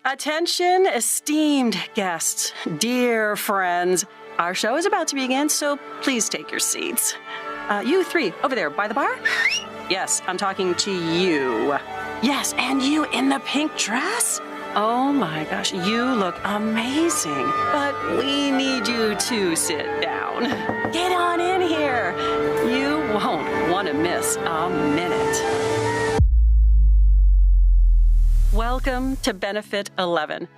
Attention, esteemed guests, dear friends. Our show is about to begin, so please take your seats. You three, over there by the bar? Yes, I'm talking to you. Yes, and you in the pink dress? Oh my gosh, you look amazing. But we need you to sit down. Get on in here. You won't want to miss a minute. Welcome to beNeFit 11.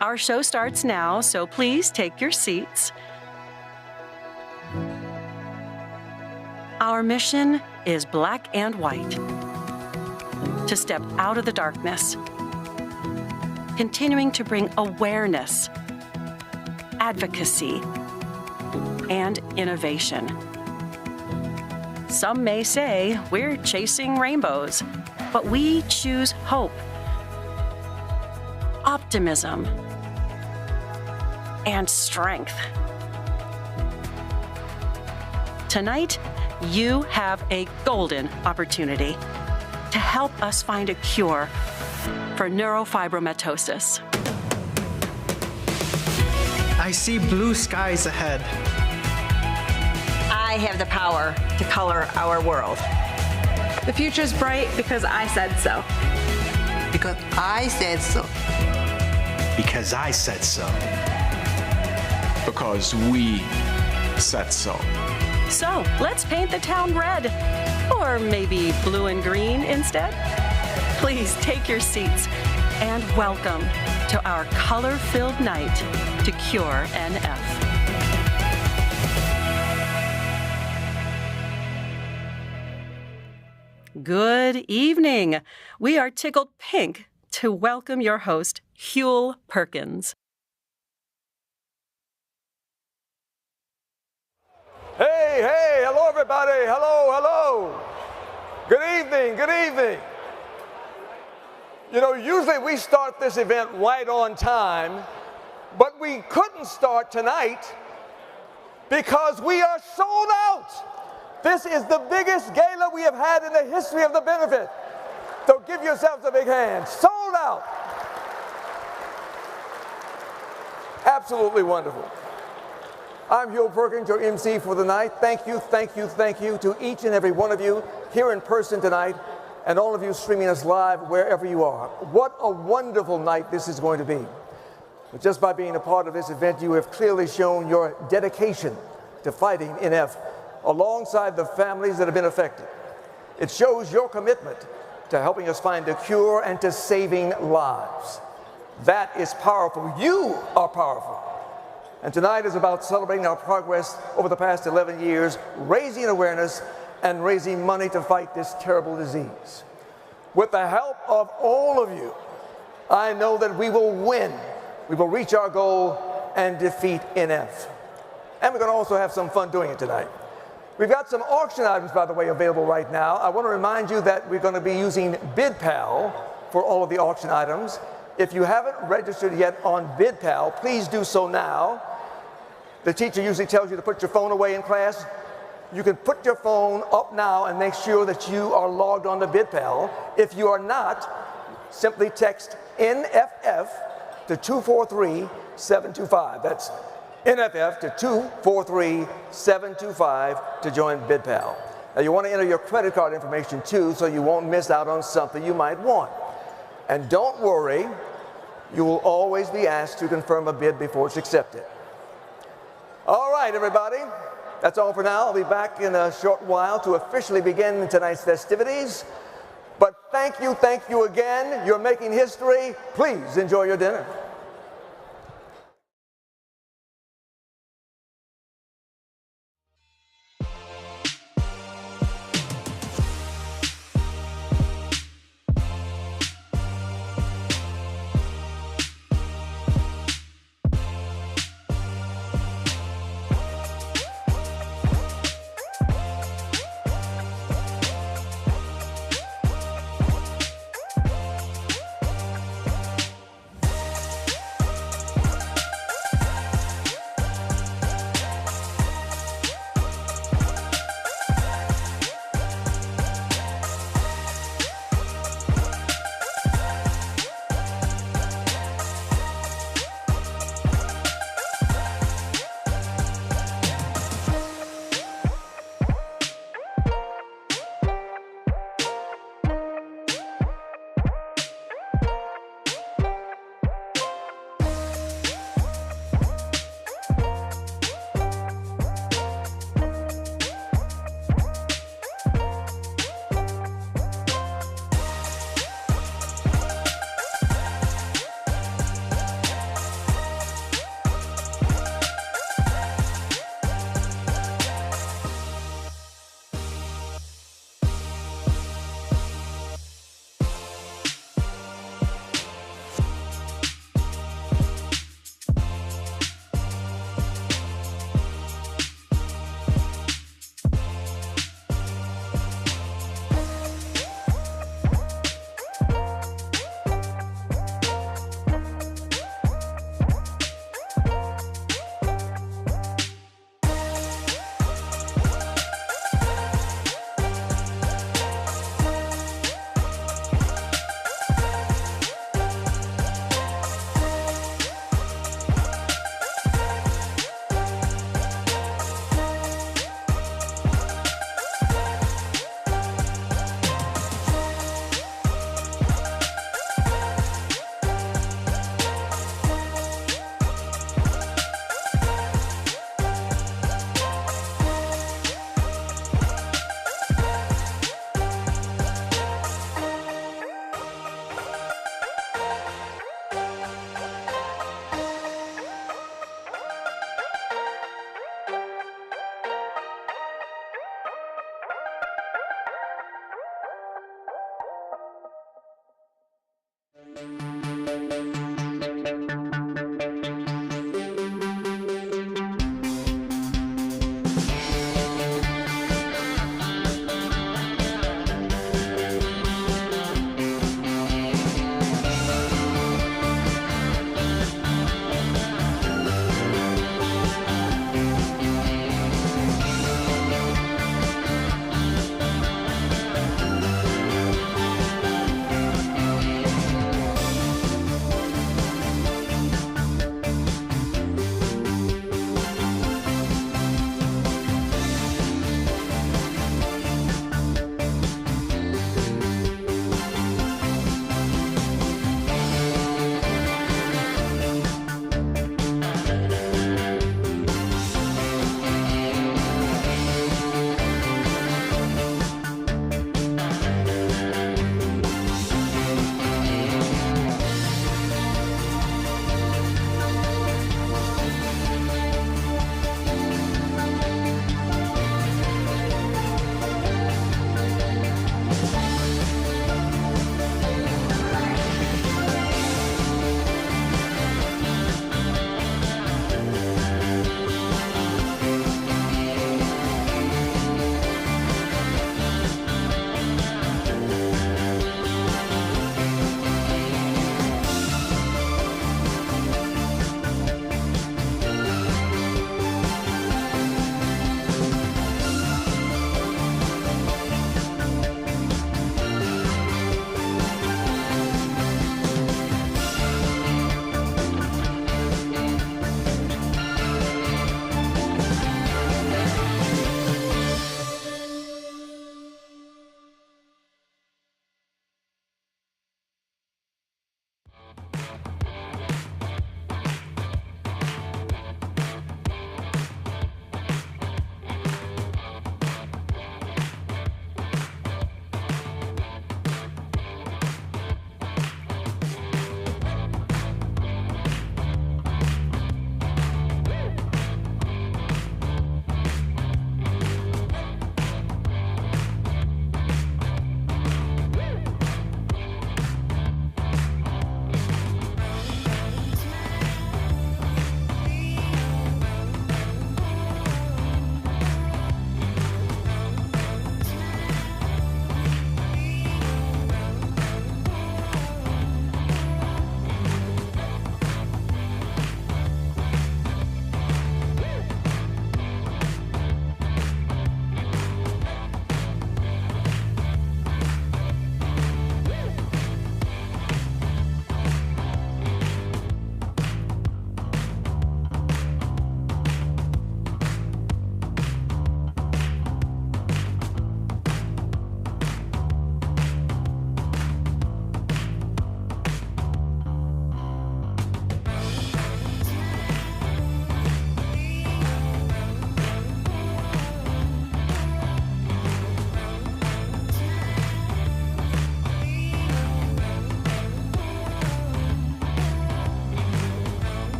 Our show starts now, so please take your seats. Our mission is black and white. To step out of the darkness, continuing to bring awareness, advocacy, and innovation. Some may say we're chasing rainbows, but we choose hope, optimism, and strength. Tonight, you have a golden opportunity to help us find a cure for neurofibromatosis. I see blue skies ahead. I have the power to color our world. The future's bright because I said so. Because I said so. Because I said so. Because we said so. So let's paint the town red, or maybe blue and green instead. Please take your seats and welcome to our color-filled night to cure NF. Good evening. We are tickled pink to welcome your host, Huel Perkins. Hey, hello everybody, hello. Good evening. You know, usually we start this event right on time, but we couldn't start tonight because we are sold out. This is the biggest gala we have had in the history of the beNeFit. So give yourselves a big hand. Sold out. Absolutely wonderful. I'm Huel Perkins, your MC for the night. Thank you to each and every one of you here in person tonight and all of you streaming us live wherever you are. What a wonderful night this is going to be. But just by being a part of this event, you have clearly shown your dedication to fighting NF alongside the families that have been affected. It shows your commitment to helping us find a cure and to saving lives. That is powerful. You are powerful. And tonight is about celebrating our progress over the past 11 years, raising awareness and raising money to fight this terrible disease. With the help of all of you, I know that we will win. We will reach our goal and defeat NF. And we're going to also have some fun doing it tonight. We've got some auction items, by the way, available right now. I want to remind you that we're going to be using BidPal for all of the auction items. If you haven't registered yet on BidPal, please do so now. The teacher usually tells you to put your phone away in class. You can put your phone up now and make sure that you are logged on to BidPal. If you are not, simply text NFF to 243-725. That's NFF to 243-725 to join BidPal. Now you want to enter your credit card information too, so you won't miss out on something you might want. And don't worry, you will always be asked to confirm a bid before it's accepted. All right, everybody, that's all for now. I'll be back in a short while to officially begin tonight's festivities. But thank you again. You're making history. Please enjoy your dinner.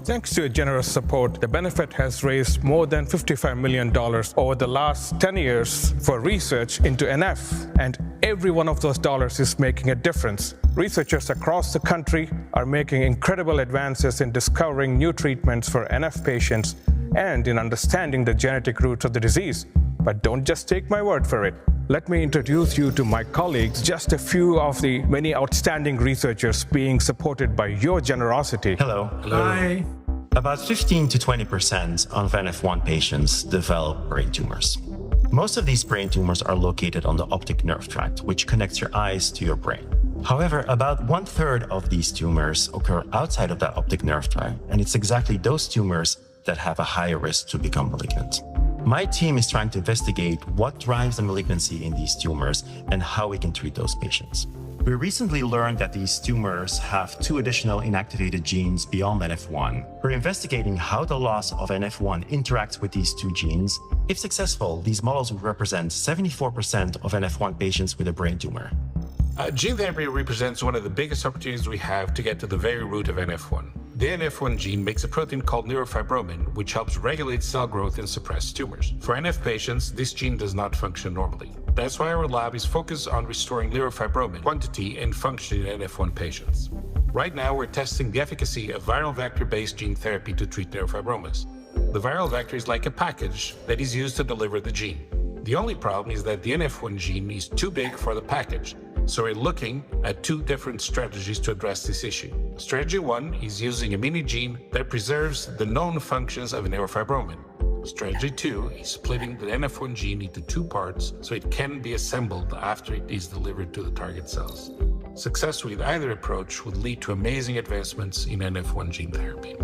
Thanks to your generous support, the beNeFit has raised more than $55 million over the last 10 years for research into NF, and every one of those dollars is making a difference. Researchers across the country are making incredible advances in discovering new treatments for NF patients and in understanding the genetic roots of the disease. But don't just take my word for it. Let me introduce you to my colleagues, just a few of the many outstanding researchers being supported by your generosity. Hello. Hi. About 15 to 20% of NF1 patients develop brain tumors. Most of these brain tumors are located on the optic nerve tract, which connects your eyes to your brain. However, about 1/3 of these tumors occur outside of that optic nerve tract, and it's exactly those tumors that have a higher risk to become malignant. My team is trying to investigate what drives the malignancy in these tumors and how we can treat those patients. We recently learned that these tumors have 2 additional inactivated genes beyond NF1. We're investigating how the loss of NF1 interacts with these 2 genes. If successful, these models would represent 74% of NF1 patients with a brain tumor. Gene therapy represents one of the biggest opportunities we have to get to the very root of NF1. The NF1 gene makes a protein called neurofibromin, which helps regulate cell growth in suppressed tumors. For NF patients, this gene does not function normally. That's why our lab is focused on restoring neurofibromin quantity and function in NF1 patients. Right now, we're testing the efficacy of viral vector-based gene therapy to treat neurofibromas. The viral vector is like a package that is used to deliver the gene. The only problem is that the NF1 gene is too big for the package. So we're looking at 2 different strategies to address this issue. Strategy 1 is using a mini gene that preserves the known functions of neurofibromin. Strategy 2 is splitting the NF1 gene into 2 parts so it can be assembled after it is delivered to the target cells. Success with either approach would lead to amazing advancements in NF1 gene therapy.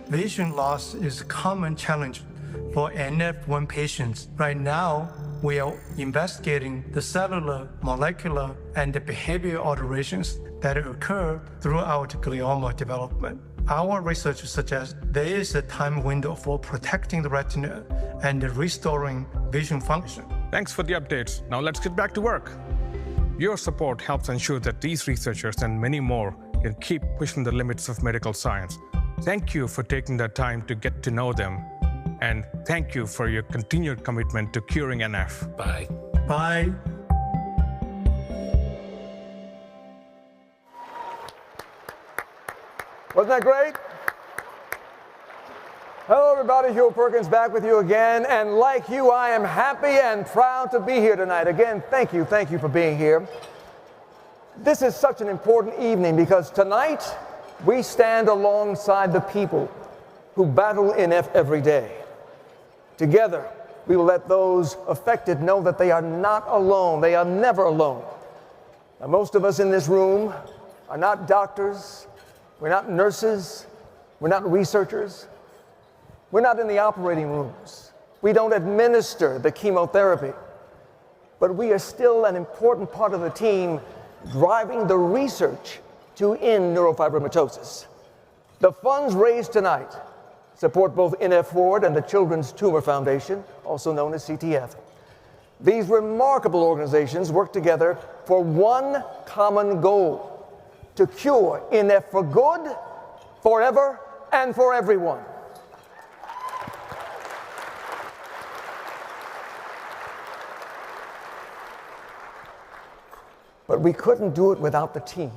Vision loss is a common challenge for NF1 patients. Right now, we are investigating the cellular, molecular, and the behavioral alterations that occur throughout glioma development. Our research suggests there is a time window for protecting the retina and restoring vision function. Thanks for the updates. Now let's get back to work. Your support helps ensure that these researchers and many more can keep pushing the limits of medical science. Thank you for taking the time to get to know them. And thank you for your continued commitment to curing NF. Bye. Bye. Wasn't that great? Hello, everybody. Hugh Perkins back with you again. And like you, I am happy and proud to be here tonight. Again, thank you for being here. This is such an important evening because tonight we stand alongside the people who battle NF every day. Together, we will let those affected know that they are not alone. They are never alone. Now, most of us in this room are not doctors. We're not nurses. We're not researchers. We're not in the operating rooms. We don't administer the chemotherapy. But we are still an important part of the team driving the research to end neurofibromatosis. The funds raised tonight support both NF Forward and the Children's Tumor Foundation, also known as CTF. These remarkable organizations work together for one common goal: to cure NF for good, forever, and for everyone. But we couldn't do it without the team.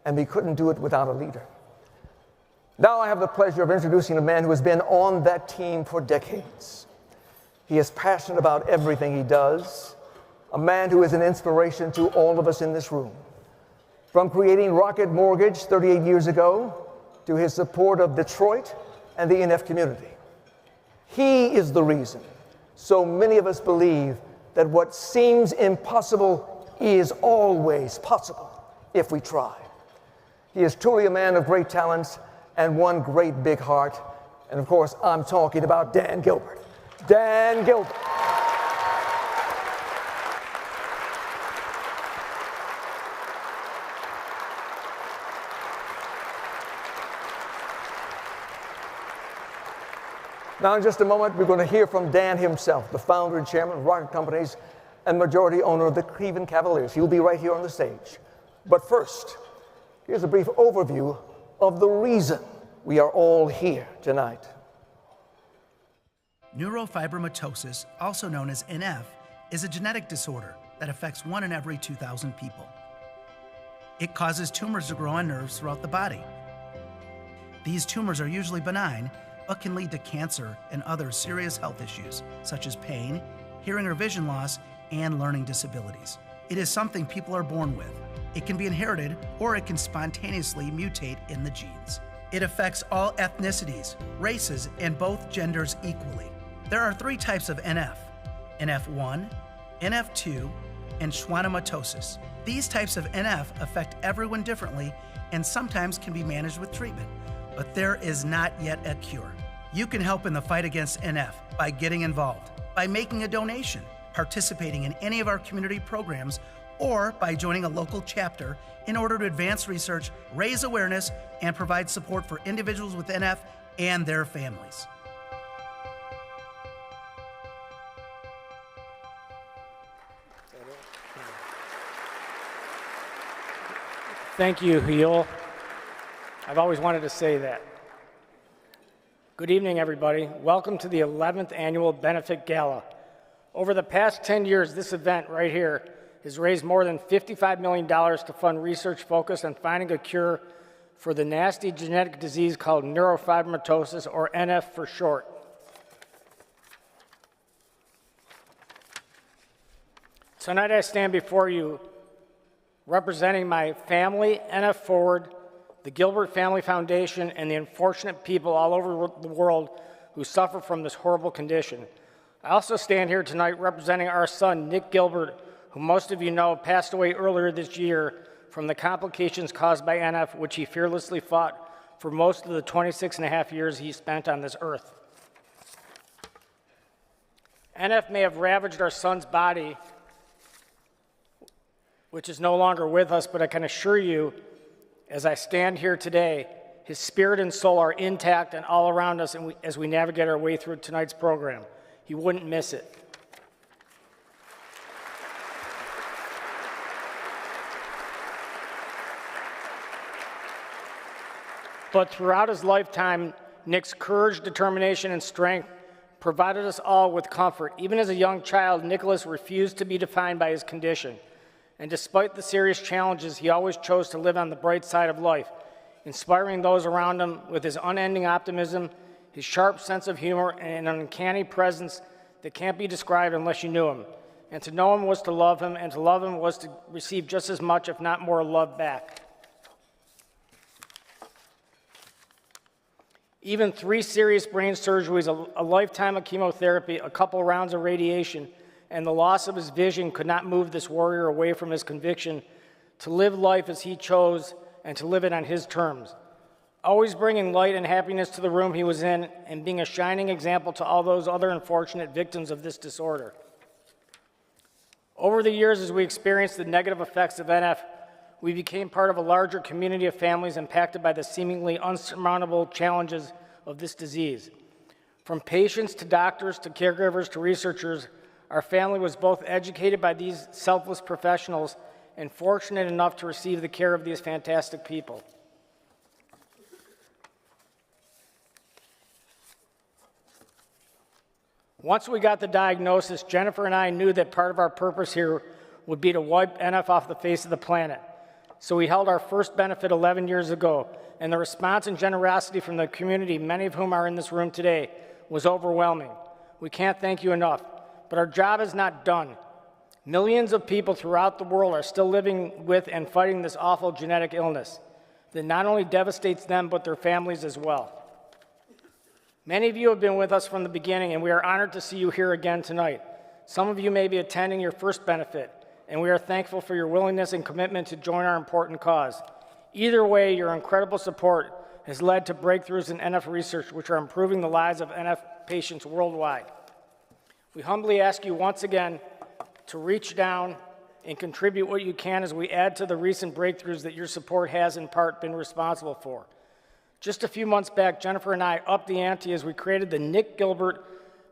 And we couldn't do it without a leader. Now I have the pleasure of introducing a man who has been on that team for decades. He is passionate about everything he does, a man who is an inspiration to all of us in this room. From creating Rocket Mortgage 38 years ago to his support of Detroit and the NF community. He is the reason so many of us believe that what seems impossible is always possible if we try. He is truly a man of great talents and one great big heart. And of course, I'm talking about Dan Gilbert. Dan Gilbert. Now, in just a moment, we're going to hear from Dan himself, the founder and chairman of Rocket Companies and majority owner of the Cleveland Cavaliers. He'll be right here on the stage. But first, here's a brief overview of the reason we are all here tonight. Neurofibromatosis, also known as NF, is a genetic disorder that affects 1 in every 2,000 people. It causes tumors to grow on nerves throughout the body. These tumors are usually benign, but can lead to cancer and other serious health issues, such as pain, hearing or vision loss, and learning disabilities. It is something people are born with. It can be inherited, or it can spontaneously mutate in the genes. It affects all ethnicities, races, and both genders equally. There are 3 types of NF: NF1, NF2, and schwannomatosis. These types of NF affect everyone differently and sometimes can be managed with treatment, but there is not yet a cure. You can help in the fight against NF by getting involved, by making a donation, participating in any of our community programs, or by joining a local chapter in order to advance research, raise awareness, and provide support for individuals with NF and their families. Thank you, Heel. I've always wanted to say that. Good evening, everybody. Welcome to the 11th Annual beNeFit Gala. Over the past 10 years, this event right here has raised more than $55 million to fund research focused on finding a cure for the nasty genetic disease called neurofibromatosis, or NF for short. Tonight I stand before you representing my family, NF Forward, the Gilbert Family Foundation, and the unfortunate people all over the world who suffer from this horrible condition. I also stand here tonight representing our son, Nick Gilbert, who most of you know passed away earlier this year from the complications caused by NF, which he fearlessly fought for most of the 26 and a half years he spent on this earth. NF may have ravaged our son's body, which is no longer with us, but I can assure you, as I stand here today, his spirit and soul are intact and all around us as we navigate our way through tonight's program. He wouldn't miss it. But throughout his lifetime, Nick's courage, determination, and strength provided us all with comfort. Even as a young child, Nicholas refused to be defined by his condition. And despite the serious challenges, he always chose to live on the bright side of life, inspiring those around him with his unending optimism, his sharp sense of humor, and an uncanny presence that can't be described unless you knew him. And to know him was to love him, and to love him was to receive just as much, if not more, love back. Even 3 serious brain surgeries, a lifetime of chemotherapy, a couple rounds of radiation, and the loss of his vision could not move this warrior away from his conviction to live life as he chose and to live it on his terms, always bringing light and happiness to the room he was in and being a shining example to all those other unfortunate victims of this disorder. Over the years, as we experienced the negative effects of NF, we became part of a larger community of families impacted by the seemingly unsurmountable challenges of this disease. From patients to doctors to caregivers to researchers, our family was both educated by these selfless professionals and fortunate enough to receive the care of these fantastic people. Once we got the diagnosis, Jennifer and I knew that part of our purpose here would be to wipe NF off the face of the planet. So we held our first beNeFit 11 years ago, and the response and generosity from the community, many of whom are in this room today, was overwhelming. We can't thank you enough. But our job is not done. Millions of people throughout the world are still living with and fighting this awful genetic illness that not only devastates them, but their families as well. Many of you have been with us from the beginning, and we are honored to see you here again tonight. Some of you may be attending your first beNeFit, and we are thankful for your willingness and commitment to join our important cause. Either way, your incredible support has led to breakthroughs in NF research, which are improving the lives of NF patients worldwide. We humbly ask you once again to reach down and contribute what you can as we add to the recent breakthroughs that your support has in part been responsible for. Just a few months back, Jennifer and I upped the ante as we created the Nick Gilbert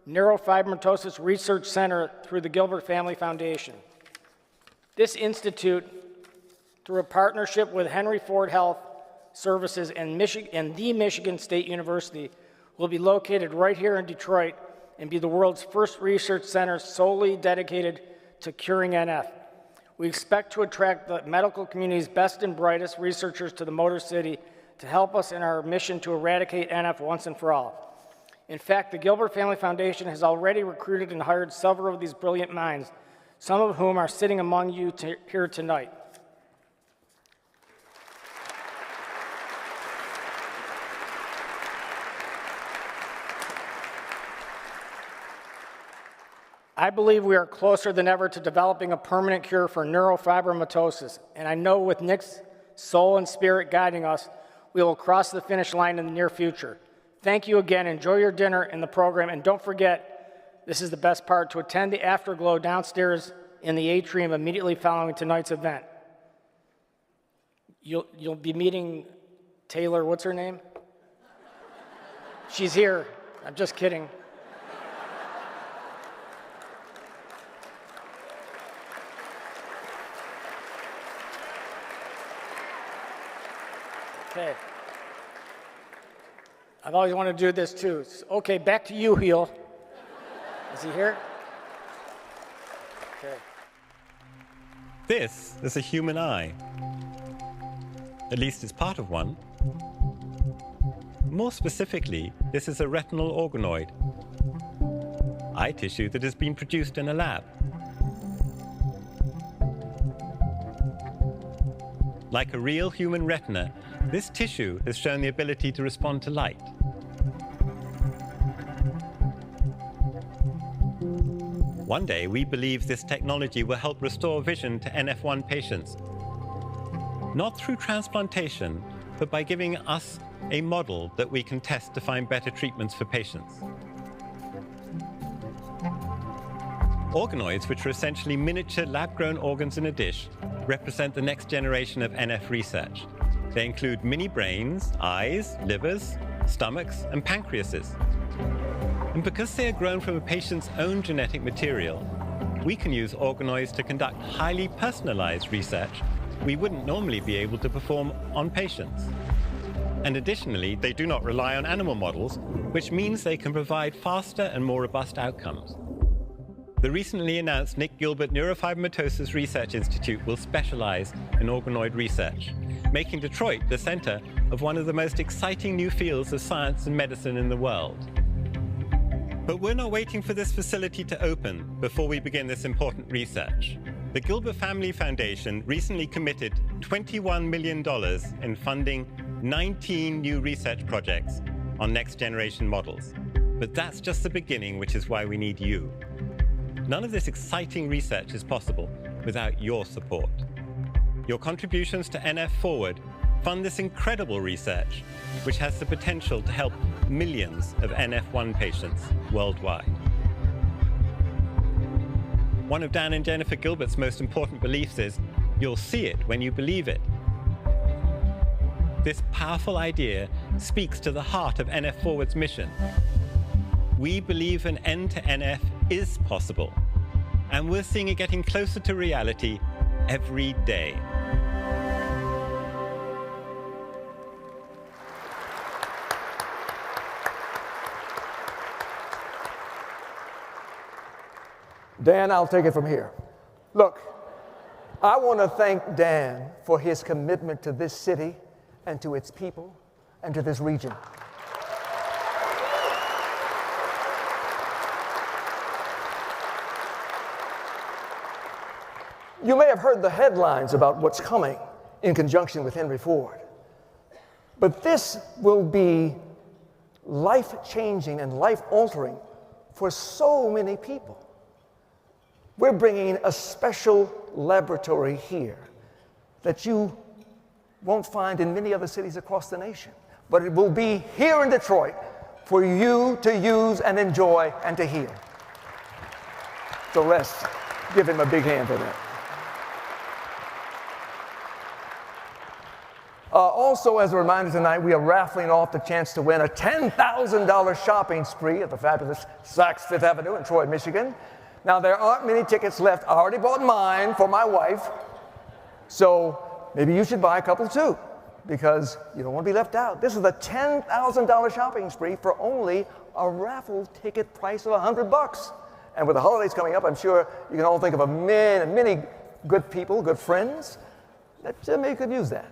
Neurofibromatosis Research Center through the Gilbert Family Foundation. This institute, through a partnership with Henry Ford Health, services and the Michigan State University will be located right here in Detroit and be the world's first research center solely dedicated to curing NF. We expect to attract the medical community's best and brightest researchers to the Motor City to help us in our mission to eradicate NF once and for all. In fact, the Gilbert Family Foundation has already recruited and hired several of these brilliant minds, some of whom are sitting among you here tonight. I believe we are closer than ever to developing a permanent cure for neurofibromatosis, and I know with Nick's soul and spirit guiding us, we will cross the finish line in the near future. Thank you again. Enjoy your dinner in the program, and don't forget, this is the best part, to attend the Afterglow downstairs in the atrium immediately following tonight's event. You'll be meeting Taylor, what's her name? She's here. I'm just kidding. Okay. I've always wanted to do this too. Okay, back to you, Heel. Is he here? Okay. This is a human eye. At least it's part of one. More specifically, this is a retinal organoid, eye tissue that has been produced in a lab. Like a real human retina, this tissue has shown the ability to respond to light. One day, we believe this technology will help restore vision to NF1 patients, not through transplantation, but by giving us a model that we can test to find better treatments for patients. Organoids, which are essentially miniature lab-grown organs in a dish, represent the next generation of NF research. They include mini brains, eyes, livers, stomachs, and pancreases. And because they are grown from a patient's own genetic material, we can use organoids to conduct highly personalized research we wouldn't normally be able to perform on patients. And additionally, they do not rely on animal models, which means they can provide faster and more robust outcomes. The recently announced Nick Gilbert Neurofibromatosis Research Institute will specialize in organoid research, making Detroit the center of one of the most exciting new fields of science and medicine in the world. But we're not waiting for this facility to open before we begin this important research. The Gilbert Family Foundation recently committed $21 million in funding 19 new research projects on next-generation models. But that's just the beginning, which is why we need you. None of this exciting research is possible without your support. Your contributions to NF Forward fund this incredible research, which has the potential to help millions of NF1 patients worldwide. One of Dan and Jennifer Gilbert's most important beliefs is, you'll see it when you believe it. This powerful idea speaks to the heart of NF Forward's mission. We believe an end to NF is possible, and we're seeing it getting closer to reality every day. Dan, I'll take it from here. Look, I want to thank Dan for his commitment to this city and to its people and to this region. You may have heard the headlines about what's coming in conjunction with Henry Ford. But this will be life-changing and life-altering for so many people. We're bringing a special laboratory here that you won't find in many other cities across the nation. But it will be here in Detroit for you to use and enjoy and to hear. So let's give him a big hand for that. Also, as a reminder tonight, we are raffling off the chance to win a $10,000 shopping spree at the fabulous Saks Fifth Avenue in Troy, Michigan. Now, there aren't many tickets left. I already bought mine for my wife, so maybe you should buy a couple too. because you don't want to be left out. This is a $10,000 shopping spree for only a raffle ticket price of $100. And with the holidays coming up, I'm sure you can all think of many good people, good friends, that maybe could use that.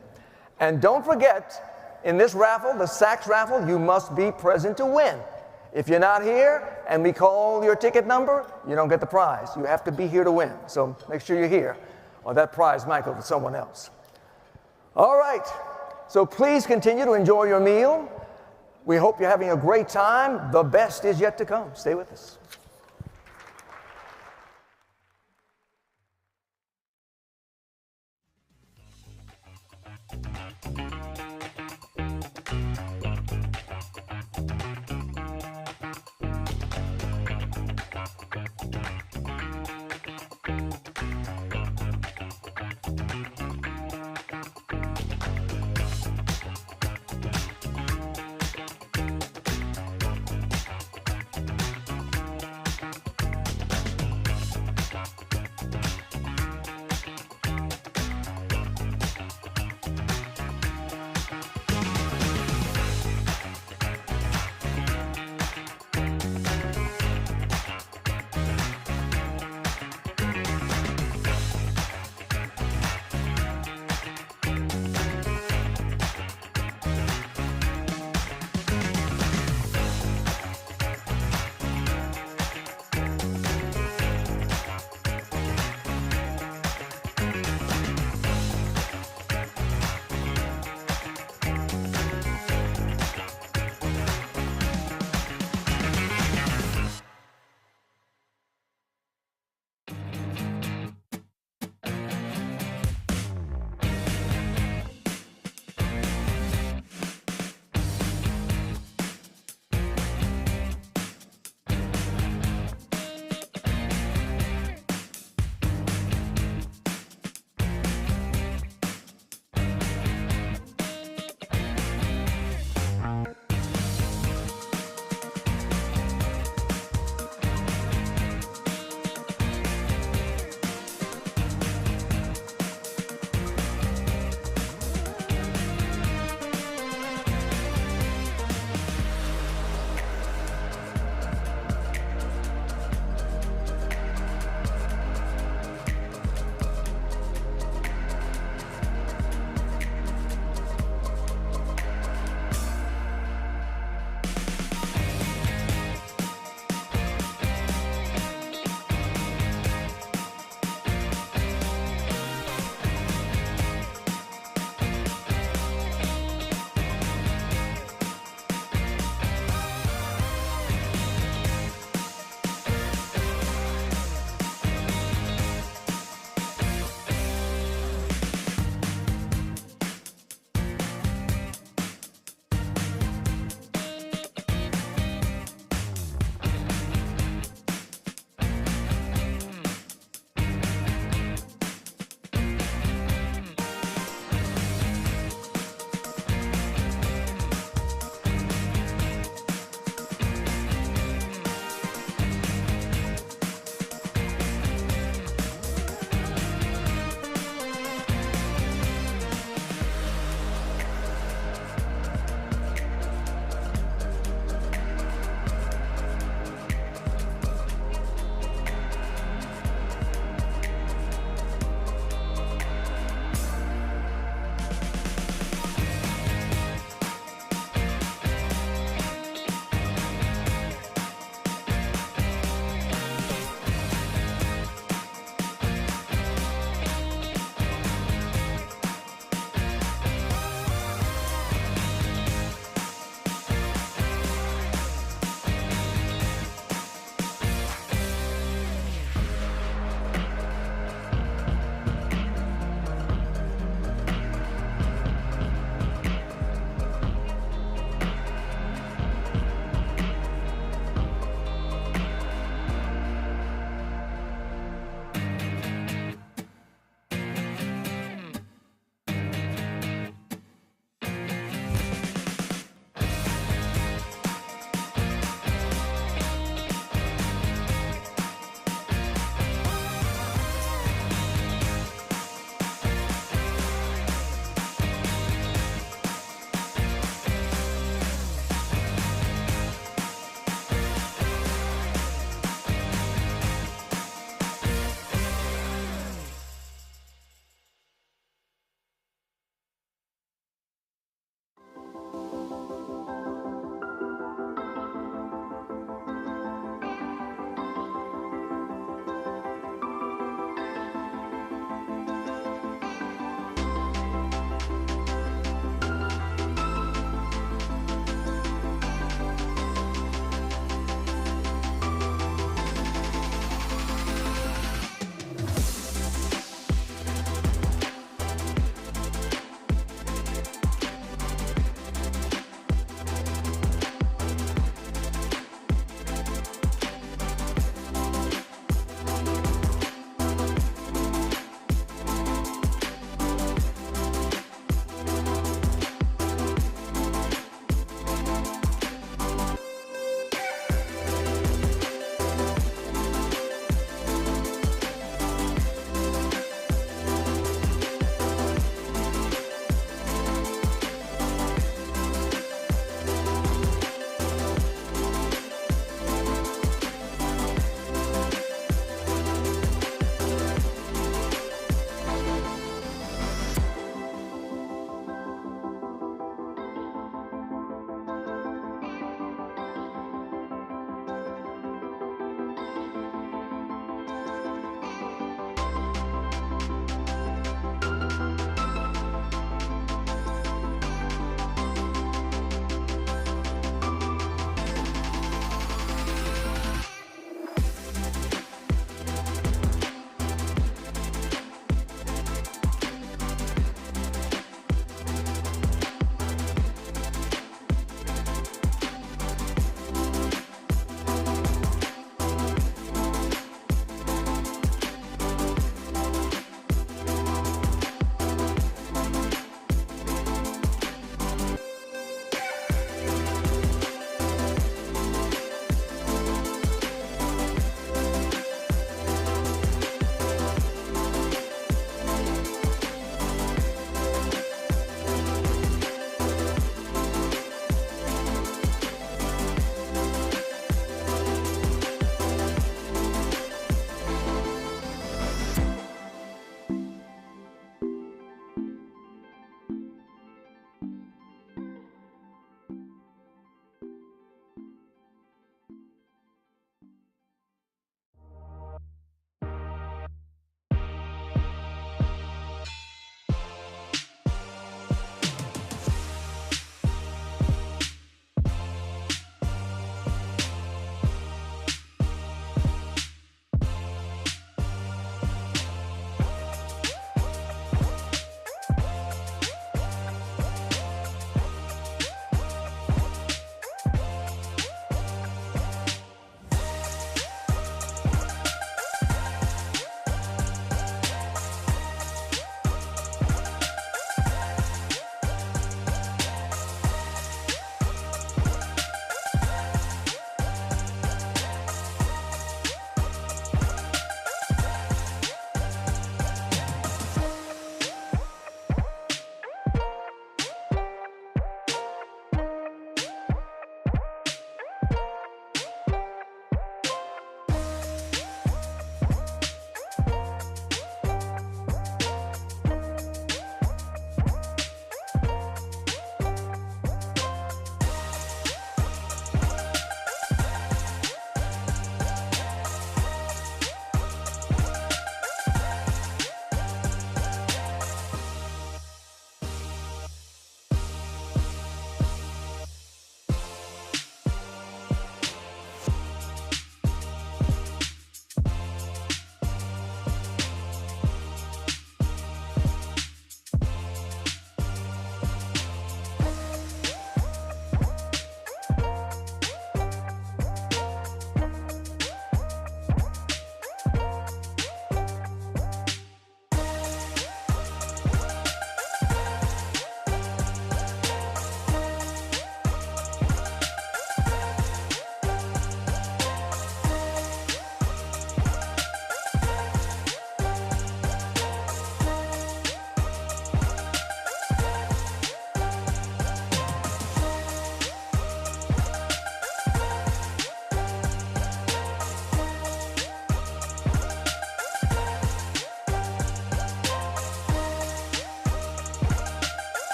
And don't forget, in this raffle, the Saks raffle, you must be present to win. If you're not here and we call your ticket number, you don't get the prize. You have to be here to win. So make sure you're here, or that prize might go to someone else. All right, so please continue to enjoy your meal. We hope you're having a great time. The best is yet to come. Stay with us.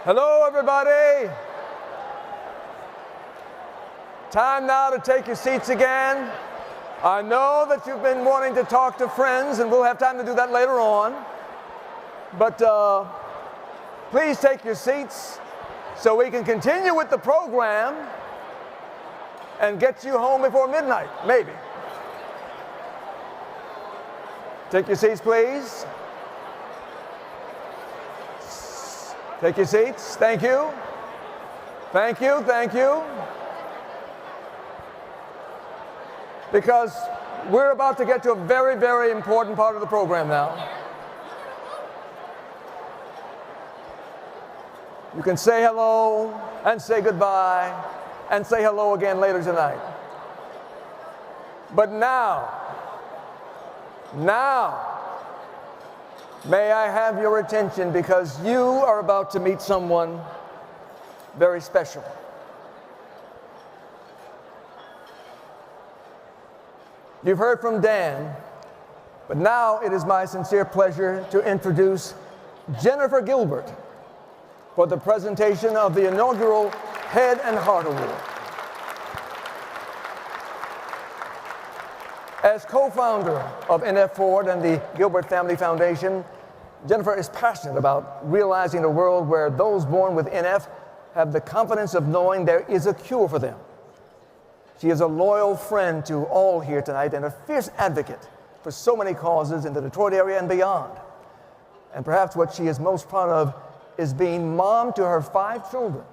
Hello, everybody. Time now to take your seats again. I know that you've been wanting to talk to friends, and we'll have time to do that later on. But please take your seats so we can continue with the program and get you home before midnight, maybe. Take your seats, please. Take your seats. Thank you. Thank you. Thank you. Because we're about to get to a very, very important part of the program now. You can say hello and say goodbye and say hello again later tonight. But now, may I have your attention, because you are about to meet someone very special. You've heard from Dan, but now it is my sincere pleasure to introduce Jennifer Gilbert for the presentation of the inaugural Head and Heart Award. As co-founder of NF Ford and the Gilbert Family Foundation, Jennifer is passionate about realizing a world where those born with NF have the confidence of knowing there is a cure for them. She is a loyal friend to all here tonight and a fierce advocate for so many causes in the Detroit area and beyond. And perhaps what she is most proud of is being mom to her 5 children,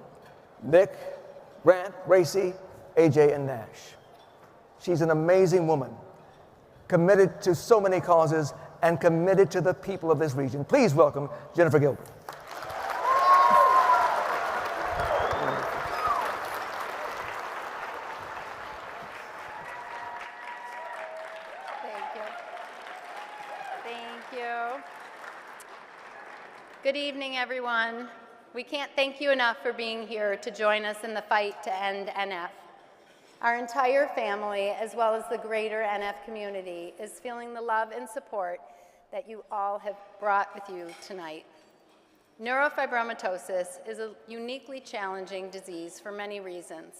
Nick, Grant, Gracie, AJ, and Nash. She's an amazing woman, committed to so many causes and committed to the people of this region. Please welcome Jennifer Gilbert. Good evening, everyone. We can't thank you enough for being here to join us in the fight to end NF. Our entire family, as well as the greater NF community, is feeling the love and support that you all have brought with you tonight. Neurofibromatosis is a uniquely challenging disease for many reasons.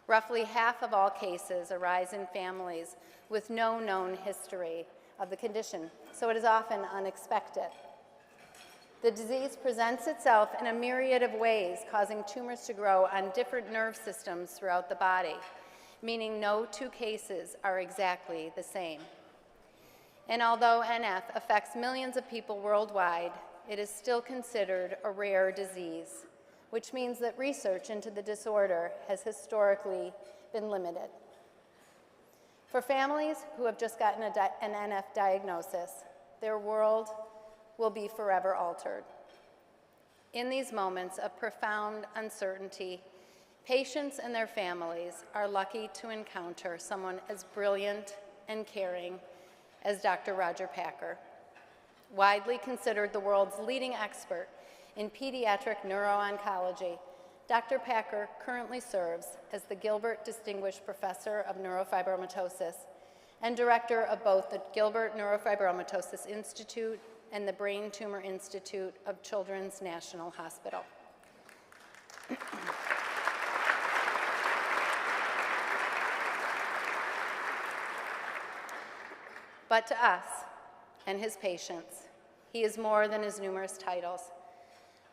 Roughly half of all cases arise in families with no known history of the condition, so it is often unexpected. The disease presents itself in a myriad of ways, causing tumors to grow on different nerve systems throughout the body, meaning no 2 cases are exactly the same. And although NF affects millions of people worldwide, it is still considered a rare disease, which means that research into the disorder has historically been limited. For families who have just gotten an NF diagnosis, their world will be forever altered. In these moments of profound uncertainty, patients and their families are lucky to encounter someone as brilliant and caring as Dr. Roger Packer. Widely considered the world's leading expert in pediatric neuro-oncology, Dr. Packer currently serves as the Gilbert Distinguished Professor of Neurofibromatosis and director of both the Gilbert Neurofibromatosis Institute and the Brain Tumor Institute of Children's National Hospital. But to us and his patients, he is more than his numerous titles.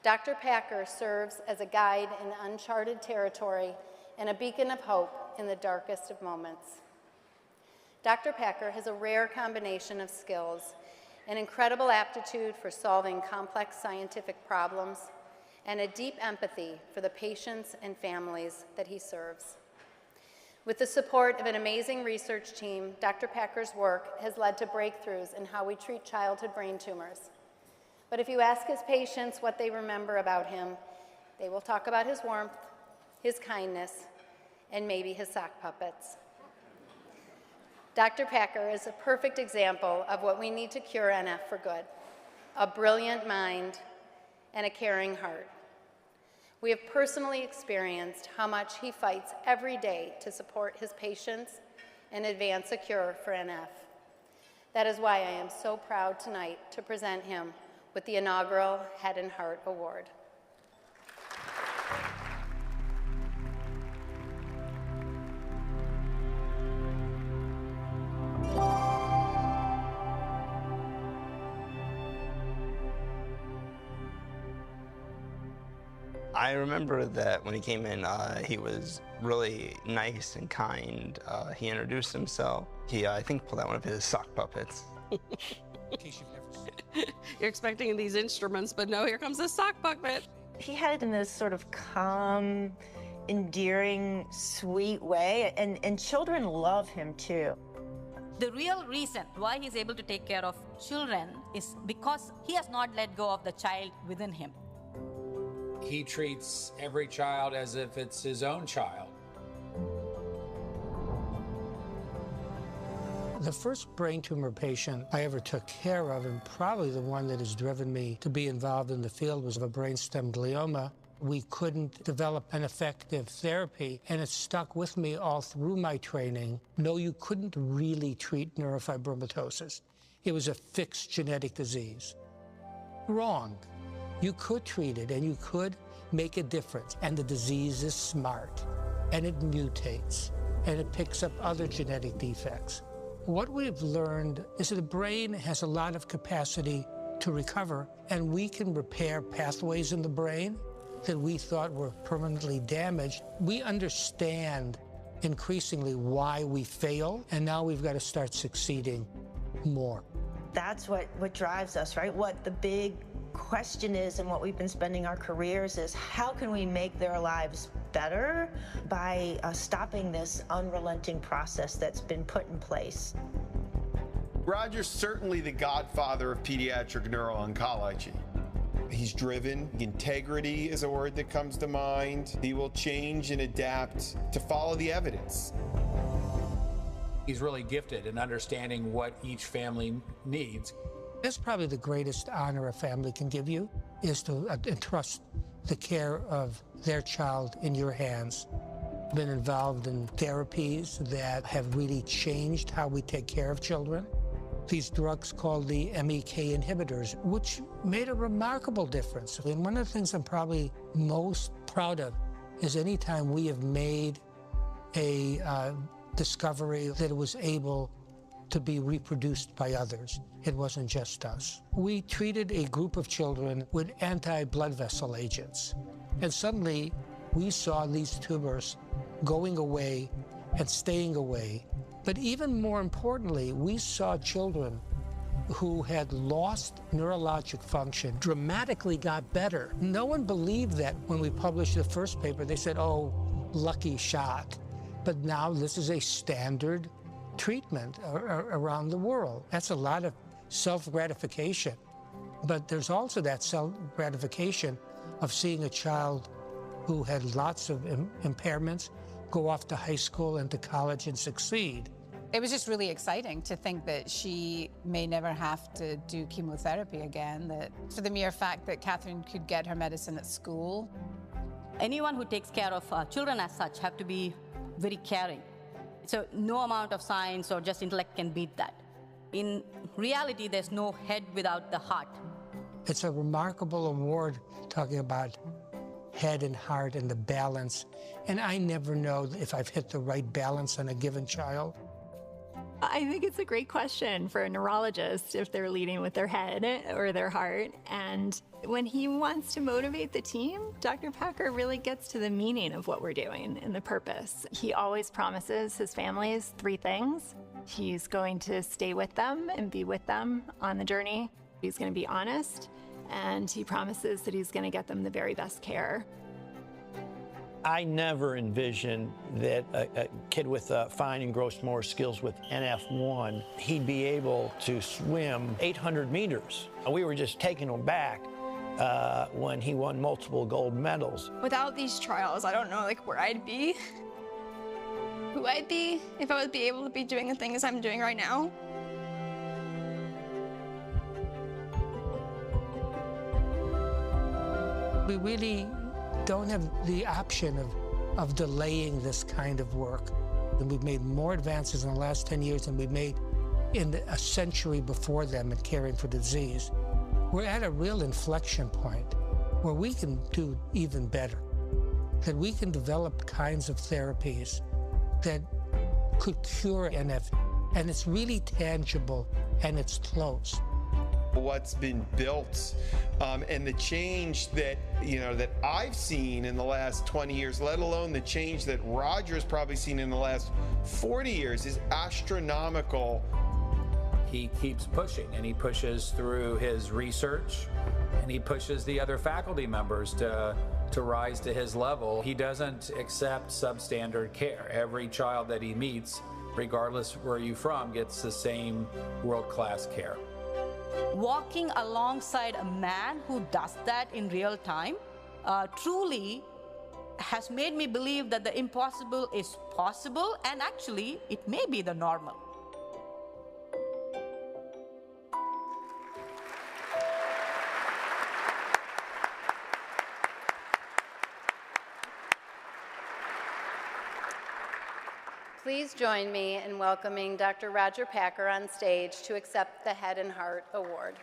Dr. Packer serves as a guide in uncharted territory and a beacon of hope in the darkest of moments. Dr. Packer has a rare combination of skills, an incredible aptitude for solving complex scientific problems, and a deep empathy for the patients and families that he serves. With the support of an amazing research team, Dr. Packer's work has led to breakthroughs in how we treat childhood brain tumors. But if you ask his patients what they remember about him, they will talk about his warmth, his kindness, and maybe his sock puppets. Dr. Packer is a perfect example of what we need to cure NF for good: a brilliant mind and a caring heart. We have personally experienced how much he fights every day to support his patients and advance a cure for NF. That is why I am so proud tonight to present him with the inaugural Head and Heart Award. I remember that when he came in, he was really nice and kind. He introduced himself. He, I think, pulled out one of his sock puppets. You're expecting these instruments, but no, here comes a sock puppet. He had it in this sort of calm, endearing, sweet way, and children love him too. The real reason why he's able to take care of children is because he has not let go of the child within him. He treats every child as if it's his own child. The first brain tumor patient I ever took care of, and probably the one that has driven me to be involved in the field, was of a brainstem glioma. We couldn't develop an effective therapy, and it stuck with me all through my training. No, you couldn't really treat neurofibromatosis. It was a fixed genetic disease. Wrong. You could treat it, and you could make a difference, and the disease is smart, and it mutates, and it picks up other genetic defects. What we've learned is that the brain has a lot of capacity to recover, and we can repair pathways in the brain that we thought were permanently damaged. We understand increasingly why we fail, and now we've got to start succeeding more. That's what drives us, right? What the big question is, and what we've been spending our careers is, how can we make their lives better by stopping this unrelenting process that's been put in place? Roger's certainly the godfather of pediatric neuro-oncology. He's driven. Integrity is a word that comes to mind. He will change and adapt to follow the evidence. He's really gifted in understanding what each family needs. That's probably the greatest honor a family can give you, is to entrust the care of their child in your hands. I've been involved in therapies that have really changed how we take care of children. These drugs called the MEK inhibitors, which made a remarkable difference. And one of the things I'm probably most proud of is any time we have made a discovery that it was able to be reproduced by others. It wasn't just us. We treated a group of children with anti-blood vessel agents, and suddenly we saw these tumors going away and staying away. But even more importantly, we saw children who had lost neurologic function dramatically got better. No one believed that when we published the first paper. They said, oh, lucky shot. But now this is a standard treatment around the world. That's a lot of self-gratification. But there's also that self-gratification of seeing a child who had lots of impairments go off to high school and to college and succeed. It was just really exciting to think that she may never have to do chemotherapy again, that for the mere fact that Catherine could get her medicine at school. Anyone who takes care of children as such have to be very caring. So no amount of science or just intellect can beat that. In reality, there's no head without the heart. It's a remarkable award talking about head and heart and the balance. And I never know if I've hit the right balance on a given child. I think it's a great question for a neurologist if they're leading with their head or their heart. And when he wants to motivate the team, Dr. Packer really gets to the meaning of what we're doing and the purpose. He always promises his families 3 things. He's going to stay with them and be with them on the journey. He's going to be honest, and he promises that he's going to get them the very best care. I never envisioned that a kid with fine and gross motor skills with NF1, he'd be able to swim 800 meters. We were just taken aback when he won multiple gold medals. Without these trials, I don't know where I'd be, who I'd be, if I would be able to be doing the things I'm doing right now. We really don't have the option of delaying this kind of work. And we've made more advances in the last 10 years than we've made in a century before them in caring for disease. We're at a real inflection point where we can do even better. that we can develop kinds of therapies that could cure NF, and it's really tangible and it's close. What's been built and the change that that I've seen in the last 20 years, let alone the change that Roger's probably seen in the last 40 years, is astronomical. He keeps pushing, and he pushes through his research, and he pushes the other faculty members to rise to his level. He doesn't accept substandard care. Every child that he meets, regardless where you're from, gets the same world-class care. Walking alongside a man who does that in real time truly has made me believe that the impossible is possible, and actually it may be the normal. Please join me in welcoming Dr. Roger Packer on stage to accept the Head and Heart Award.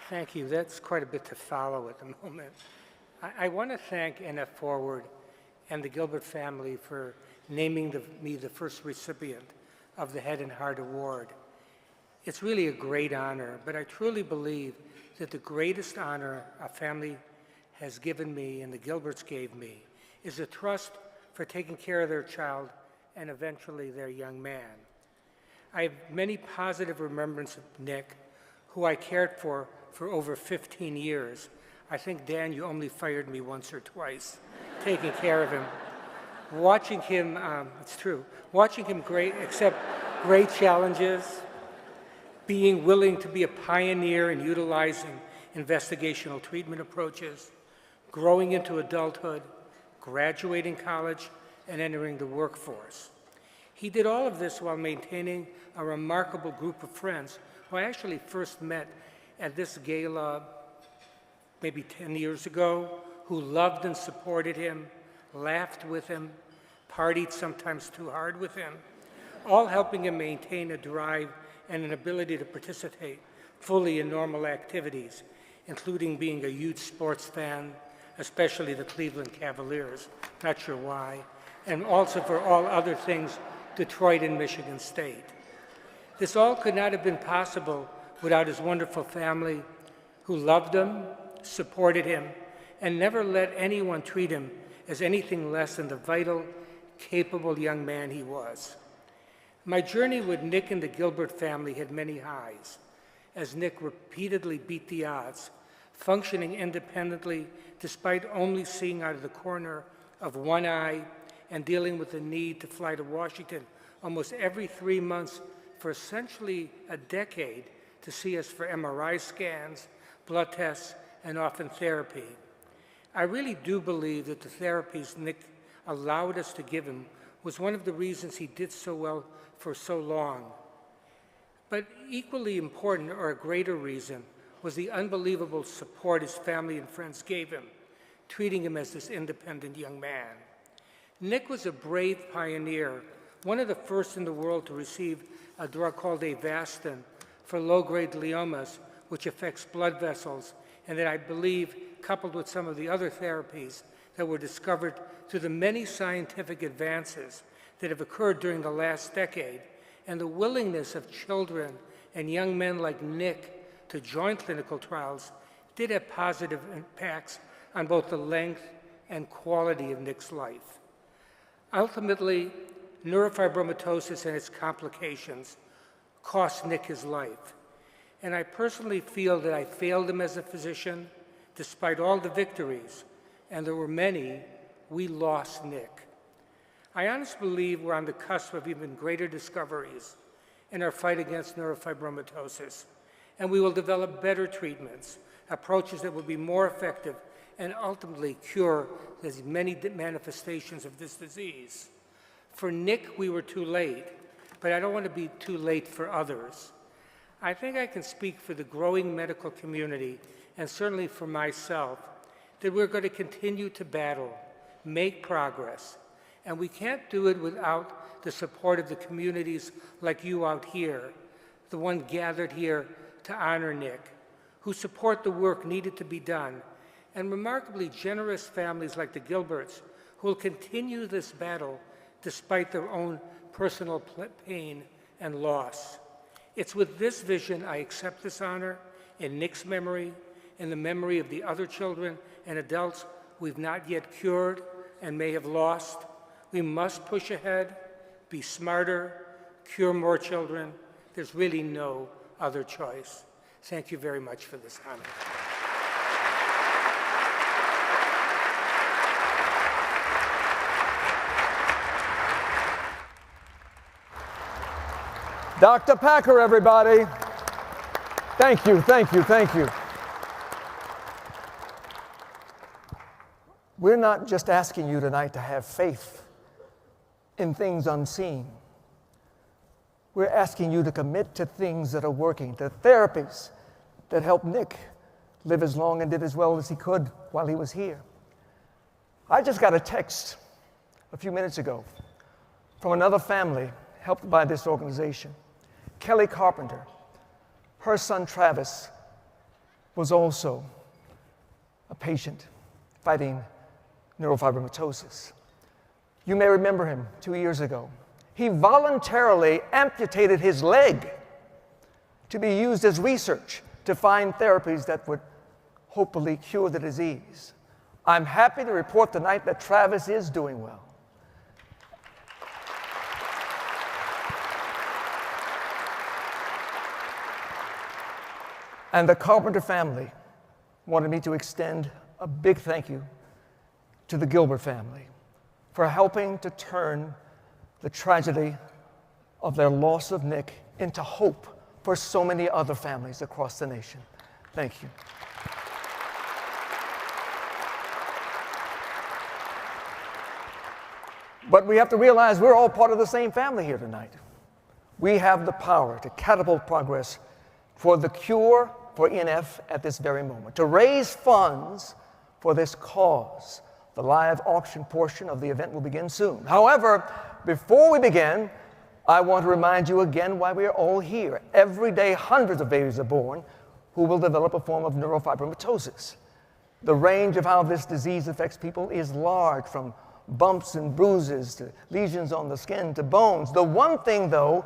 Thank you. That's quite a bit to follow at the moment. I want to thank NF Forward and the Gilbert family for naming me the first recipient of the Head and Heart Award. It's really a great honor, but I truly believe that the greatest honor a family has given me and the Gilberts gave me is a trust for taking care of their child and eventually their young man. I have many positive remembrances of Nick, who I cared for over 15 years. I think, Dan, you only fired me once or twice, taking care of him. Watching him, it's true, watching him accept great challenges, being willing to be a pioneer in utilizing investigational treatment approaches, growing into adulthood, graduating college, and entering the workforce. He did all of this while maintaining a remarkable group of friends who I actually first met at this gala maybe 10 years ago, who loved and supported him, laughed with him, partied sometimes too hard with him, all helping him maintain a drive and an ability to participate fully in normal activities, including being a huge sports fan, especially the Cleveland Cavaliers, not sure why, and also for all other things, Detroit and Michigan State. This all could not have been possible without his wonderful family, who loved him, supported him, and never let anyone treat him as anything less than the vital, capable young man he was. My journey with Nick and the Gilbert family had many highs, as Nick repeatedly beat the odds, functioning independently despite only seeing out of the corner of one eye and dealing with the need to fly to Washington almost every 3 months for essentially a decade to see us for MRI scans, blood tests, and often therapy. I really do believe that the therapies Nick allowed us to give him was one of the reasons he did so well for so long. But equally important, or a greater reason, was the unbelievable support his family and friends gave him, treating him as this independent young man. Nick was a brave pioneer, one of the first in the world to receive a drug called Avastin for low-grade gliomas, which affects blood vessels, and that I believe, coupled with some of the other therapies that were discovered through the many scientific advances that have occurred during the last decade, and the willingness of children and young men like Nick to join clinical trials, did have positive impacts on both the length and quality of Nick's life. Ultimately, neurofibromatosis and its complications cost Nick his life. And I personally feel that I failed him as a physician. Despite all the victories, and there were many, we lost Nick. I honestly believe we're on the cusp of even greater discoveries in our fight against neurofibromatosis, and we will develop better treatments, approaches that will be more effective and ultimately cure the many manifestations of this disease. For Nick, we were too late, but I don't want to be too late for others. I think I can speak for the growing medical community, and certainly for myself, that we're going to continue to battle, make progress, and we can't do it without the support of the communities like you out here, the one gathered here to honor Nick, who support the work needed to be done, and remarkably generous families like the Gilberts, who will continue this battle despite their own personal pain and loss. It's with this vision I accept this honor in Nick's memory, in the memory of the other children and adults we've not yet cured and may have lost. We must push ahead, be smarter, cure more children. There's really no other choice. Thank you very much for this honor. Dr. Packer, everybody. Thank you, thank you, thank you. We're not just asking you tonight to have faith in things unseen. We're asking you to commit to things that are working, to therapies that help Nick live as long and did as well as he could while he was here. I just got a text a few minutes ago from another family helped by this organization. Kelly Carpenter, her son Travis, was also a patient fighting neurofibromatosis. You may remember him 2 years ago. He voluntarily amputated his leg to be used as research to find therapies that would hopefully cure the disease. I'm happy to report tonight that Travis is doing well. And the Carpenter family wanted me to extend a big thank you to the Gilbert family for helping to turn the tragedy of their loss of Nick into hope for so many other families across the nation. Thank you. But we have to realize we're all part of the same family here tonight. We have the power to catapult progress for the cure for NF at this very moment, to raise funds for this cause. The live auction portion of the event will begin soon. However, before we begin, I want to remind you again why we are all here. Every day, hundreds of babies are born who will develop a form of neurofibromatosis. The range of how this disease affects people is large, from bumps and bruises to lesions on the skin to bones. The one thing, though,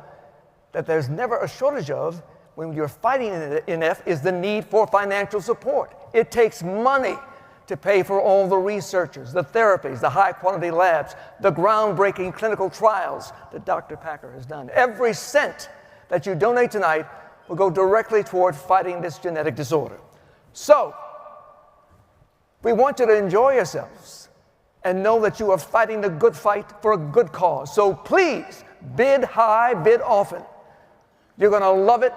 that there's never a shortage of when you're fighting NF is the need for financial support. It takes money to pay for all the researchers, the therapies, the high-quality labs, the groundbreaking clinical trials that Dr. Packer has done. Every cent that you donate tonight will go directly toward fighting this genetic disorder. So, we want you to enjoy yourselves and know that you are fighting the good fight for a good cause. So please, bid high, bid often. You're going to love it,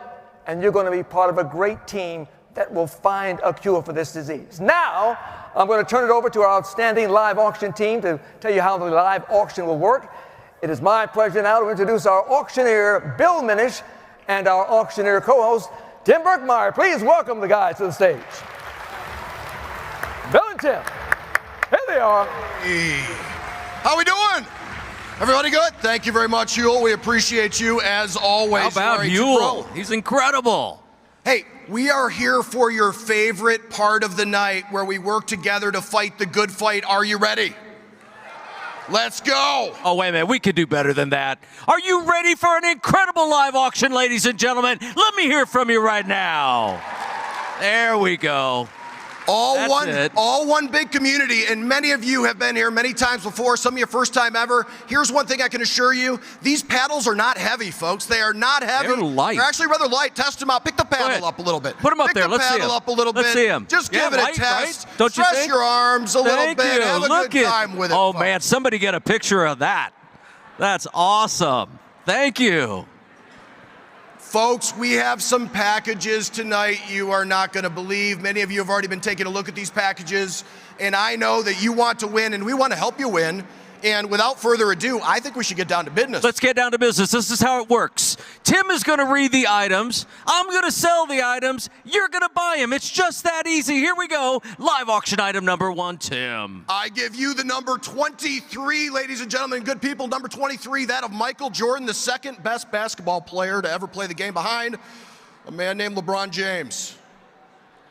and you're going to be part of a great team that will find a cure for this disease. Now, I'm going to turn it over to our outstanding live auction team to tell you how the live auction will work. It is my pleasure now to introduce our auctioneer, Bill Minish, and our auctioneer co-host, Tim Berkmeyer. Please welcome the guys to the stage. Bill and Tim, here they are. Hey. How we doing? Everybody good? Thank you very much, Huel. We appreciate you as always. How about Huel? He's incredible. Hey, we are here for your favorite part of the night where we work together to fight the good fight. Are you ready? Let's go. Oh, wait a minute. We could do better than that. Are you ready for an incredible live auction, ladies and gentlemen? Let me hear from you right now. There we go. All one big community, and many of you have been here many times before, some of you first time ever. Here's one thing I can assure you, these paddles are not heavy, folks. They are not heavy. They're light. They're actually rather light. Test them out. Pick the paddle up a little bit. Put them up there. Let's see them. Pick the paddle up a little bit. Let's see them. Just give it light, a test. Right? Don't you Stretch think? your arms a little bit. You. Have a Look good time with it. Oh, folks. man, somebody get a picture of that. That's awesome. Thank you. Folks, we have some packages tonight you are not going to believe. Many of you have already been taking a look at these packages, and I know that you want to win, and we want to help you win. And without further ado, I think we should get down to business. Let's get down to business. This is how it works. Tim is going to read the items. I'm going to sell the items. You're going to buy them. It's just that easy. Here we go. Live auction item number 1, Tim. I give you the number 23, ladies and gentlemen, good people. Number 23, that of Michael Jordan, the second best basketball player to ever play the game behind a man named LeBron James.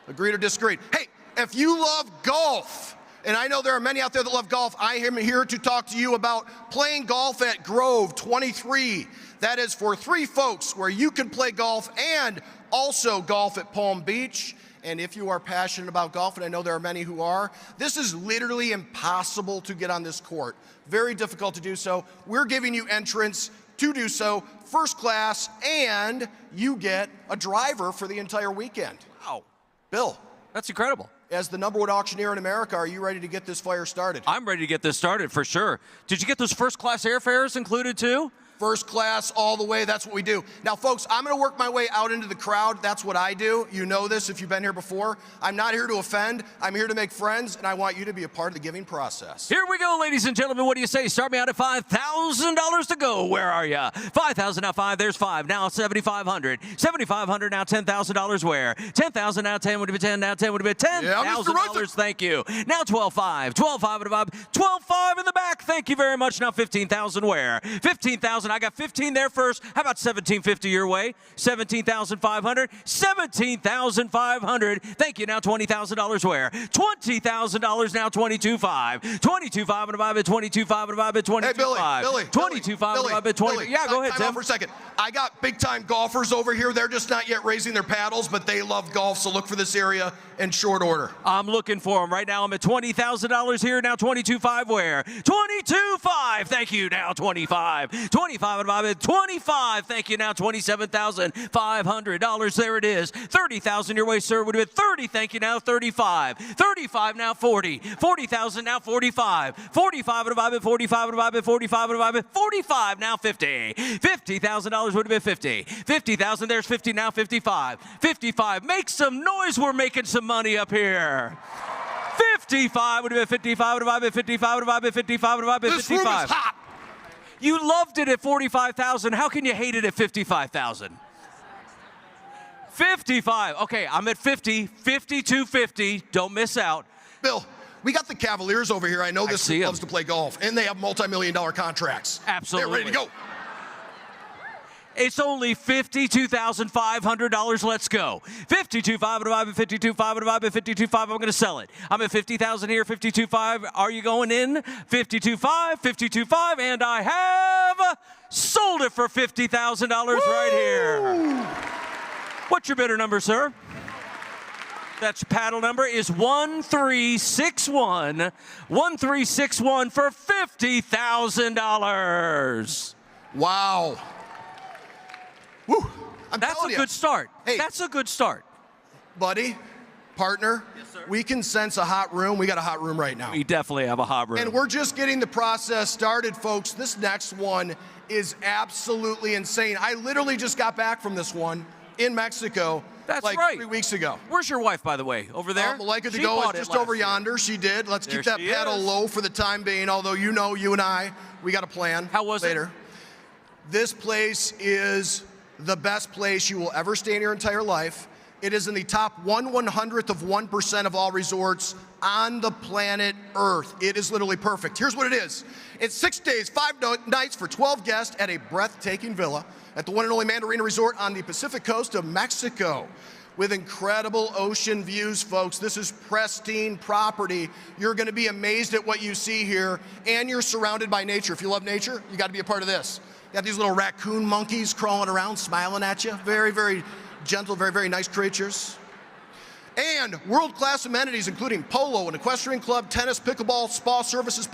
Agreed or disagreed? Hey, if you love golf, and I know there are many out there that love golf, I am here to talk to you about playing golf at Grove 23. That is for 3 folks where you can play golf and also golf at Palm Beach. And if you are passionate about golf, and I know there are many who are, this is literally impossible to get on this court. Very difficult to do so. We're giving you entrance to do so, first class, and you get a driver for the entire weekend. Wow. Bill. That's incredible. As the number 1 auctioneer in America, are you ready to get this fire started? I'm ready to get this started for sure. Did you get those first class airfares included too? First class all the way, that's what we do. Now, folks, I'm gonna work my way out into the crowd. That's what I do. You know this if you've been here before. I'm not here to offend. I'm here to make friends, and I want you to be a part of the giving process. Here we go, ladies and gentlemen. What do you say? Start me out at $5,000 to go. Where are you? 5,000 now 5. There's 5. Now 7,500. 7,500 now $10,000 where? 10,000 now 10 would have been 10. Now 10 would have been $10,000. Thank you. Now 12,500. 12,500 above. 12,500 in the back. Thank you very much. Now 15,000 where? 15,000. I got 15 there first. How about 1750 your way? 17,500. 17,500. Thank you. Now $20,000 where? $20,000 now 22,500. 22,500 above it. 22,500 above it. 22,500. Billy. 22,500 above it. 20. Yeah, go ahead, Tim. For a second. I got big-time golfers over here. They're just not yet raising their paddles, but they love golf, so look for this area in short order. I'm looking for them. Right now I'm at $20,000 here. Now 22,500 where? 22,500. Thank you. Now 25. 25 above it. 25. Thank you. Now $27,500. There it is. 30,000 your way, sir. Would have been 30. Thank you. Now 35. 35 now 40. 40,000 now 45. 45 above it. 45 above it. 45 above it. 45 now 50. $50,000 would have been 50. 50,000. There's 50 now 55. 55. Make some noise. We're making some money up here. 55 would have been 55 would have been 55 would have been 55 would have been 55. This room is hot. You loved it at 45,000. How can you hate it at 55,000? 55. Okay, I'm at 50. 52.50. Don't miss out. Bill, we got the Cavaliers over here. I know this team loves to play golf, and they have multi-million-dollar contracts. Absolutely. They're ready to go. It's only $52,500. Let's go. 52,500 divided by 52,500 divided by 52,500. I'm going to sell it. I'm at 50,000 here. 52,500. Are you going in? 52,500, 52,500, and I have sold it for $50,000 right here. What's your bidder number, sir? That's paddle number is 1361. 1361 for $50,000. Wow. Woo. That's a good start. Hey, that's a good start. Buddy, partner, yes, sir. We can sense a hot room. We got a hot room right now. We definitely have a hot room. And we're just getting the process started, folks. This next one is absolutely insane. I literally just got back from this one in Mexico. That's like right. 3 weeks ago. Where's your wife, by the way? Over there? Malika to go is just over yonder. She did. Let's keep that paddle low for the time being, although you know, you and I, we got a plan. How was later. it? This place is the best place you will ever stay in your entire life. It is in the top 1/100th of 1% of all resorts on the planet Earth. It is literally perfect. Here's what it is. It's 6 days, 5 nights for 12 guests at a breathtaking villa at the one and only Mandarina Resort on the Pacific coast of Mexico. With incredible ocean views, folks. This is pristine property. You're gonna be amazed at what you see here, and you're surrounded by nature. If you love nature, you gotta be a part of this. You got these little raccoon monkeys crawling around, smiling at you. Very, very gentle, very, very nice creatures. And world-class amenities, including polo, an equestrian club, tennis, pickleball, spa services,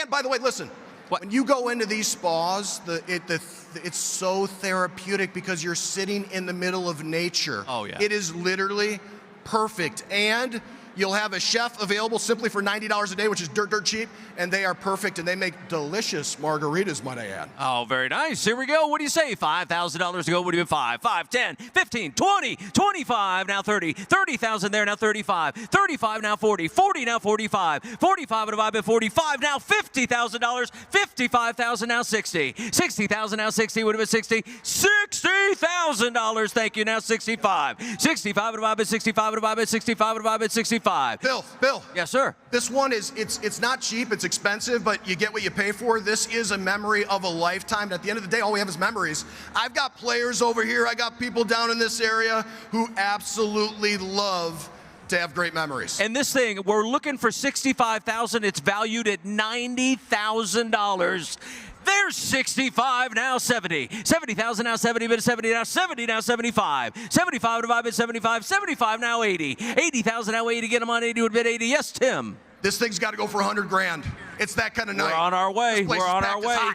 and by the way, listen, when you go into these spas, it's so therapeutic because you're sitting in the middle of nature. Oh, yeah. It is literally perfect. And You'll have a chef available simply for $90 a day, which is dirt cheap, and they are perfect, and they make delicious margaritas, might I add. Oh, very nice. Here we go. What do you say? $5,000 to go. What do you 5, 10, 15, 20, 25, now 30, 30,000 there, now 35, 35 now 40, 40 now 45, 45 divided by 45, now $50,000, 55,000 now 60, 60,000 now 60, would have been 60, $60,000. Thank you. Now 65, 65 divided by 65 divided by 65 divided by 65. Bill. Yes, sir. This one is, it's not cheap, it's expensive, but you get what you pay for. This is a memory of a lifetime. And at the end of the day, all we have is memories. I've got players over here, I got people down in this area who absolutely love to have great memories. And this thing, we're looking for $65,000. It's valued at $90,000. There's 65, now 70. 70,000 now 70, but 70 now 70, now 75. 75 divided by 75, 75 now 80. 80,000 now 80, get them on 80 would have been 80. Yes, Tim. This thing's got to go for 100 grand. It's that kind of night. We're on our way. We're on our way.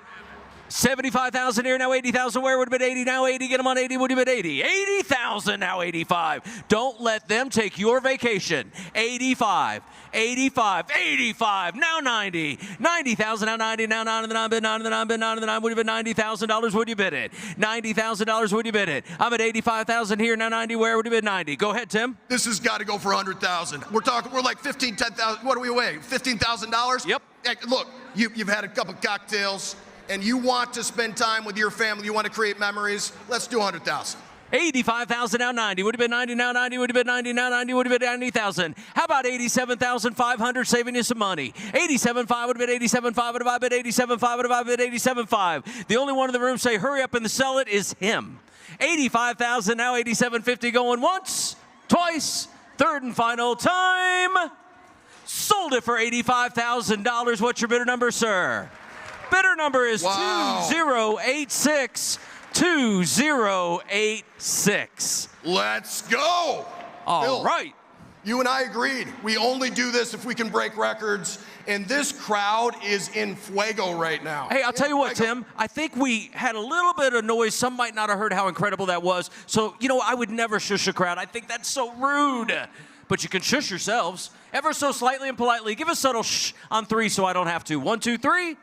75,000 here, now 80,000 where would have been 80, now 80, get them on 80, would have been 80. 80,000, now 85. Don't let them take your vacation. 85, 85, 85, now 90. 90,000, now 90, now 9 to the 9, bid 9 to the 9, bid 9 to the 9, would have been $90,000, would you bid it? $90,000, would you bid it? I'm at 85,000 here, now 90, where would have been 90? Go ahead, Tim. This has got to go for 100,000. We're like 15, 10,000, what are we weighing? $15,000? Yep. Hey, look, you've had a couple cocktails, and you want to spend time with your family, you want to create memories, let's do 100,000. 85,000, now 90. Would have been 90, now 90. Would have been 90, now 90. Would have been 90,000. How about 87,500, saving you some money? 87,500 would have been 87,500. Would have been 87,500. Would have been 87,500. The only one in the room say hurry up and sell it is him. 85,000, now 87,50, going once, twice, third and final time. Sold it for $85,000. What's your bidder number, sir? Bidder number is 2086. 2086. Let's go. All right. You and I agreed. We only do this if we can break records, and this crowd is in fuego right now. Hey, I'll tell you what, Tim. I think we had a little bit of noise. Some might not have heard how incredible that was. So, I would never shush a crowd. I think that's so rude. But you can shush yourselves ever so slightly and politely. Give a subtle shh on 3 so I don't have to. 1, 2, 3.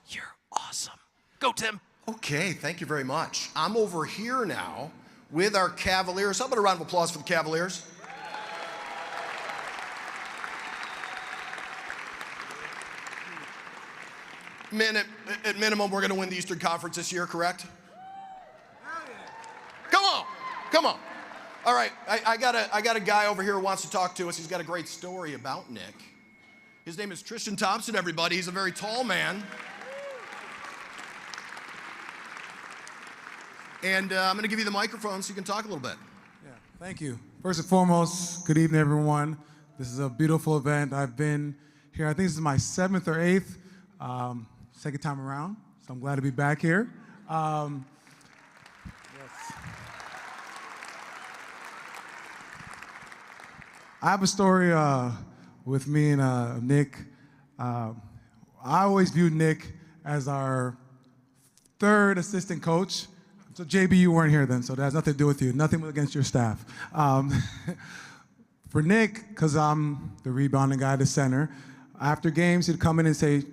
You're awesome. Go, Tim. Okay, thank you very much. I'm over here now with our Cavaliers. How about a round of applause for the Cavaliers? At minimum, we're going to win the Eastern Conference this year, correct? Come on. All right, I got a guy over here who wants to talk to us. He's got a great story about Nick. His name is Tristan Thompson, everybody. He's a very tall man. And I'm going to give you the microphone so you can talk a little bit. Yeah, thank you. First and foremost, good evening, everyone. This is a beautiful event. I've been here, I think this is my 7th or 8th, second time around, so I'm glad to be back here. Yes. I have a story with me and Nick. I always viewed Nick as our 3rd assistant coach. So JB, you weren't here then, so that has nothing to do with you. Nothing against your staff. For Nick, because I'm the rebounding guy, the center, after games he'd come in and say,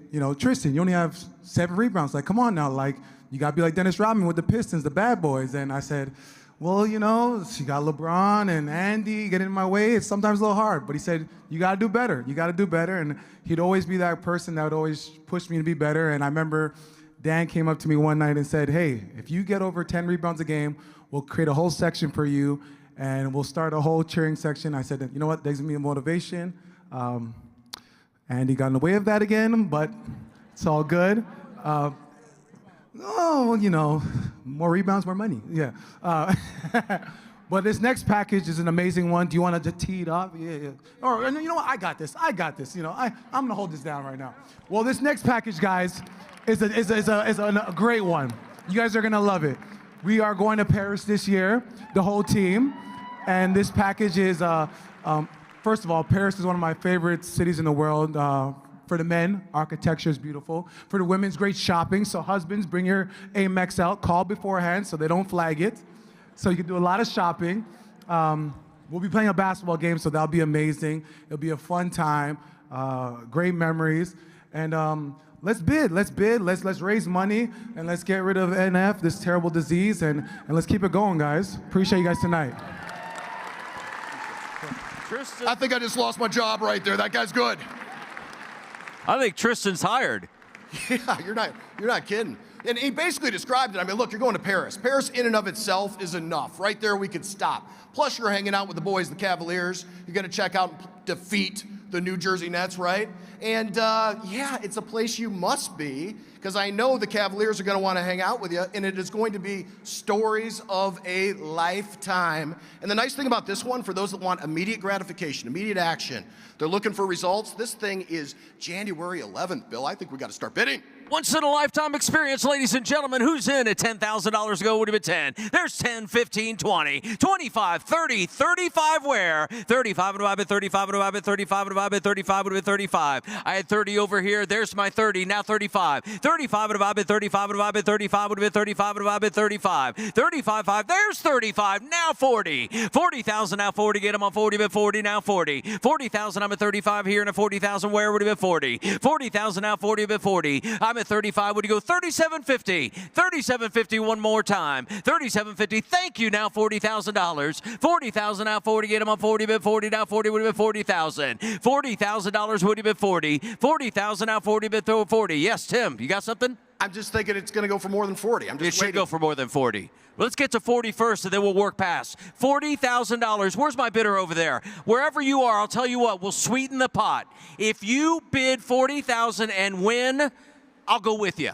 Tristan, you only have 7 rebounds. Like, come on now, like, you gotta be like Dennis Rodman with the Pistons, the bad boys. And I said, well, you got LeBron and Andy getting in my way. It's sometimes a little hard. But he said, you gotta do better. You gotta do better. And he'd always be that person that would always push me to be better. And I remember Dan came up to me one night and said, hey, if you get over 10 rebounds a game, we'll create a whole section for you, and we'll start a whole cheering section. I said, you know what, that gives me a motivation. And he got in the way of that again, but it's all good. More rebounds, more money, yeah. But this next package is an amazing one. Do you want to tee it up? Yeah. Or, you know what, I got this. I'm gonna hold this down right now. Well, this next package, guys, is a great one. You guys are gonna love it. We are going to Paris this year, the whole team, and this package is, first of all, Paris is one of my favorite cities in the world. For the men, architecture is beautiful. For the women, it's great shopping. So husbands, bring your Amex out, call beforehand so they don't flag it. So you can do a lot of shopping. We'll be playing a basketball game, so that'll be amazing. It'll be a fun time, great memories. And let's bid. Let's raise money, and let's get rid of NF, this terrible disease, and let's keep it going, guys. Appreciate you guys tonight. Tristan. I think I just lost my job right there. That guy's good. I think Tristan's hired. Yeah, you're not kidding. And he basically described it. I mean, look, you're going to Paris. Paris in and of itself is enough. Right there, we could stop. Plus, you're hanging out with the boys, the Cavaliers. You're going to check out and defeat the New Jersey Nets, right? And yeah, it's a place you must be, because I know the Cavaliers are going to want to hang out with you, and it is going to be stories of a lifetime. And the nice thing about this one, for those that want immediate gratification, immediate action, they're looking for results. This thing is January 11th, Bill. I think we got to start bidding. Once in a lifetime experience, ladies and gentlemen. Who's in at $10,000 to go? Would have been 10. There's 10, 15, 20, 25, 30, 35 where? 35 would have been 35 would have been 35 would have been 35 would have been 35. I had 30 over here. There's my 30. Now 35. 35 would have been 35 would have been 35 would have been 35 would have been 35. 35, 5. There's 35. Now 40. 40,000 now 40. Get them on 40 but 40 now 40. 40,000. I'm at 35 here and at 40,000 where would have been 40. 40,000 now 40 but 40. I'm at 35. Would you go 37.50? 37.50 one more time. 37.50. Thank you. Now $40,000. 40,000 now 40. Get them on 40 but 40 now 40 would have been 40,000. $40,000 would have been 40. 40,000 now 40 but 40. Yes, Tim, you got something? I'm just thinking it's going to go for more than 40. It should go for more than 40. Let's get to 40 first, and then we'll work past. $40,000. Where's my bidder over there? Wherever you are, I'll tell you what, we'll sweeten the pot. If you bid $40,000 and win, I'll go with you.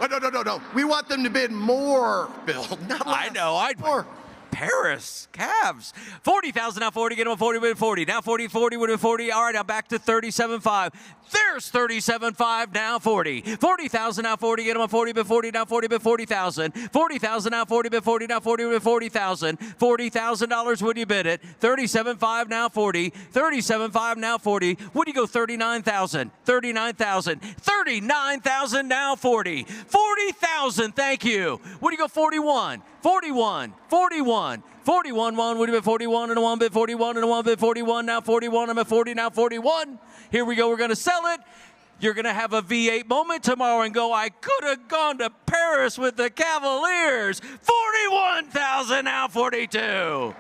Oh, no. We want them to bid more, Bill. Not less. I know. More. Paris, Cavs. 40,000 now 40. Get them on 40 with 40. Now 40, 40 with 40. All right, now back to 37.5. There's 37.5 now 40. 40,000 now 40. Get them on 40 with 40. Now 40 with 40,000. 40,000 now 40 with 40. Now 40 with 40,000. $40,000. Would you bid it? 37.5 now 40. 37.5 now 40. Would you go 39,000? 39,000. 39,000 now 40. 40,000. Thank you. Would you go 41? 41. 41. 41, 1 would have been 41 and a 1 bid 41 and a 1 bid 41. Now 41, I'm at 40, now 41. Here we go, we're going to sell it. You're going to have a V8 moment tomorrow and go, I could have gone to Paris with the Cavaliers. 41,000, now 42.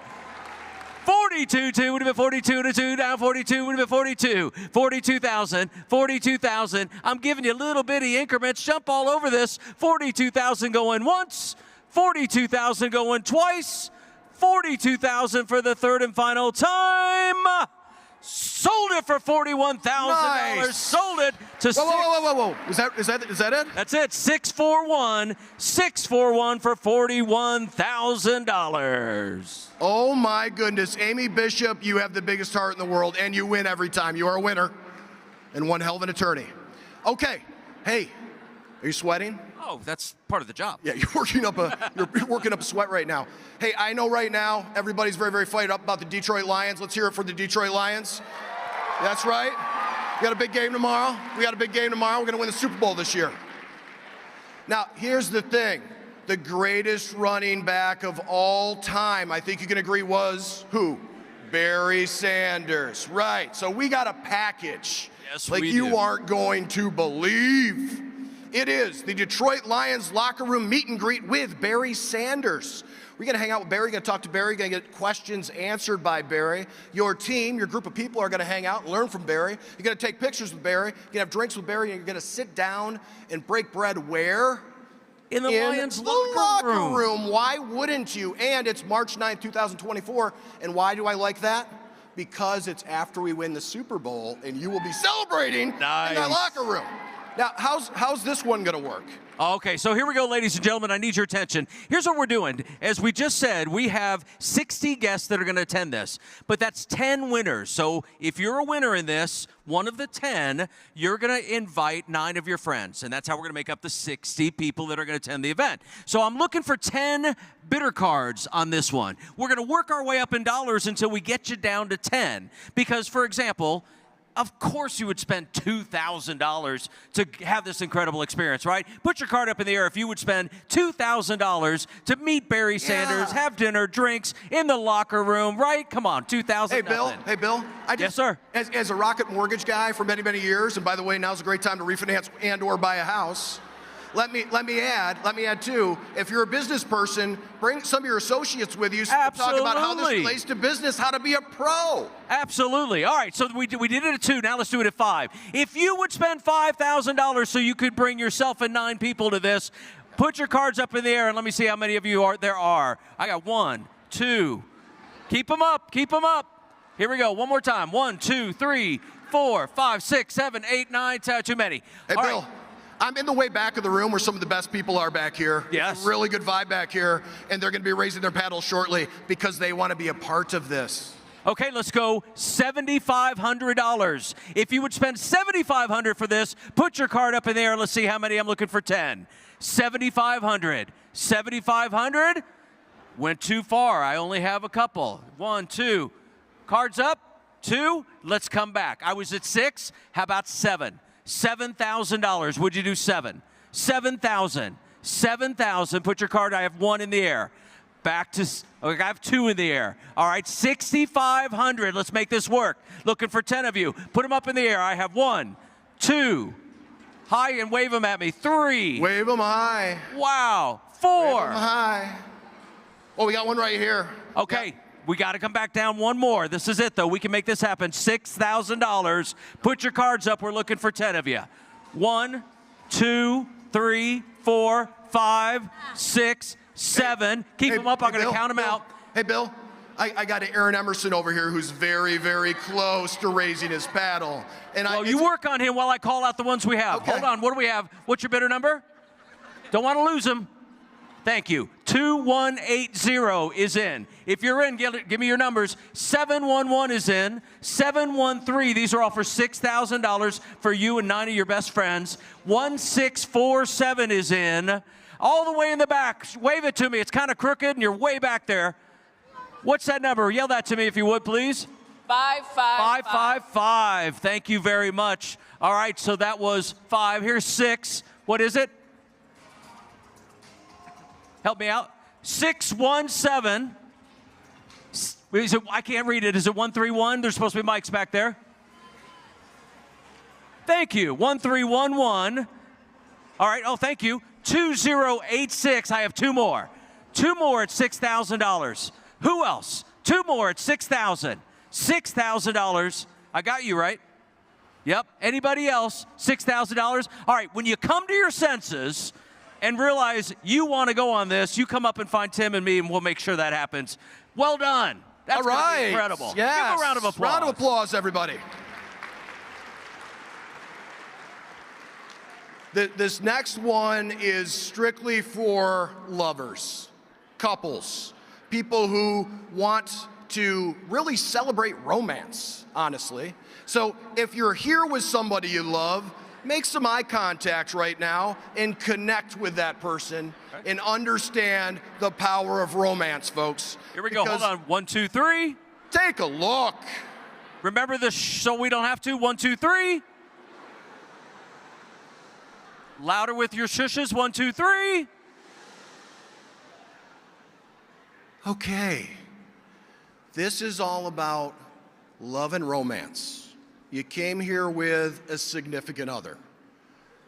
42, 2 would have been 42 to 2, now 42 would have been 42. 42,000, 42,000. I'm giving you little bitty increments. Jump all over this. 42,000 going once, 42,000 going twice. 42,000 for the third and final time. Sold it for $41,000. Nice. Sold it to Whoa. Is that it? That's it. 641. 641 for $41,000. Oh my goodness. Amy Bishop, you have the biggest heart in the world, and you win every time. You are a winner and one hell of an attorney. Okay. Hey, are you sweating? Oh, that's part of the job. Yeah, you're working up a sweat right now. Hey, I know right now everybody's very, very fired up about the Detroit Lions. Let's hear it for the Detroit Lions. That's right. We got a big game tomorrow. We're going to win the Super Bowl this year. Now, here's the thing. The greatest running back of all time, I think you can agree, was who? Barry Sanders. Right. So we got a package. Yes, like we you do. aren't going to believe. It is the Detroit Lions locker room meet and greet with Barry Sanders. We're going to hang out with Barry, going to talk to Barry, going to get questions answered by Barry. Your team, your group of people are going to hang out and learn from Barry. You're going to take pictures with Barry. You're going to have drinks with Barry, and you're going to sit down and break bread where? In the Lions locker room. Why wouldn't you? And it's March 9th, 2024. And why do I like that? Because it's after we win the Super Bowl, and you will be celebrating in that locker room. Now, how's this one going to work? Okay, so here we go, ladies and gentlemen. I need your attention. Here's what we're doing. As we just said, we have 60 guests that are going to attend this, but that's 10 winners. So if you're a winner in this, one of the 10, you're going to invite 9 of your friends, and that's how we're going to make up the 60 people that are going to attend the event. So I'm looking for 10 bidder cards on this one. We're going to work our way up in dollars until we get you down to 10, because, for example, of course you would spend $2,000 to have this incredible experience, right? Put your card up in the air if you would spend $2,000 to meet Barry Sanders, have dinner, drinks in the locker room, right? Come on, $2,000. Hey, Bill. nothing. Hey, Bill. Yes, sir. As a Rocket Mortgage guy for many, many years, and by the way, now's a great time to refinance and/or buy a house. Let me add too, if you're a business person, bring some of your associates with you so we can talk about how this relates to business, how to be a pro. Absolutely. All right, so we did it at 2. Now let's do it at 5. If you would spend $5,000 so you could bring yourself and 9 people to this, put your cards up in the air and let me see how many of you there are. I got 1, 2. Keep them up. Keep them up. Here we go. One more time. 1, 2, 3, 4, 5, 6, 7, 8, 9, 10. Too many. Hey, All Bill. right. I'm in the way back of the room where some of the best people are back here. Yes. Really good vibe back here, and they're going to be raising their paddles shortly because they want to be a part of this. Okay, let's go $7,500. If you would spend $7,500 for this, put your card up in the air. Let's see how many. I'm looking for 10. $7,500. $7,500 went too far. I only have a couple. 1, 2. Cards up. 2. Let's come back. I was at 6. How about 7? $7,000. Would you do 7? 7,000. 7,000. Put your card. I have 1 in the air. Back to, okay, I have 2 in the air. All right, 6,500. Let's make this work. Looking for 10 of you. Put them up in the air. I have 1, 2. High and wave them at me. 3. Wave them high. Wow. 4. Wave them high. Oh, we got one right here. Okay. Yeah. We got to come back down one more. This is it, though. We can make this happen. $6,000. Put your cards up. We're looking for 10 of you. 1, 2, 3, 4, 5, 6, 7. Keep them up. I'm going to count them out. Hey, Bill. I got Aaron Emerson over here who's very, very close to raising his paddle. And well, you work on him while I call out the ones we have. Okay. Hold on. What do we have? What's your bidder number? Don't want to lose him. Thank you. 2180 is in. If you're in, give me your numbers. 711 is in. 713, these are all for $6,000 for you and 9 of your best friends. 1647 is in. All the way in the back. Wave it to me. It's kind of crooked and you're way back there. What's that number? Yell that to me if you would, please. 555. Thank you very much. All right, so that was 5. Here's 6. What is it? Help me out. 617. I can't read it. Is it 131? There's supposed to be mics back there. Thank you. 1311. All right. Oh, thank you. 2086. I have 2 more. 2 more at $6,000. Who else? 2 more at $6,000. $6,000. I got you right. Yep. Anybody else? $6,000. All right. When you come to your senses and realize you want to go on this, you come up and find Tim and me, and we'll make sure that happens. Well done. That's all right. Incredible. Yes. Give a round of applause. Round of applause, everybody. This next one is strictly for lovers, couples, people who want to really celebrate romance, honestly. So if you're here with somebody you love, make some eye contact right now and connect with that person and understand the power of romance, folks. Here we go. Hold on. 1, 2, 3. Take a look. Remember this so we don't have to. 1, 2, 3. Louder with your shushes. 1, 2, 3. Okay. This is all about love and romance. You came here with a significant other.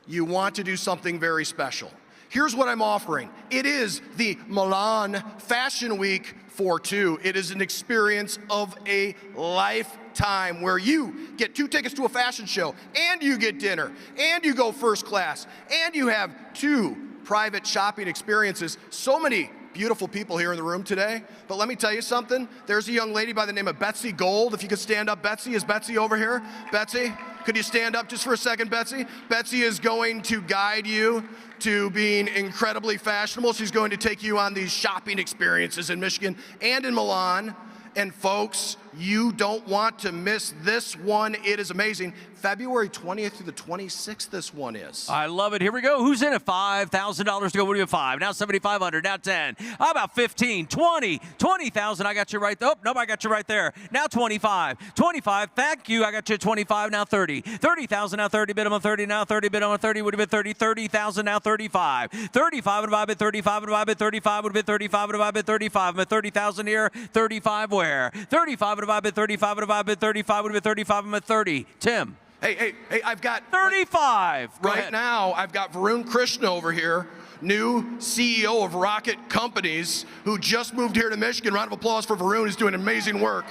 You want to do something very special. Here's what I'm offering. It is the Milan Fashion Week for 2. It is an experience of a lifetime where you get 2 tickets to a fashion show, and you get dinner, and you go first class, and you have 2 private shopping experiences. So many beautiful people here in the room today, but let me tell you something. There's a young lady by the name of Betsy Gold. If you could stand up, Betsy. Is Betsy over here? Betsy, could you stand up just for a second, Betsy? Betsy is going to guide you to being incredibly fashionable. She's going to take you on these shopping experiences in Michigan and in Milan. And folks, You don't want to miss this one. It is amazing. February 20th through the 26th, this one is. I love it. Here we go. Who's in it? $5,000 to go. What do you have? 5. Now 7,500. Now 10. How about 15, 20, 20,000? I got you right there. Oh, nope, I got you right there. Now 25, 25. Thank you. I got you at 25. Now 30, 30,000. Now 30. Bid on 30. Now 30. Bid on 30. Would have been 30. 30,000. Now 35. 35 would have been 35. Would have been 35. Would have been 35. Would have been 35. I'm at 30,000 here. 35 where? 35 would have been 35. Would have been 35. Would have been 35. I'm at 30. Tim. Hey, I've got 35. Right now, I've got Varun Krishna over here, new CEO of Rocket Companies, who just moved here to Michigan. Round of applause for Varun. He's doing amazing work.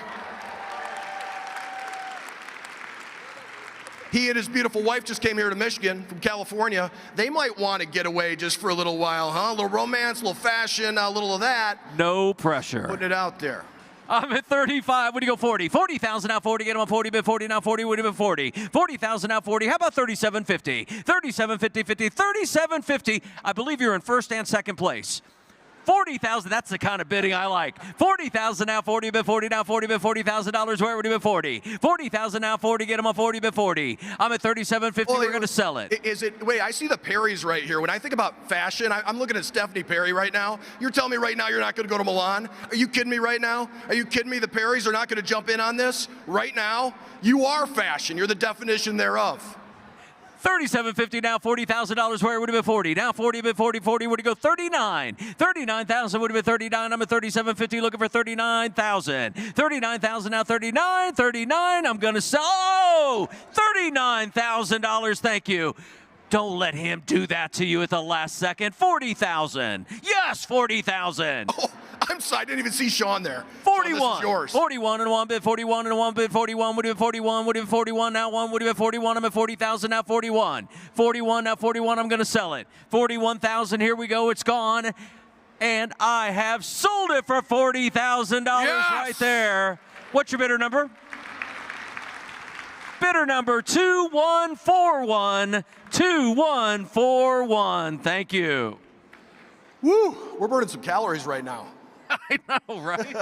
He and his beautiful wife just came here to Michigan from California. They might want to get away just for a little while, huh? A little romance, a little fashion, a little of that. No pressure. Putting it out there. I'm at 35. What do you go? 40. 40,000 now 40. Get him on 40. Bid 40 now 40. What do you bid 40? 40,000 now 40. How about 3750? 3750, 50, 3750. I believe you're in first and second place. 40,000, that's the kind of bidding I like. 40,000 now 40, bid 40 now 40, bid $40,000. Where would you bid 40? 40,000 now 40, get them on 40, bid 40. I'm at 3750, we're going to sell it. Is it, wait, I see the Perrys right here. When I think about fashion, I'm looking at Stephanie Perry right now. You're telling me right now you're not going to go to Milan? Are you kidding me right now? Are you kidding me? The Perrys are not going to jump in on this right now? You are fashion. You're the definition thereof. 3750 now, $40,000. Where would it be 40? Now 40, bid 40, 40. Would it go 39? 39,000 would have been 39. I'm at 3750 looking for 39,000. 39,000 now 39, 39. I'm going to sell. Oh, $39,000. Thank you. Don't let him do that to you at the last second. 40,000. Yes, 40,000. Oh, I'm sorry, I didn't even see Sean there. 41. Sean, this is yours. 41 and 1 bid, 41 and 1 bid, 41. Would have been 41. Would have been 41. Now 1 would have been 41. I'm at 40,000 now 41. 41 now 41. I'm going to sell it. 41,000. Here we go. It's gone. And I have sold it for $40,000 right there. What's your bidder number? Bidder number 2141. 2141. Thank you. Woo! We're burning some calories right now. I know, right?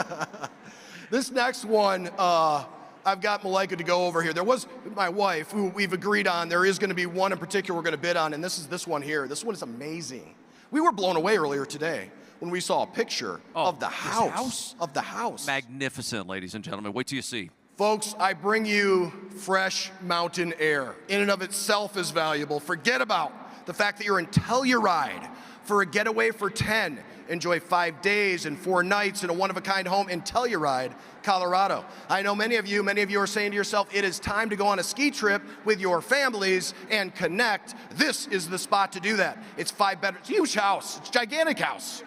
This next one, I've got Malika to go over here. There was my wife, who we've agreed on. There is going to be one in particular we're going to bid on, and this is this one here. This one is amazing. We were blown away earlier today when we saw a picture of the house. Of the house. Magnificent, ladies and gentlemen. Wait till you see. Folks, I bring you fresh mountain air. In and of itself is valuable. Forget about the fact that you're in Telluride for a getaway for 10. Enjoy 5 days and 4 nights in a one-of-a-kind home in Telluride, Colorado. I know many of you are saying to yourself, it is time to go on a ski trip with your families and connect. This is the spot to do that. It's 5 bedrooms, huge house, it's a gigantic house.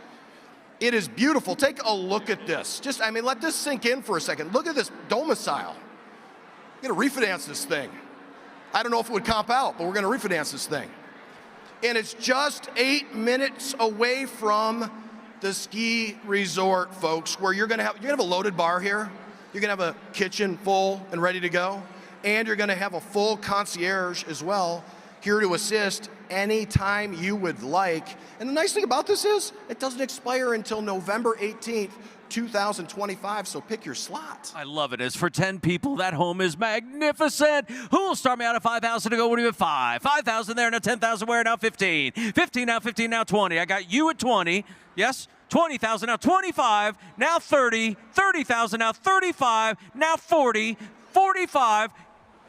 It is beautiful. Take a look at this. Let this sink in for a second. Look at this domicile. We're going to refinance this thing. I don't know if it would comp out, but we're going to refinance this thing. And it's just 8 minutes away from the ski resort, folks, where you're going to have a loaded bar here. You're going to have a kitchen full and ready to go. And you're going to have a full concierge as well, here to assist anytime you would like. And the nice thing about this is it doesn't expire until November 18th, 2025, so pick your slot. I love it. As for 10 people, that home is magnificent. Who will start me out at 5,000 to go? What do you have? 5? 5,000 there, now 10,000 where? Now 15. 15 now 15, now 20. I got you at 20. Yes? 20,000, now 25, now 30. 30,000, now 35, now 40. 45.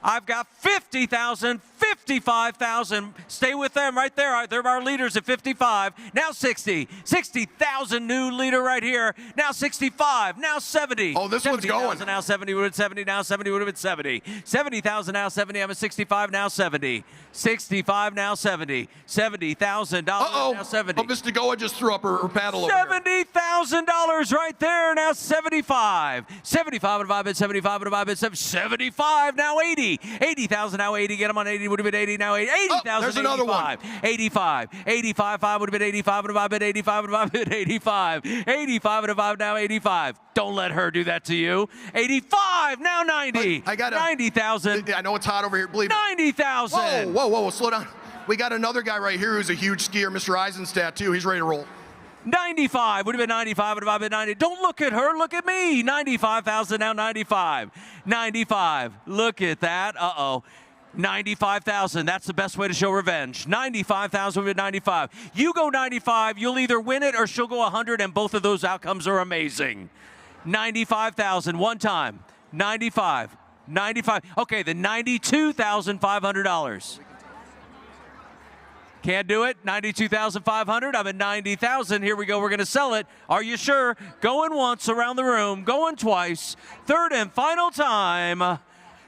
I've got 50,000, 55,000. Stay with them right there. They're our leaders at 55. Now 60. 60,000 new leader right here. Now 65. Now 70. Oh, this one's going. Now 70 would have been 70. Now 70 would have been 70. 70,000 now 70. I'm at 65 now 70. 65 now 70. $70,000 now 70. Oh, Miss Degoa just threw up her paddle over $70,000 right there. Now 75. 75 would have been 75 would have been 75. Now 80. 80,000 now 80. Get them on 80. Would have been 80 now 80. 80,000. There's another 85. one. 85. 85. 5 would have been 85. Would have been 85. Would have been 85. 85 would have been now 85. Don't let her do that to you. 85. Now 90. I got 90,000. I know it's hot over here. Believe me. 90,000. Whoa. Slow down. We got another guy right here who's a huge skier, Mr. Eisenstadt, too. He's ready to roll. 95 would have been 95, would have been 90. Don't look at her, look at me. 95,000 now 95. 95, look at that. Uh-oh. 95,000, that's the best way to show revenge. 95,000 with 95. You go 95, you'll either win it or she'll go 100, and both of those outcomes are amazing. 95,000, one time. 95, 95. Okay, the $92,500. Can't do it. 92,500. I'm at 90,000. Here we go. We're going to sell it. Are you sure? Going once around the room. Going twice. Third and final time.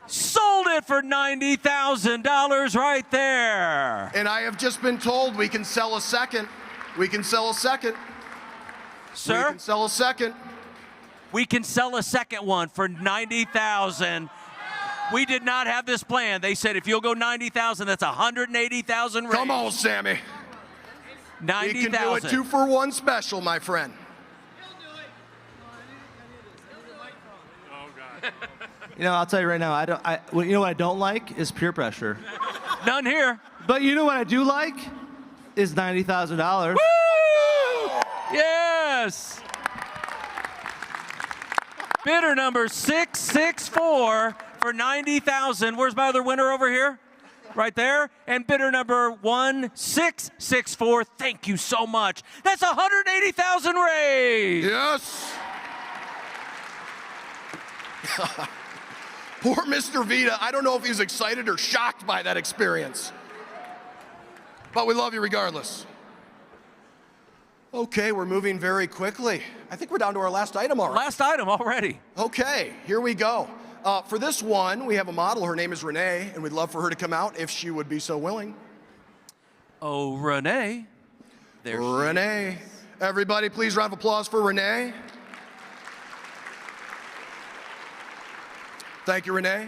Sold it for $90,000 right there. And I have just been told we can sell a second. We can sell a second. Sir? We can sell a second. We can sell a second one for $90,000. We did not have this plan. They said if you'll go 90,000, that's 180,000 raised. Come on, Sammy. 90,000. We can do a 2-for-1 special, my friend. You know, I'll tell you right now, you know what I don't like is peer pressure. None here. But you know what I do like is $90,000. Woo! Yes. Bidder number 664 for 90,000. Where's my other winner over here? Right there. And bidder number 1664. Thank you so much. That's 180,000 raised. Yes. Poor Mr. Vita. I don't know if he's excited or shocked by that experience. But we love you regardless. Okay, we're moving very quickly. I think we're down to our last item already. Last item already. Okay, here we go. For this one, we have a model. Her name is Renee, and we'd love for her to come out if she would be so willing. Oh, Renee. There Renee. Everybody, please round of applause for Renee. Thank you, Renee.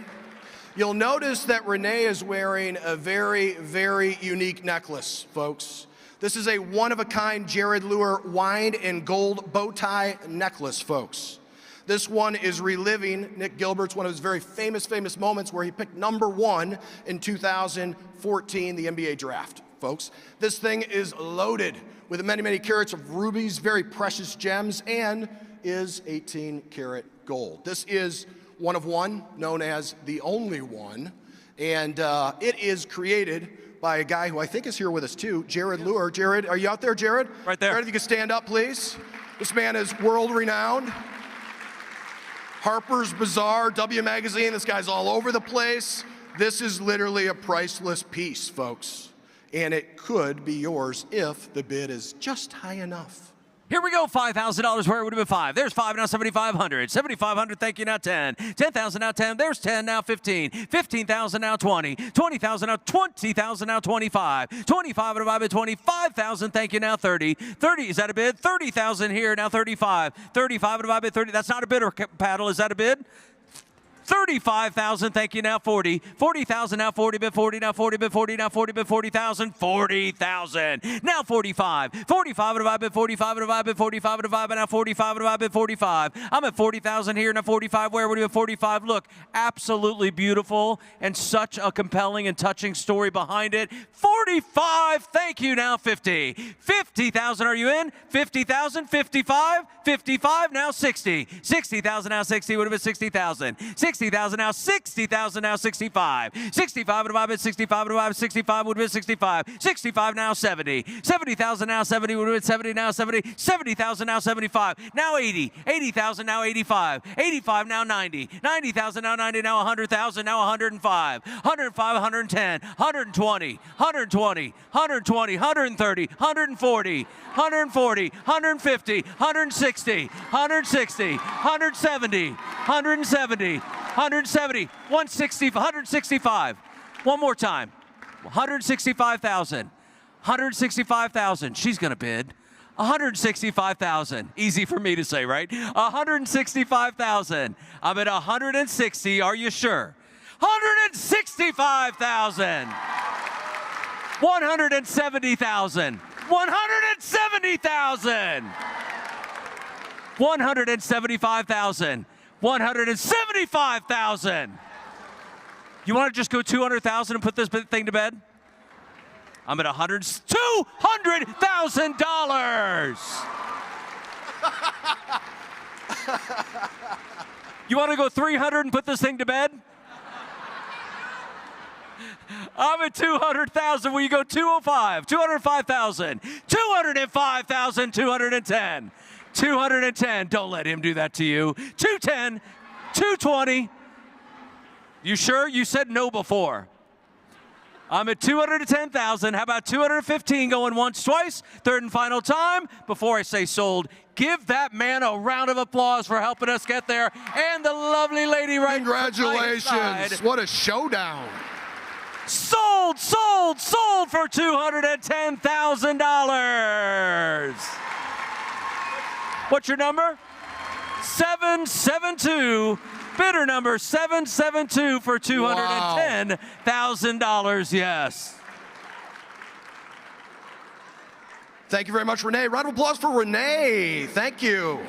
You'll notice that Renee is wearing a very, very unique necklace, folks. This is a one-of-a-kind Jared Luer wine and gold bow tie necklace, folks. This one is reliving Nick Gilbert's one of his very famous moments where he picked #1 in 2014, the NBA draft, folks. This thing is loaded with many, many carats of rubies, very precious gems, and is 18-karat gold. This is one of one, known as the only one, and it is created by a guy who I think is here with us too, Jared Luer. Jared, are you out there, Jared? Right there. Jared, if you could stand up, please. This man is world-renowned. Harper's Bazaar, W Magazine, this guy's all over the place. This is literally a priceless piece, folks. And it could be yours if the bid is just high enough. Here we go, $5,000 where it would have been 5. There's 5, now 7,500. 7,500, thank you, now 10. 10,000, now 10. There's 10, now 15. 15,000, now 20. 20,000, now 20,000, now 25. 25 divided by 25,000, thank you, now 30. 30, is that a bid? 30,000 here, now 35. 35 divided by 30, that's not a bid or paddle, is that a bid? 35,000, thank you, now 40. 40,000, now 40, bid 40, now 40, bid 40, now 40, bid 40,000. 40,000, now 45. 45 divided by 45 divided by 45 divided by now 45 divided by 45. I'm at 40,000 here, now 45. Where would you have 45? Look, absolutely beautiful and such a compelling and touching story behind it. 45, thank you, now 50. 50,000, are you in? 50,000, 55, 55, now 60. 60,000, now 60, would have been 60,000. 60,000 now, 60,000 now, 65. 65 divided by 65 divided by 65 would have been 65. 65 now, 70. 70,000 now, 70 would have been 70 now, 70. 70,000 now, 75. Now 80. 80,000 now, 85. 85 now, 90. 90,000 now, 90. Now 100,000, now 105. 105, 110. 120. 120. 120. 130. 140. 140. 150. 160. 160. 170. 170. 170, 160, 165. One more time. 165,000. 165,000. She's going to bid. 165,000. Easy for me to say, right? 165,000. I'm at 160. Are you sure? 165,000. 170,000. 170,000. 175,000. 175,000. You want to just go 200,000 and put this thing to bed? I'm at $200,000. You want to go 300 and put this thing to bed? I'm at 200,000. Will you go 205? 205,000. 205,000. 210. 210. Don't let him do that to you. 210. 220. You sure? You said no before. I'm at 210,000. How about 215 going once, twice? Third and final time. Before I say sold, give that man a round of applause for helping us get there. And the lovely lady right Congratulations. What a showdown. Sold, sold, sold for $210,000. What's your number? 772. Bidder number 772 for $210,000. Yes. Thank you very much, Renee. Round of applause for Renee. Thank you.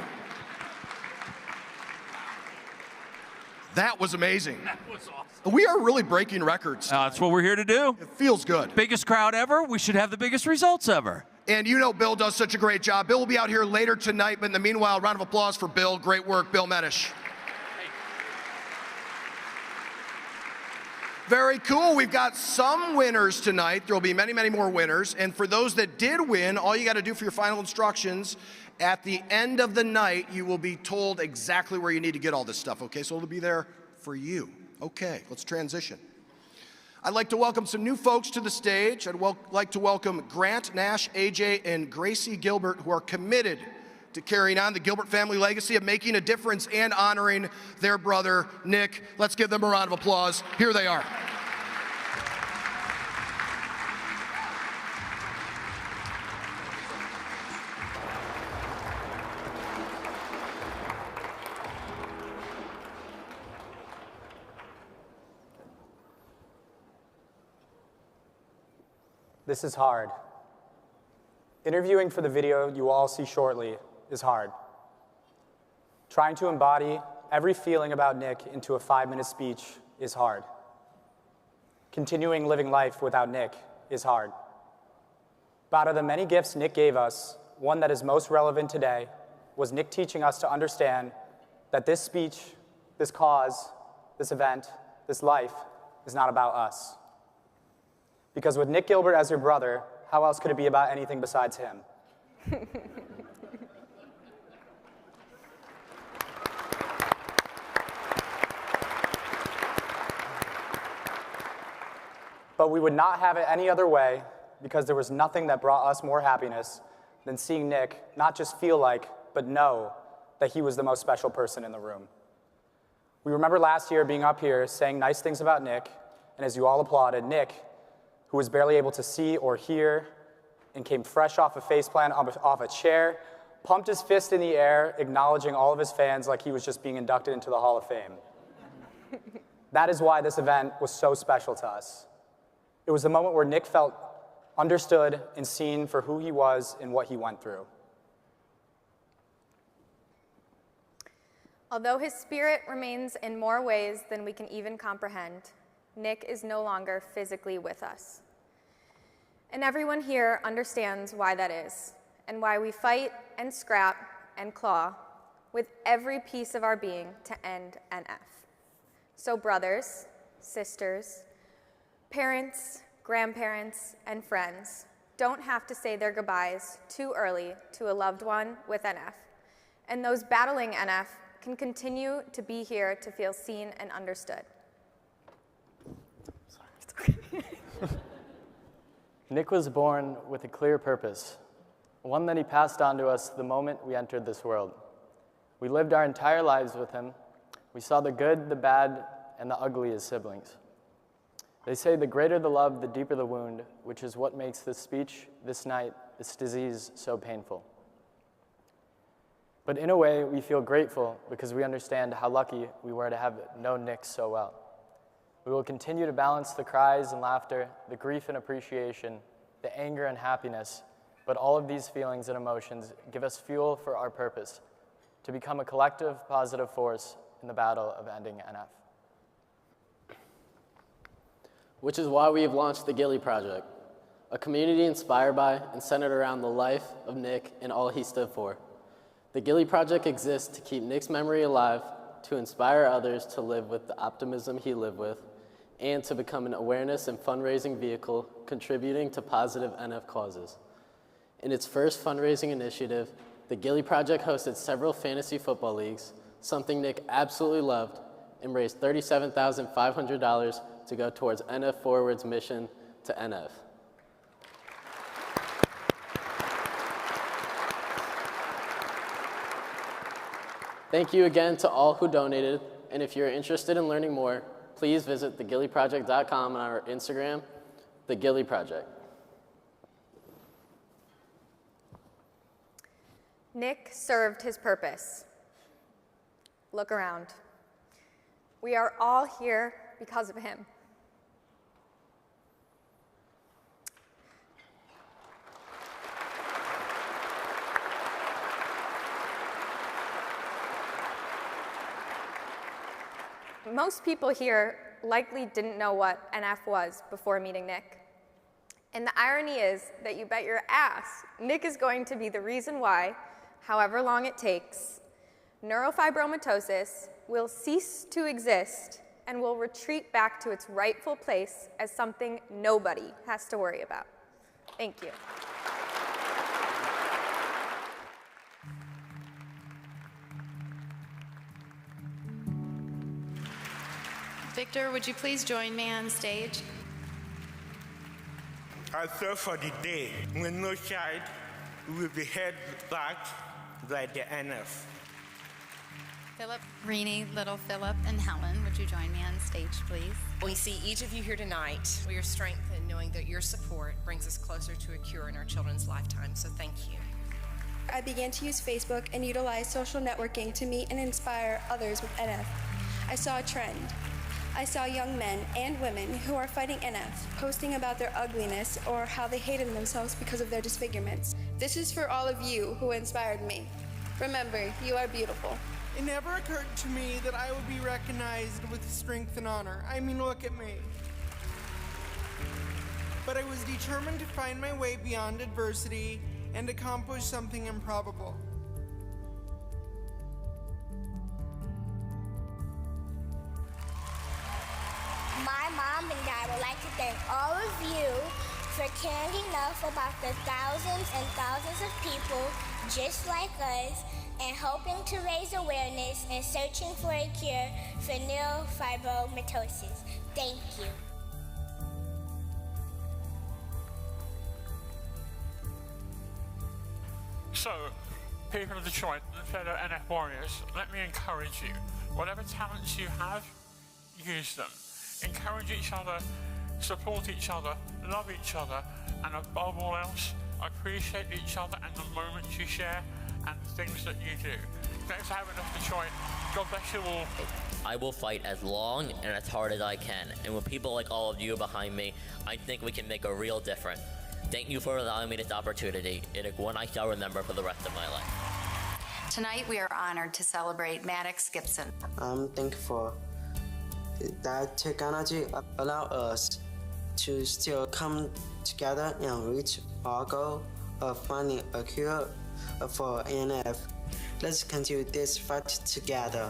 That was amazing. That was awesome. We are really breaking records. That's what we're here to do. It feels good. Biggest crowd ever. We should have the biggest results ever. And you know Bill does such a great job. Bill will be out here later tonight, but in the meanwhile, round of applause for Bill. Great work, Bill Medish. Very cool. We've got some winners tonight. There will be many, many more winners. And for those that did win, all you got to do for your final instructions, at the end of the night, you will be told exactly where you need to get all this stuff, okay? So it'll be there for you. Okay, let's transition. I'd like to welcome some new folks to the stage. I'd like to welcome Grant Nash, AJ, and Gracie Gilbert, who are committed to carrying on the Gilbert family legacy of making a difference and honoring their brother, Nick. Let's give them a round of applause. Here they are. This is hard. Interviewing for the video you will all see shortly is hard. Trying to embody every feeling about Nick into a 5-minute speech is hard. Continuing living life without Nick is hard. But out of the many gifts Nick gave us, one that is most relevant today was Nick teaching us to understand that this speech, this cause, this event, this life is not about us. Because with Nick Gilbert as your brother, how else could it be about anything besides him? But we would not have it any other way, because there was nothing that brought us more happiness than seeing Nick not just feel like, but know that he was the most special person in the room. We remember last year being up here saying nice things about Nick, and as you all applauded, Nick, who was barely able to see or hear and came fresh off a faceplant off a chair, pumped his fist in the air, acknowledging all of his fans like he was just being inducted into the Hall of Fame. That is why this event was so special to us. It was the moment where Nick felt understood and seen for who he was and what he went through. Although his spirit remains in more ways than we can even comprehend, Nick is no longer physically with us. And everyone here understands why that is, and why we fight and scrap and claw with every piece of our being to end NF. So brothers, sisters, parents, grandparents, and friends don't have to say their goodbyes too early to a loved one with NF. And those battling NF can continue to be here to feel seen and understood. Nick was born with a clear purpose, one that he passed on to us the moment we entered this world. We lived our entire lives with him. We saw the good, the bad, and the ugly as siblings. They say the greater the love, the deeper the wound, which is what makes this speech, this night, this disease so painful. But in a way, we feel grateful because we understand how lucky we were to have known Nick so well. We will continue to balance the cries and laughter, the grief and appreciation, the anger and happiness, but all of these feelings and emotions give us fuel for our purpose, to become a collective, positive force in the battle of ending NF. Which is why we have launched the Gilly Project, a community inspired by and centered around the life of Nick and all he stood for. The Gilly Project exists to keep Nick's memory alive, to inspire others to live with the optimism he lived with, and to become an awareness and fundraising vehicle contributing to positive NF causes. In its first fundraising initiative, the Gilly Project hosted several fantasy football leagues, something Nick absolutely loved, and raised $37,500 to go towards NF Forward's mission to NF. Thank you again to all who donated, and if you're interested in learning more, please visit thegillyproject.com and our Instagram, The Gilly Project. Nick served his purpose. Look around. We are all here because of him. Most people here likely didn't know what NF was before meeting Nick. And the irony is that you bet your ass Nick is going to be the reason why, however long it takes, neurofibromatosis will cease to exist and will retreat back to its rightful place as something nobody has to worry about. Thank you. Victor, would you please join me on stage? I serve for the day when no child will be held back by the NF. Philip, Renee, Little Philip, and Helen, would you join me on stage, please? We see each of you here tonight. We are strengthened knowing that your support brings us closer to a cure in our children's lifetime, so thank you. I began to use Facebook and utilize social networking to meet and inspire others with NF. I saw a trend. I saw young men and women who are fighting NF posting about their ugliness or how they hated themselves because of their disfigurements. This is for all of you who inspired me. Remember, you are beautiful. It never occurred to me that I would be recognized with strength and honor. I mean, look at me. But I was determined to find my way beyond adversity and accomplish something improbable. My mom and dad would like to thank all of you for caring enough about the thousands and thousands of people just like us and hoping to raise awareness and searching for a cure for neurofibromatosis. Thank you. So, people of Detroit and fellow NF warriors, let me encourage you. Whatever talents you have, use them. Encourage each other, support each other, love each other, and above all else, appreciate each other and the moments you share and the things that you do. Thanks for having us, Detroit. God bless you all. I will fight as long and as hard as I can, and with people like all of you behind me, I think we can make a real difference. Thank you for allowing me this opportunity. It is one I shall remember for the rest of my life. Tonight, we are honored to celebrate Maddox Gibson. I'm thankful that technology allows us to still come together and reach our goal of finding a cure for NF. Let's continue this fight together.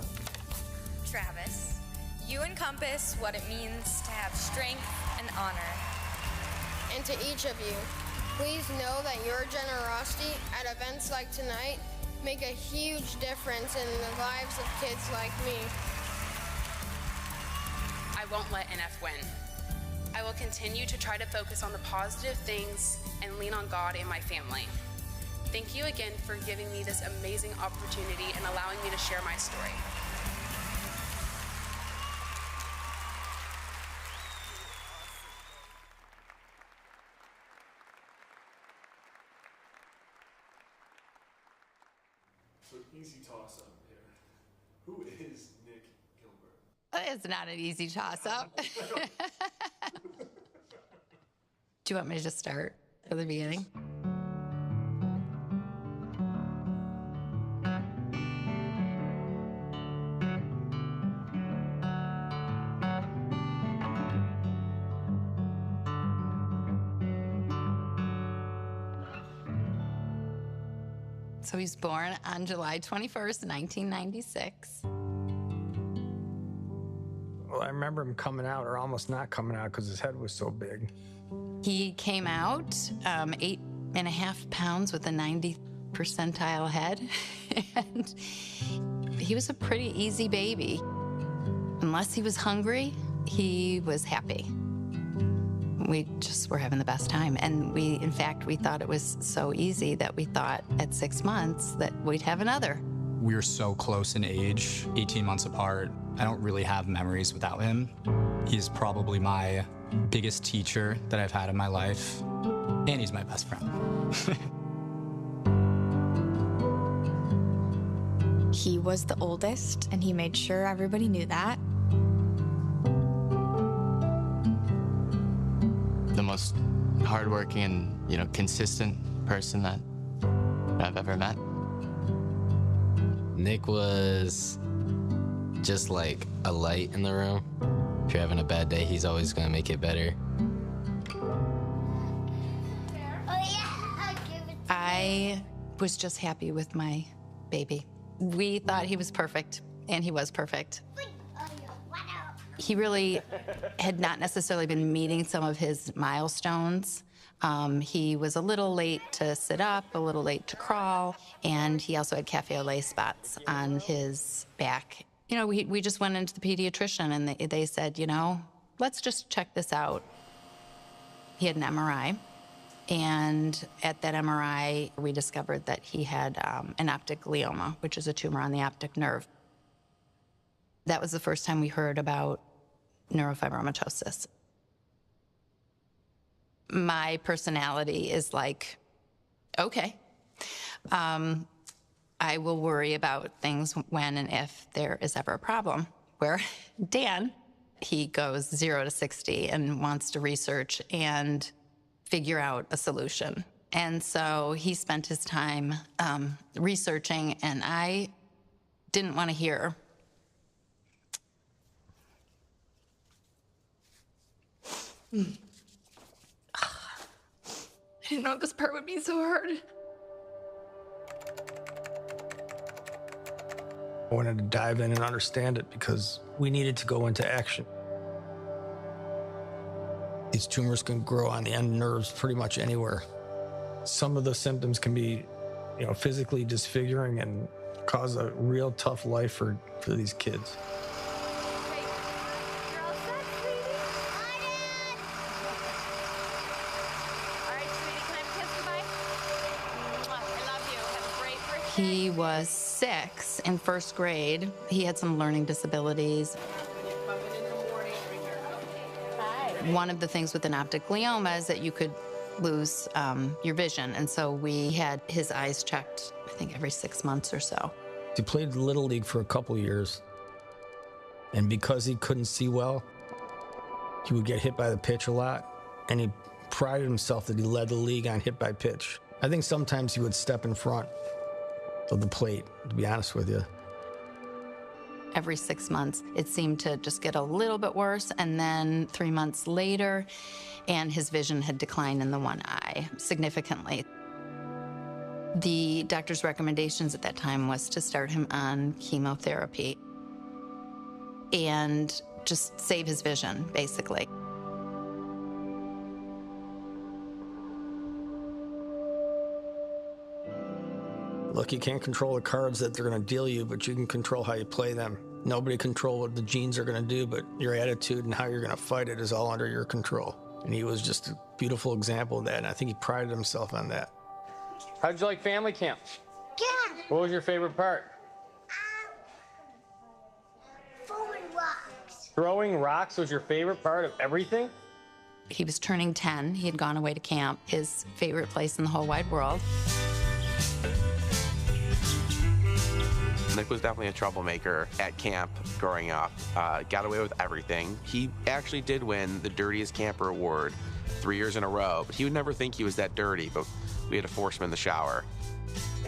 Travis, you encompass what it means to have strength and honor. And to each of you, please know that your generosity at events like tonight make a huge difference in the lives of kids like me. I won't let NF win. I will continue to try to focus on the positive things and lean on God and my family. Thank you again for giving me this amazing opportunity and allowing me to share my story. So easy toss up here. Who is Nick Gilbert? It's not an easy toss-up. Do you want me to just start from the beginning? So he's born on July 21st, 1996. Well, I remember him coming out, or almost not coming out, because his head was so big. He came out 8.5 pounds with a 90th percentile head. And he was a pretty easy baby. Unless he was hungry, he was happy. We just were having the best time. And in fact, we thought it was so easy that we thought at 6 months that we'd have another. We were so close in age, 18 months apart. I don't really have memories without him. He's probably my biggest teacher that I've had in my life, and he's my best friend. He was the oldest, and he made sure everybody knew that. The most hardworking and, consistent person that I've ever met. Nick was just like a light in the room. If you're having a bad day, he's always gonna make it better. I was just happy with my baby. We thought he was perfect, and he was perfect. He really had not necessarily been meeting some of his milestones. He was a little late to sit up, a little late to crawl, and he also had cafe au lait spots on his back. We just went into the pediatrician, and they said, let's just check this out. He had an MRI, and at that MRI, we discovered that he had an optic glioma, which is a tumor on the optic nerve. That was the first time we heard about neurofibromatosis. My personality is like, okay, I will worry about things when and if there is ever a problem. Where Dan, he goes 0 to 60 and wants to research and figure out a solution. And so he spent his time researching, and I didn't want to hear. I didn't know this part would be so hard. I wanted to dive in and understand it because we needed to go into action. These tumors can grow on the end nerves pretty much anywhere. Some of the symptoms can be, physically disfiguring and cause a real tough life for these kids. He was 6 in first grade. He had some learning disabilities. One of the things with an optic glioma is that you could lose your vision. And so we had his eyes checked, I think, every 6 months or so. He played Little League for a couple years. And because he couldn't see well, he would get hit by the pitch a lot. And he prided himself that he led the league on hit by pitch. I think sometimes he would step in front of the plate, to be honest with you. Every 6 months, it seemed to just get a little bit worse, and then 3 months later, and his vision had declined in the one eye significantly. The doctor's recommendations at that time was to start him on chemotherapy and just save his vision, basically. Look, you can't control the cards that they're going to deal you, but you can control how you play them. Nobody control what the genes are going to do, but your attitude and how you're going to fight it is all under your control. And he was just a beautiful example of that, and I think he prided himself on that. How'd you like family camp? Good. What was your favorite part? Throwing rocks. Throwing rocks was your favorite part of everything? He was turning 10. He had gone away to camp, his favorite place in the whole wide world. Nick was definitely a troublemaker at camp growing up. Got away with everything. He actually did win the Dirtiest Camper Award 3 years in a row, but he would never think he was that dirty, but we had to force him in the shower.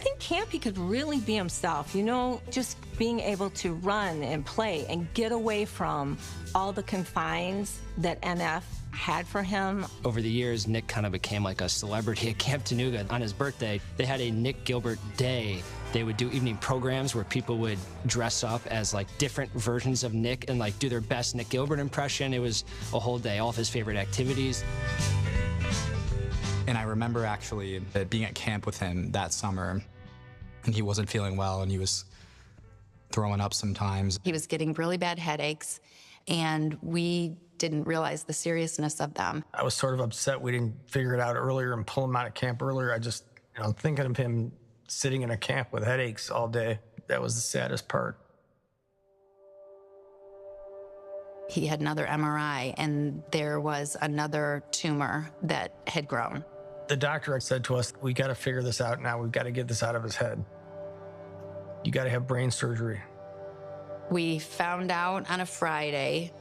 think camp he could really be himself, you know, just being able to run and play and get away from all the confines that NF had for him. Over the years, Nick kind of became like a celebrity at Camp Tanuga. On his birthday, they had a Nick Gilbert Day. They would do evening programs where people would dress up as like different versions of Nick and like do their best Nick Gilbert impression. It was a whole day, all of his favorite activities. And I remember actually being at camp with him that summer, and he wasn't feeling well, and he was throwing up sometimes. He was getting really bad headaches, and we didn't realize the seriousness of them. I was sort of upset we didn't figure it out earlier and pull him out of camp earlier. I just, thinking of him sitting in a camp with headaches all day, that was the saddest part. He had another MRI, and there was another tumor that had grown. The doctor said to us, we got to figure this out now. We've got to get this out of his head. You got to have brain surgery. We found out on a Friday,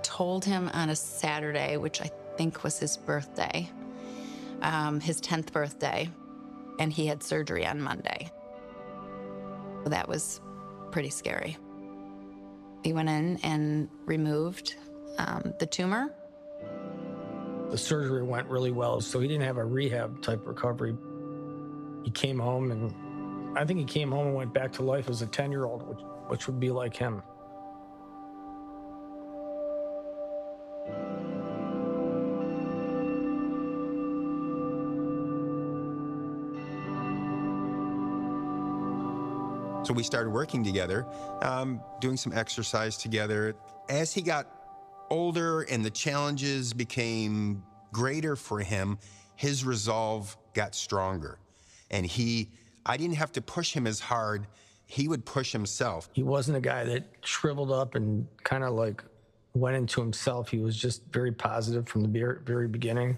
told him on a Saturday, which I think was his birthday, his 10th birthday, and he had surgery on Monday. That was pretty scary. He went in and removed the tumor. The surgery went really well, so he didn't have a rehab type recovery. He came home, and I think he came home and went back to life as a 10-year-old, which would be like him. So we started working together, doing some exercise together. As he got older and the challenges became greater for him, his resolve got stronger. And I didn't have to push him as hard. He would push himself. He wasn't a guy that shriveled up and kind of like went into himself. He was just very positive from the very beginning.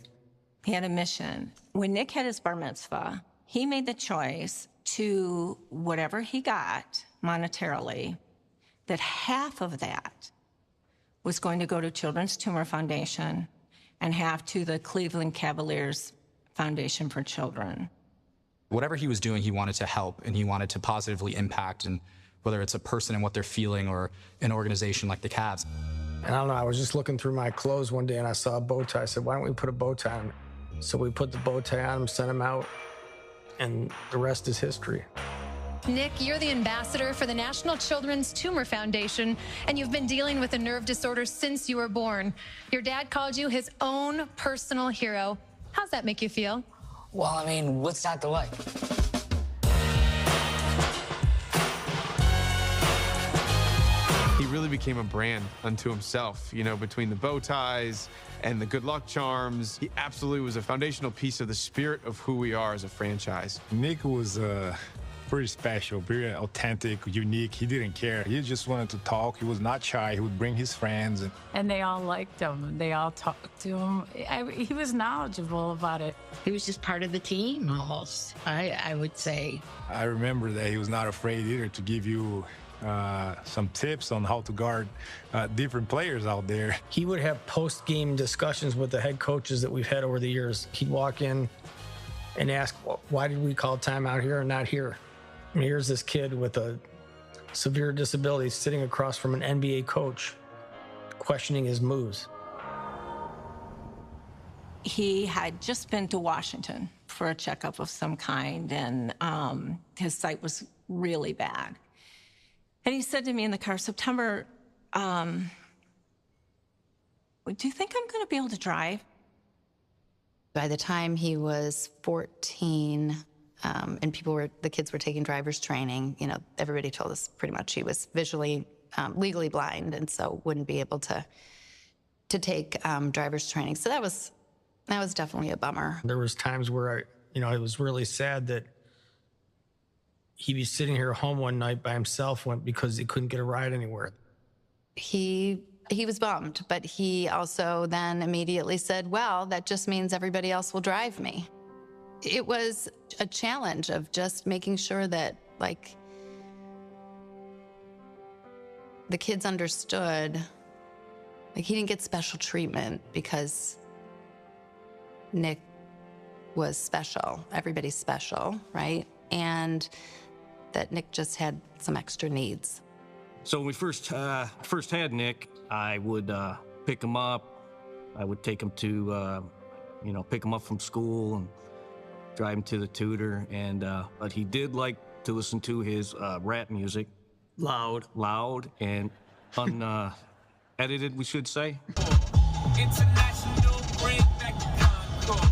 He had a mission. When Nick had his bar mitzvah, he made the choice to whatever he got monetarily, that half of that was going to go to Children's Tumor Foundation and half to the Cleveland Cavaliers Foundation for Children. Whatever he was doing, he wanted to help, and he wanted to positively impact, and whether it's a person and what they're feeling or an organization like the Cavs. And I don't know, I was just looking through my clothes one day and I saw a bow tie. I said, why don't we put a bow tie on? So we put the bow tie on him, sent him out, and the rest is history. Nick, you're the ambassador for the National Children's Tumor Foundation, and you've been dealing with a nerve disorder since you were born. Your dad called you his own personal hero. How's that make you feel? Well, I mean, what's not to like? He really became a brand unto himself, between the bow ties and the good luck charms. He absolutely was a foundational piece of the spirit of who we are as a franchise. Nick was pretty special, very authentic, unique. He didn't care. He just wanted to talk. He was not shy. He would bring his friends. And they all liked him. They all talked to him. He was knowledgeable about it. He was just part of the team almost, I would say. I remember that he was not afraid either to give you some tips on how to guard different players out there. He would have post-game discussions with the head coaches that we've had over the years. He'd walk in and ask, why did we call timeout here and not here? And here's this kid with a severe disability sitting across from an NBA coach questioning his moves. He had just been to Washington for a checkup of some kind, and his sight was really bad. And he said to me in the car, September, do you think I'm going to be able to drive? By the time he was 14, and the kids were taking driver's training, everybody told us pretty much he was visually, legally blind, and so wouldn't be able to take driver's training. So that was definitely a bummer. There was times where it was really sad that he'd be sitting here home one night by himself because he couldn't get a ride anywhere. He was bummed, but he also then immediately said, well, that just means everybody else will drive me. It was a challenge of just making sure that, the kids understood, he didn't get special treatment because Nick was special. Everybody's special, right? And that Nick just had some extra needs. So when we first had Nick, I would pick him up. I would take him to, pick him up from school and drive him to the tutor. And but he did like to listen to his rap music, loud and unedited, we should say. International, bring back the Concord.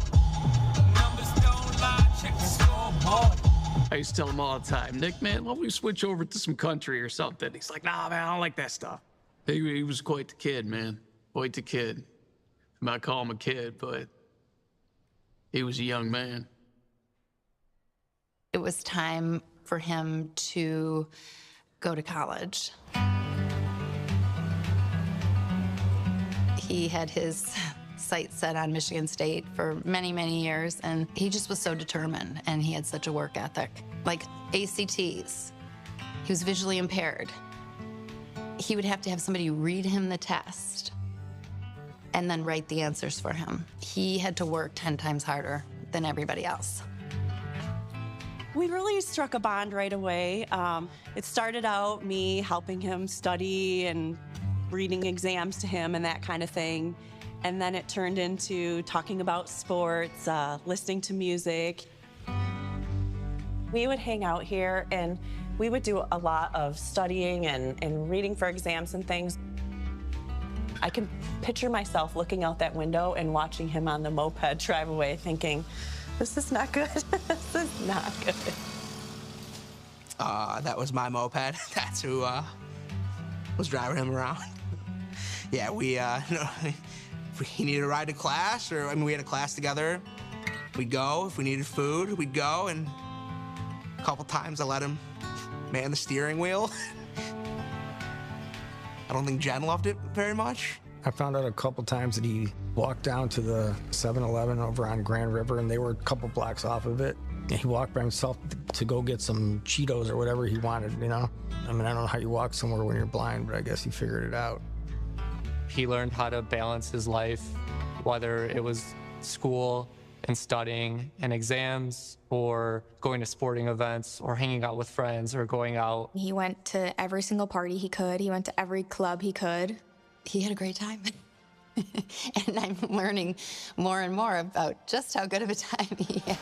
Numbers don't lie, check the scoreboard. I used to tell him all the time, Nick, man, why don't we switch over to some country or something? He's like, nah, man, I don't like that stuff. He was quite the kid, man. Quite the kid. I might call him a kid, but he was a young man. It was time for him to go to college. He had his sights set on Michigan State for many, many years, and he just was so determined, and he had such a work ethic. Like ACTs, he was visually impaired. He would have to have somebody read him the test and then write the answers for him. He had to work 10 times harder than everybody else. We really struck a bond right away. It started out me helping him study and reading exams to him and that kind of thing. And then it turned into talking about sports, listening to music. We would hang out here and we would do a lot of studying and reading for exams and things. I can picture myself looking out that window and watching him on the moped drive away thinking, this is not good. This is not good. That was my moped. That's who was driving him around. Yeah, if he needed a ride to class, or we had a class together, we'd go. If we needed food, we'd go. And a couple times I let him man the steering wheel. I don't think Jen loved it very much. I found out a couple times that he walked down to the 7-Eleven over on Grand River, and they were a couple blocks off of it. And he walked by himself to go get some Cheetos or whatever he wanted, I mean, I don't know how you walk somewhere when you're blind, but I guess he figured it out. He learned how to balance his life, whether it was school and studying and exams, or going to sporting events, or hanging out with friends, or going out. He went to every single party he could. He went to every club he could. He had a great time. And I'm learning more and more about just how good of a time he had.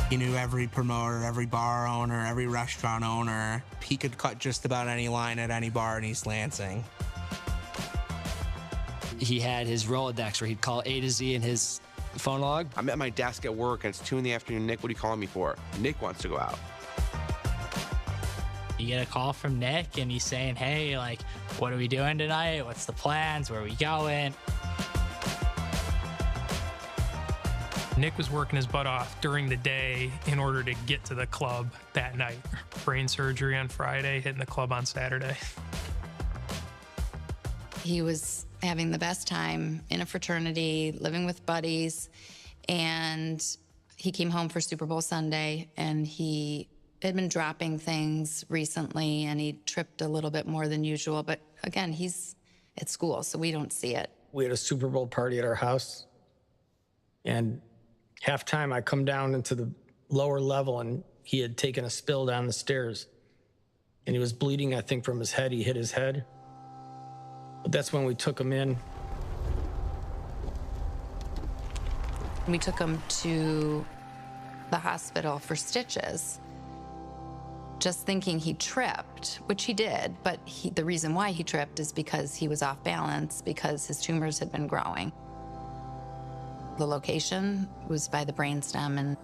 He knew every promoter, every bar owner, every restaurant owner. He could cut just about any line at any bar in East Lansing. He had his Rolodex where he'd call A to Z in his phone log. I'm at my desk at work and it's 2 PM. Nick, what are you calling me for? Nick wants to go out. You get a call from Nick and he's saying, hey, like, what are we doing tonight? What's the plans? Where are we going? Nick was working his butt off during the day in order to get to the club that night. Brain surgery on Friday, hitting the club on Saturday. He was having the best time in a fraternity, living with buddies, and he came home for Super Bowl Sunday, and he had been dropping things recently, and he tripped a little bit more than usual. But again, he's at school, so we don't see it. We had a Super Bowl party at our house, and halftime I come down into the lower level, and he had taken a spill down the stairs, and he was bleeding, I think, from his head. He hit his head. But that's when we took him in. We took him to the hospital for stitches, just thinking he tripped, which he did, but the reason why he tripped is because he was off balance, because his tumors had been growing. The location was by the brainstem and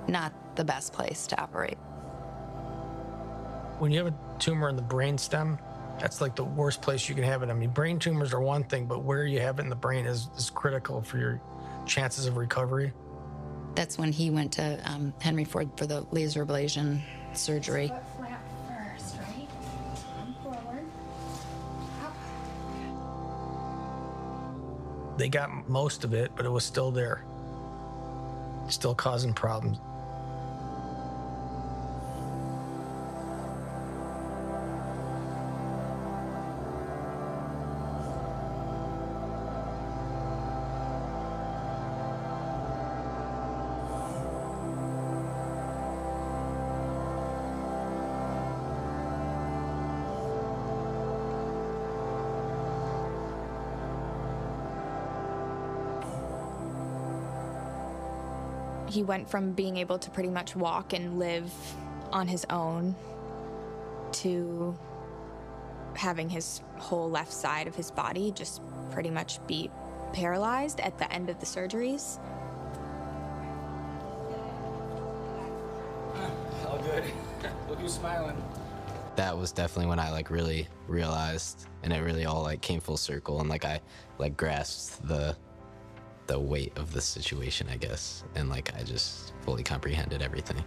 not the best place to operate. When you have a tumor in the brainstem, that's like the worst place you can have it. I mean, brain tumors are one thing, but where you have it in the brain is critical for your chances of recovery. That's when he went to Henry Ford for the laser ablation surgery. Flat first, right? Forward. They got most of it, but it was still there. Still causing problems. He went from being able to pretty much walk and live on his own to having his whole left side of his body just pretty much be paralyzed at the end of the surgeries. All good. Look who's smiling. That was definitely when I like really realized, and it really all like came full circle, and like I like grasped the weight of the situation, I guess, and like I just fully comprehended everything.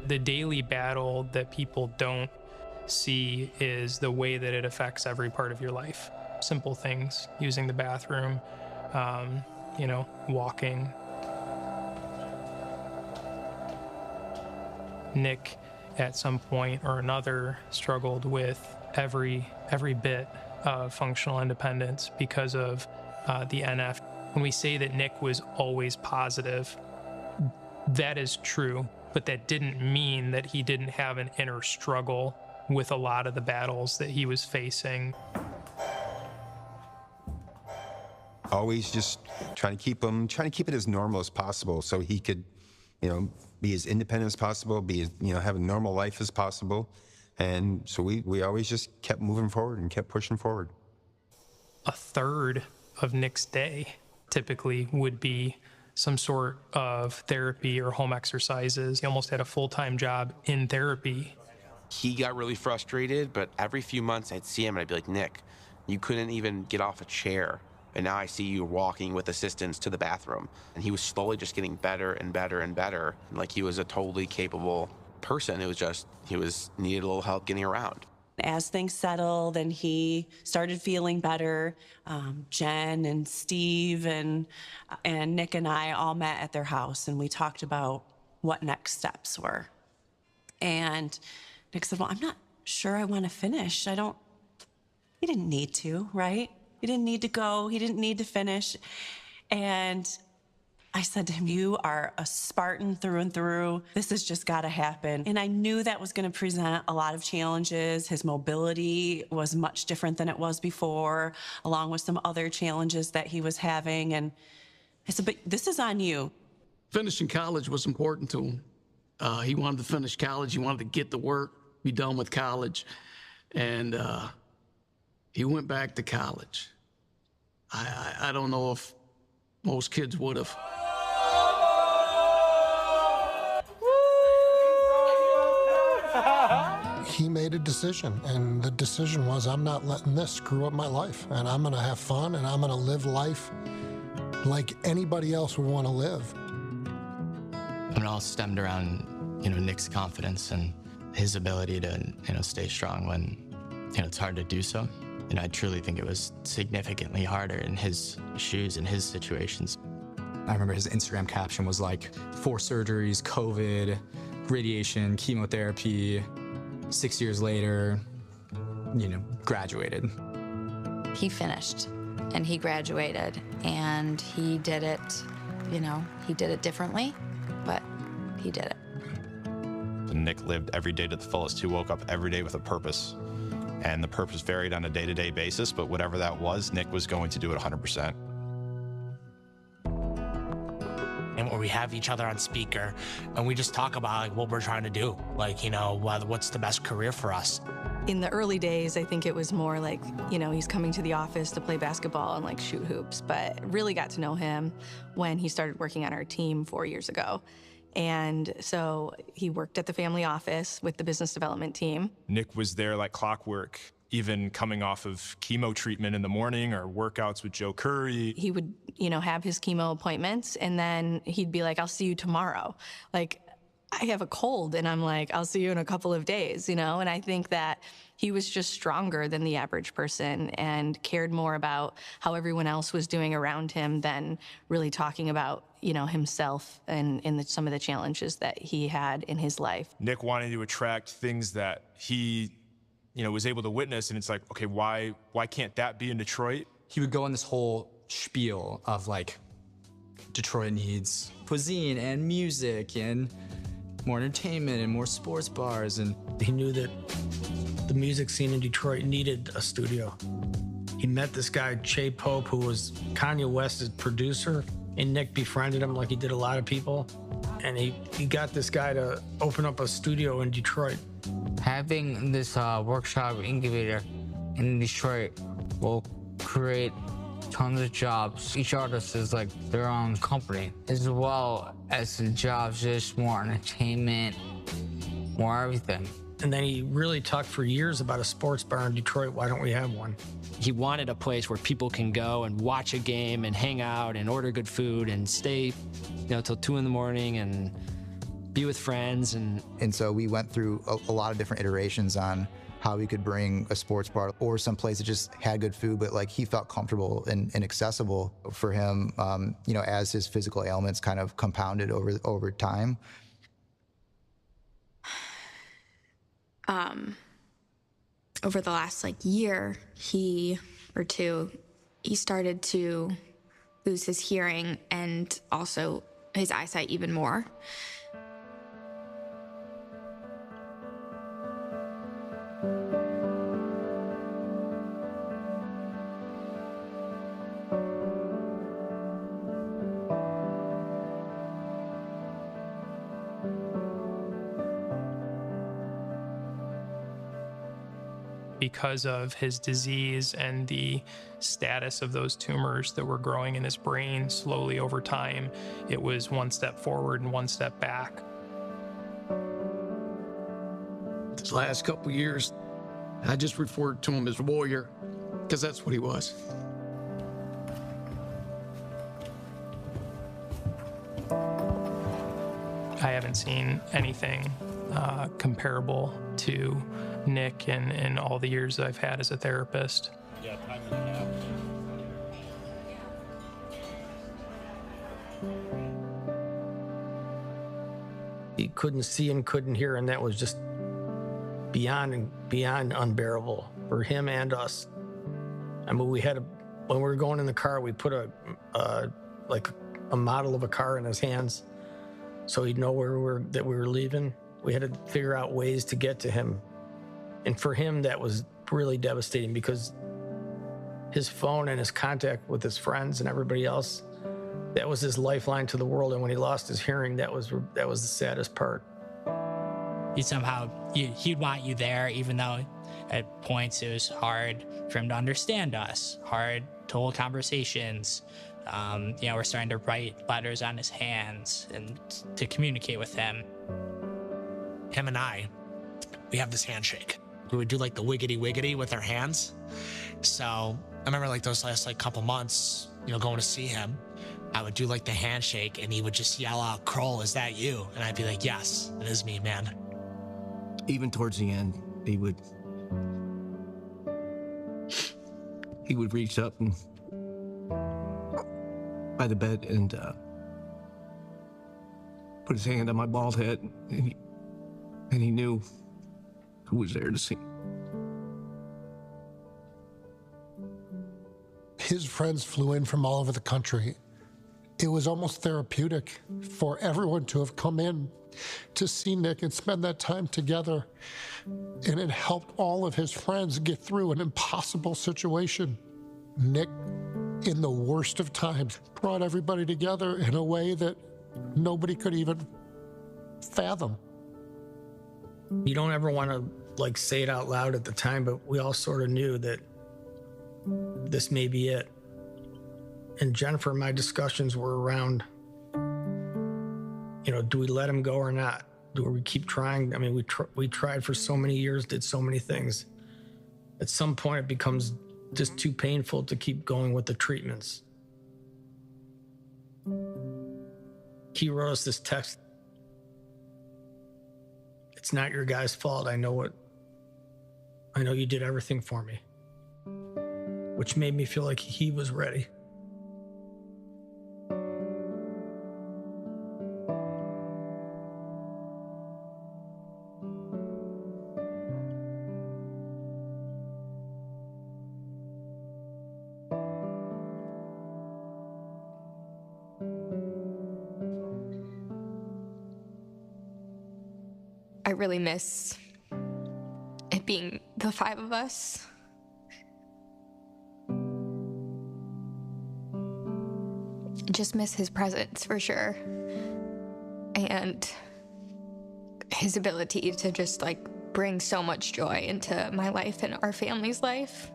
The daily battle that people don't see is the way that it affects every part of your life. Simple things, using the bathroom, you know, walking. Nick, at some point or another, struggled with every bit of functional independence because of the NF. When we say that Nick was always positive, that is true, but that didn't mean that he didn't have an inner struggle with a lot of the battles that he was facing. Always just trying to keep it as normal as possible so he could, you know, be as independent as possible, be as, you know, have a normal life as possible. And so we always just kept moving forward and kept pushing forward. A third of Nick's day typically would be some sort of therapy or home exercises. He almost had a full-time job in therapy. He got really frustrated, but every few months I'd see him and I'd be like, Nick, you couldn't even get off a chair. And now I see you walking with assistance to the bathroom. And he was slowly just getting better and better and better. Like he was a totally capable person. It was just, needed a little help getting around. As things settled and he started feeling better, Jen and Steve and Nick and I all met at their house and we talked about what next steps were. And Nick said, well, I'm not sure I want to finish. He didn't need to, right? He didn't need to go. He didn't need to finish. And I said to him, you are a Spartan through and through. This has just got to happen. And I knew that was going to present a lot of challenges. His mobility was much different than it was before, along with some other challenges that he was having. And I said, but this is on you. Finishing college was important to him. He wanted to finish college. He wanted to get to work, be done with college. And he went back to college. I don't know if most kids would have. He made a decision, and the decision was, I'm not letting this screw up my life, and I'm going to have fun, and I'm going to live life like anybody else would want to live. And it all stemmed around, you know, Nick's confidence and his ability to, you know, stay strong when, you know, it's hard to do so. And I truly think it was significantly harder in his shoes, in his situations. I remember his Instagram caption was like, 4 surgeries, COVID, radiation, chemotherapy, 6 years later, you know, graduated. He finished and he graduated and he did it, you know, he did it differently, but he did it. Nick lived every day to the fullest. He woke up every day with a purpose. And the purpose varied on a day-to-day basis, but whatever that was, Nick was going to do it 100%. And where we have each other on speaker, and we just talk about like what we're trying to do, like, you know, what's the best career for us. In the early days, I think it was more like, you know, he's coming to the office to play basketball and like shoot hoops, but really got to know him when he started working on our team 4 years ago. And so he worked at the family office with the business development team. Nick was there like clockwork, even coming off of chemo treatment in the morning or workouts with Joe Curry. He would, you know, have his chemo appointments and then he'd be like, I'll see you tomorrow. Like, I have a cold, and I'm like, I'll see you in a couple of days, you know? And I think that he was just stronger than the average person and cared more about how everyone else was doing around him than really talking about, you know, himself and some of the challenges that he had in his life. Nick wanted to attract things that he, you know, was able to witness, and it's like, okay, why can't that be in Detroit? He would go on this whole spiel of like, Detroit needs cuisine and music and more entertainment and more sports bars. And he knew that the music scene in Detroit needed a studio. He met this guy, Che Pope, who was Kanye West's producer, and Nick befriended him like he did a lot of people. And he got this guy to open up a studio in Detroit. Having this workshop incubator in Detroit will create tons of jobs. Each artist is like their own company, as well as the jobs, just more entertainment, more everything. And then he really talked for years about a sports bar in Detroit. Why don't we have one? He wanted a place where people can go and watch a game and hang out and order good food and stay, till 2 in the morning and be with friends. And so we went through a lot of different iterations on how we could bring a sports bar or some place that just had good food, but like he felt comfortable and accessible for him, as his physical ailments kind of compounded over time. Over the last year or two, he started to lose his hearing and also his eyesight even more. Because of his disease and the status of those tumors that were growing in his brain slowly over time, it was one step forward and one step back. These last couple years, I just referred to him as warrior, because that's what he was. I haven't seen anything comparable to Nick in all the years that I've had as a therapist. Yeah, time and a half. He couldn't see and couldn't hear, and that was just beyond unbearable for him and us. I mean, when we were going in the car, we put a model of a car in his hands so he'd know that we were leaving. We had to figure out ways to get to him. And for him, that was really devastating because his phone and his contact with his friends and everybody else, that was his lifeline to the world. And when he lost his hearing, that was the saddest part. He'd want you there, even though at points it was hard for him to understand us, hard to hold conversations. We're starting to write letters on his hands and to communicate with him. Him and I, we have this handshake. We would do the wiggity wiggity with our hands. So I remember those last couple months, going to see him, I would do the handshake and he would just yell out, "Kroll, is that you?" And I'd be like, "Yes, it is me, man." Even towards the end, he would reach up and by the bed and put his hand on my bald head, and he knew who was there to see. His friends flew in from all over the country. It was almost therapeutic for everyone to have come in to see Nick and spend that time together. And it helped all of his friends get through an impossible situation. Nick, in the worst of times, brought everybody together in a way that nobody could even fathom. You don't ever want to say it out loud at the time, but we all sort of knew that this may be it. And Jennifer, my discussions were around, do we let him go or not? Do we keep trying? I mean, we tried for so many years, did so many things. At some point, it becomes just too painful to keep going with the treatments. He wrote us this text. "It's not your guy's fault. I know you did everything for me," which made me feel like he was ready. really miss it being the 5 of us. Just miss his presence for sure. And his ability to just like bring so much joy into my life and our family's life.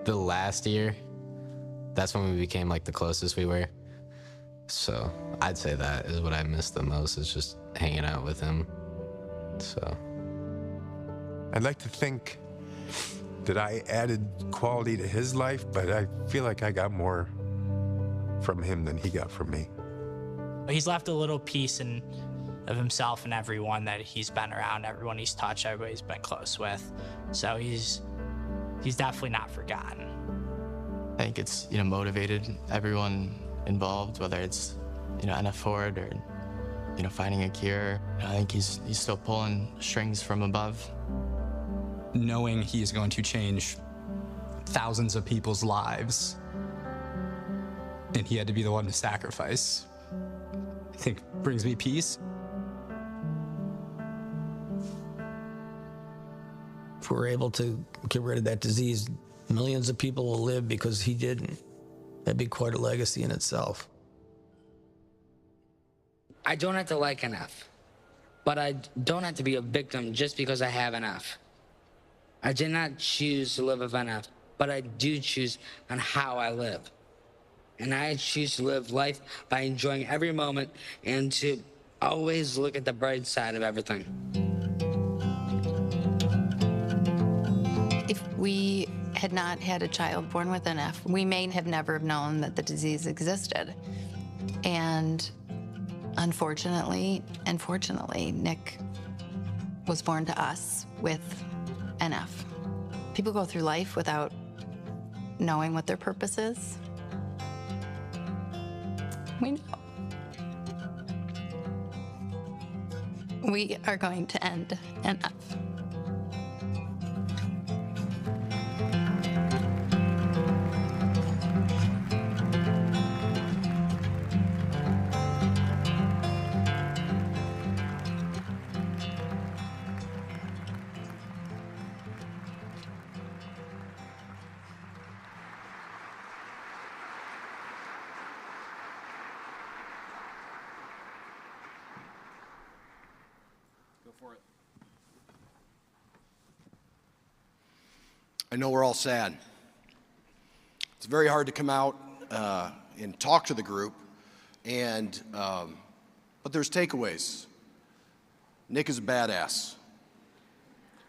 The last year, that's when we became like the closest we were. So I'd say that is what I miss the most, is just hanging out with him. So I'd like to think that I added quality to his life, but I feel like I got more from him than he got from me. He's left a little piece of himself in everyone that he's been around, everyone he's touched, everybody he's been close with. So he's definitely not forgotten. I think it's, motivated everyone involved, whether it's, NF Ford or, finding a cure. I think he's still pulling strings from above. knowing he is going to change thousands of people's lives, and he had to be the one to sacrifice, I think brings me peace. If we're able to get rid of that disease, millions of people will live because he didn't. That'd be quite a legacy in itself. I don't have to like NF, but I don't have to be a victim just because I have NF. I did not choose to live with NF, but I do choose on how I live. And I choose to live life by enjoying every moment and to always look at the bright side of everything. If we had not had a child born with NF, we may have never known that the disease existed. And unfortunately and fortunately, Nick was born to us with NF. People go through life without knowing what their purpose is. We know. We are going to end NF. I know we're all sad. It's very hard to come out and talk to the group, but there's takeaways. Nick is a badass.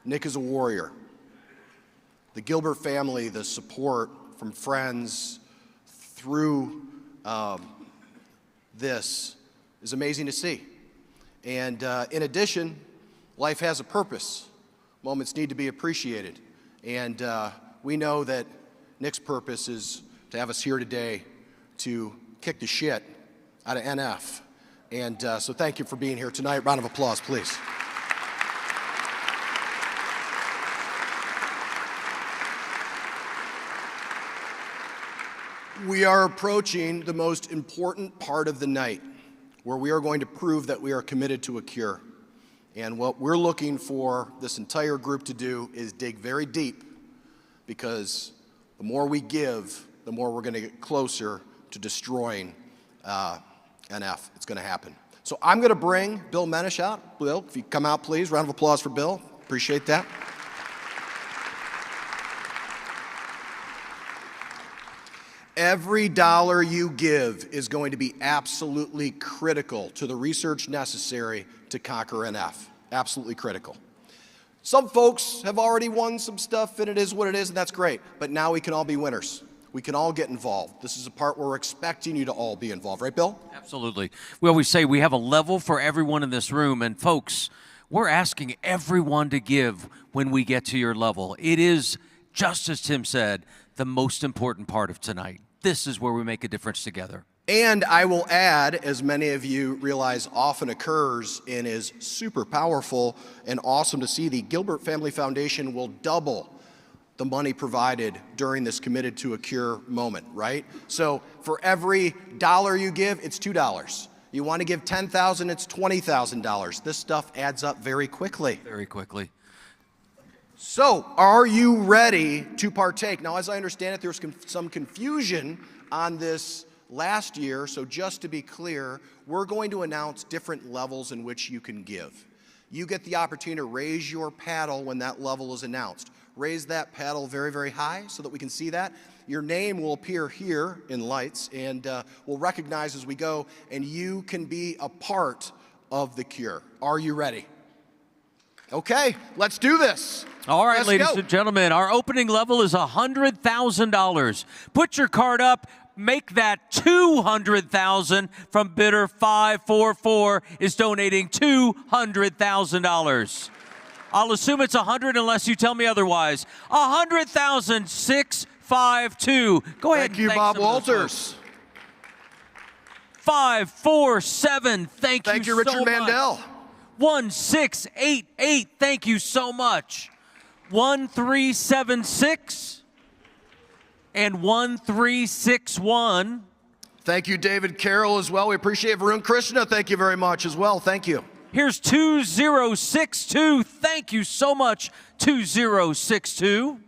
Nick is a warrior. The Gilbert family, the support from friends through this is amazing to see. And in addition, life has a purpose. Moments need to be appreciated. And we know that Nick's purpose is to have us here today to kick the shit out of NF. And so thank you for being here tonight. Round of applause, please. We are approaching the most important part of the night, where we are going to prove that we are committed to a cure. And what we're looking for this entire group to do is dig very deep, because the more we give, the more we're going to get closer to destroying NF. It's going to happen. So I'm going to bring Bill Menish out. Bill, if you come out, please. Round of applause for Bill. Appreciate that. Every dollar you give is going to be absolutely critical to the research necessary to conquer NF. Absolutely critical. Some folks have already won some stuff, and it is what it is, and that's great. But now we can all be winners. We can all get involved. This is a part where we're expecting you to all be involved. Right, Bill? Absolutely. We always say we have a level for everyone in this room, and folks, we're asking everyone to give when we get to your level. It is, just as Tim said, the most important part of tonight. This is where we make a difference together. And I will add, as many of you realize often occurs and is super powerful and awesome to see, the Gilbert Family Foundation will double the money provided during this Committed to a Cure moment, right? So for every dollar you give, it's $2. You want to give $10,000, it's $20,000. This stuff adds up very quickly. Very quickly. So, are you ready to partake? Now, as I understand it, there was some confusion on this last year, so just to be clear, we're going to announce different levels in which you can give. You get the opportunity to raise your paddle when that level is announced. Raise that paddle very, very high so that we can see that. Your name will appear here in lights, and we'll recognize as we go, and you can be a part of the cure. Are you ready? Okay, let's do this. All right, let's ladies go. and gentlemen, our opening level is $100,000. Put your card up. Make that $200,000 from bidder 544 is donating $200,000. I'll assume it's 100 unless you tell me otherwise. 100,652. Go ahead. Thank you, Bob Walters. 547. Thank you, Richard so Mandel. Much. 1688. Thank you so much. 1376 and 1361. Thank you, David Carroll, as well. We appreciate Varun Krishna. Thank you very much as well. Thank you. Here's 2062. Thank you so much, 2062.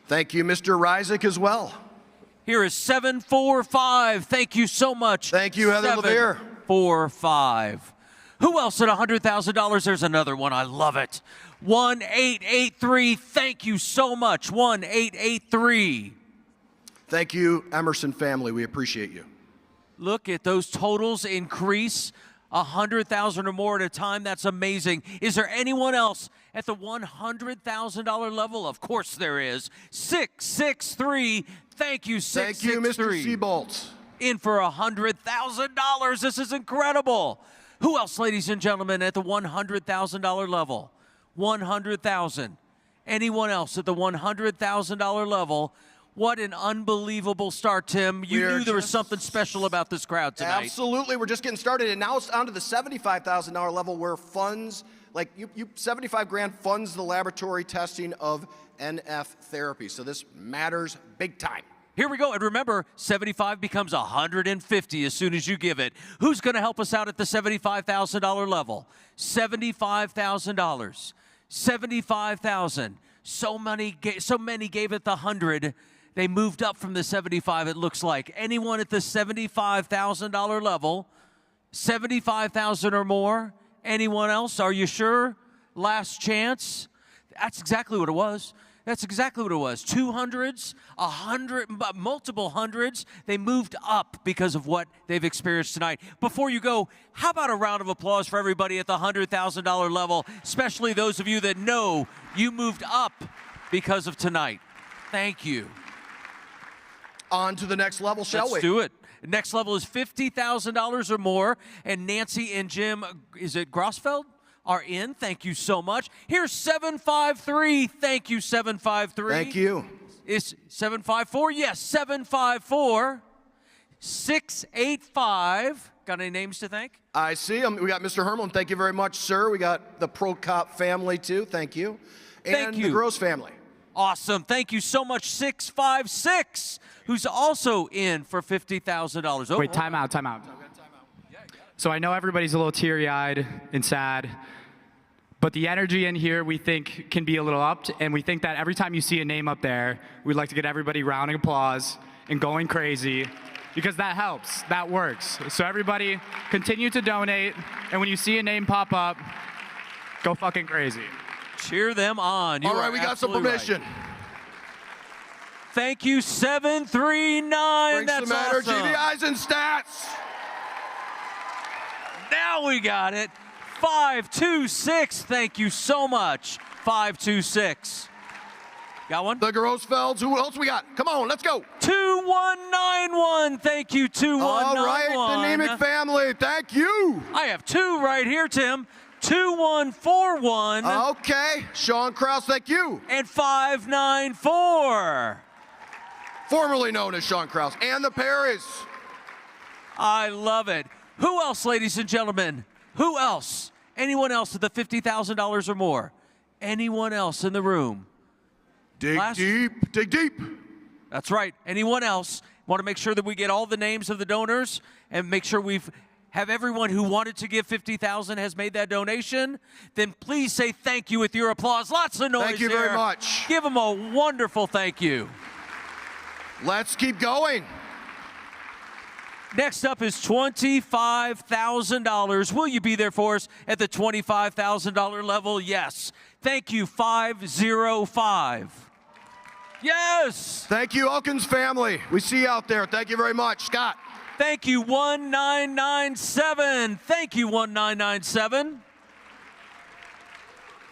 Thank you, Mr. Ryzik, as well. Here is 745. Thank you so much. Thank you, Heather Levere. 745. Who else at $100,000? There's another one. I love it. 1883. Thank you so much. 1883. Thank you, Emerson family. We appreciate you. Look at those totals increase. 100,000 or more at a time. That's amazing. Is there anyone else at the $100,000 level? Of course there is. 663. Thank you, 663. Thank you, Mr. Seabolt. In for $100,000. This is incredible. Who else, ladies and gentlemen, at the $100,000 level? 100,000. Anyone else at the $100,000 level? What an unbelievable start, Tim. You knew there was something special about this crowd tonight. Absolutely. We're just getting started. And now it's on to the $75,000 level where funds, like 75 grand funds the laboratory testing of NF therapy. So this matters big time. Here we go. And remember, 75 becomes 150 as soon as you give it. Who's going to help us out at the $75,000 level? $75,000. 75,000. So many gave it the 100. They moved up from the 75, it looks like. Anyone at the $75,000 level? 75,000 or more? Anyone else? Are you sure? Last chance? That's exactly what it was. That's exactly what it was. 200s, 100, multiple hundreds. They moved up because of what they've experienced tonight. Before you go, how about a round of applause for everybody at the $100,000 level, especially those of you that know you moved up because of tonight. Thank you. On to the next level, shall we? Let's do it. Next level is $50,000 or more, and Nancy and Jim, is it Grossfeld, are in. Thank you so much. Here's 753. Thank you, 753. Thank you. Is 754? Yes, 754. 685. Got any names to thank? I see them. We got Mr. Herman. Thank you very much, sir. We got the Pro Cop family, too. Thank you. And the Gross family. Awesome. Thank you so much, 656, who's also in for $50,000. Oh, wait, time out. So I know everybody's a little teary-eyed and sad, but the energy in here we think can be a little upped, and we think that every time you see a name up there, we'd like to get everybody rounding applause and going crazy, because that helps, that works. So everybody continue to donate, and when you see a name pop up, go fucking crazy. Cheer them on. All right, we got some permission. Right. Thank you, 739. Bring That's some energy, awesome. the Eisenstats. Now we got it. 526. Thank you so much. 526. Got one? The Grossfelds. Who else we got? Come on, let's go. 2191. Thank you, 2191. All right, the Nemec family. Thank you. I have two right here, Tim. 2141. Okay. Sean Krause, thank you. And 594. Formerly known as Sean Krause. And the Perrys. I love it. Who else, ladies and gentlemen? Who else? Anyone else at the $50,000 or more? Anyone else in the room? Dig deep. Dig deep. That's right. Anyone else? Want to make sure that we get all the names of the donors and make sure we've Have everyone who wanted to give $50,000 has made that donation? Then please say thank you with your applause. Lots of noise. Thank you very much. Give them a wonderful thank you. Let's keep going. Next up is $25,000. Will you be there for us at the $25,000 level? Yes. Thank you, 505. Yes. Thank you, Elkins family. We see you out there. Thank you very much. Scott. Thank you, 1997. Thank you, 1997.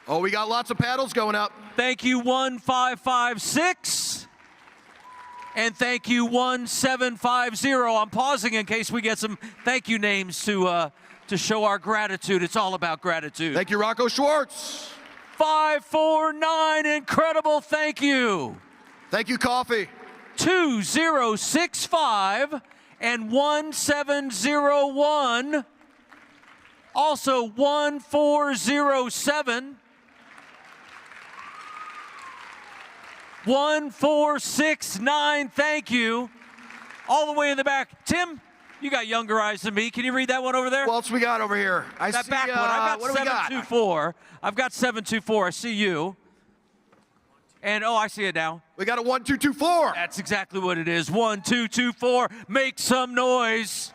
Oh, we got lots of paddles going up. Thank you, 1556. And thank you, 1750. I'm pausing in case we get some thank you names to show our gratitude. It's all about gratitude. Thank you, Rocco Schwartz. 549, incredible thank you. Thank you, Coffee. 2065 and 1701. Also 1407. 1469, thank you. All the way in the back. Tim, you got younger eyes than me. Can you read that one over there? What else we got over here? That back one. I've got 724. I've got 724. I see you. And, oh, I see it now. We got a 1224. That's exactly what it is. 1224. Make some noise.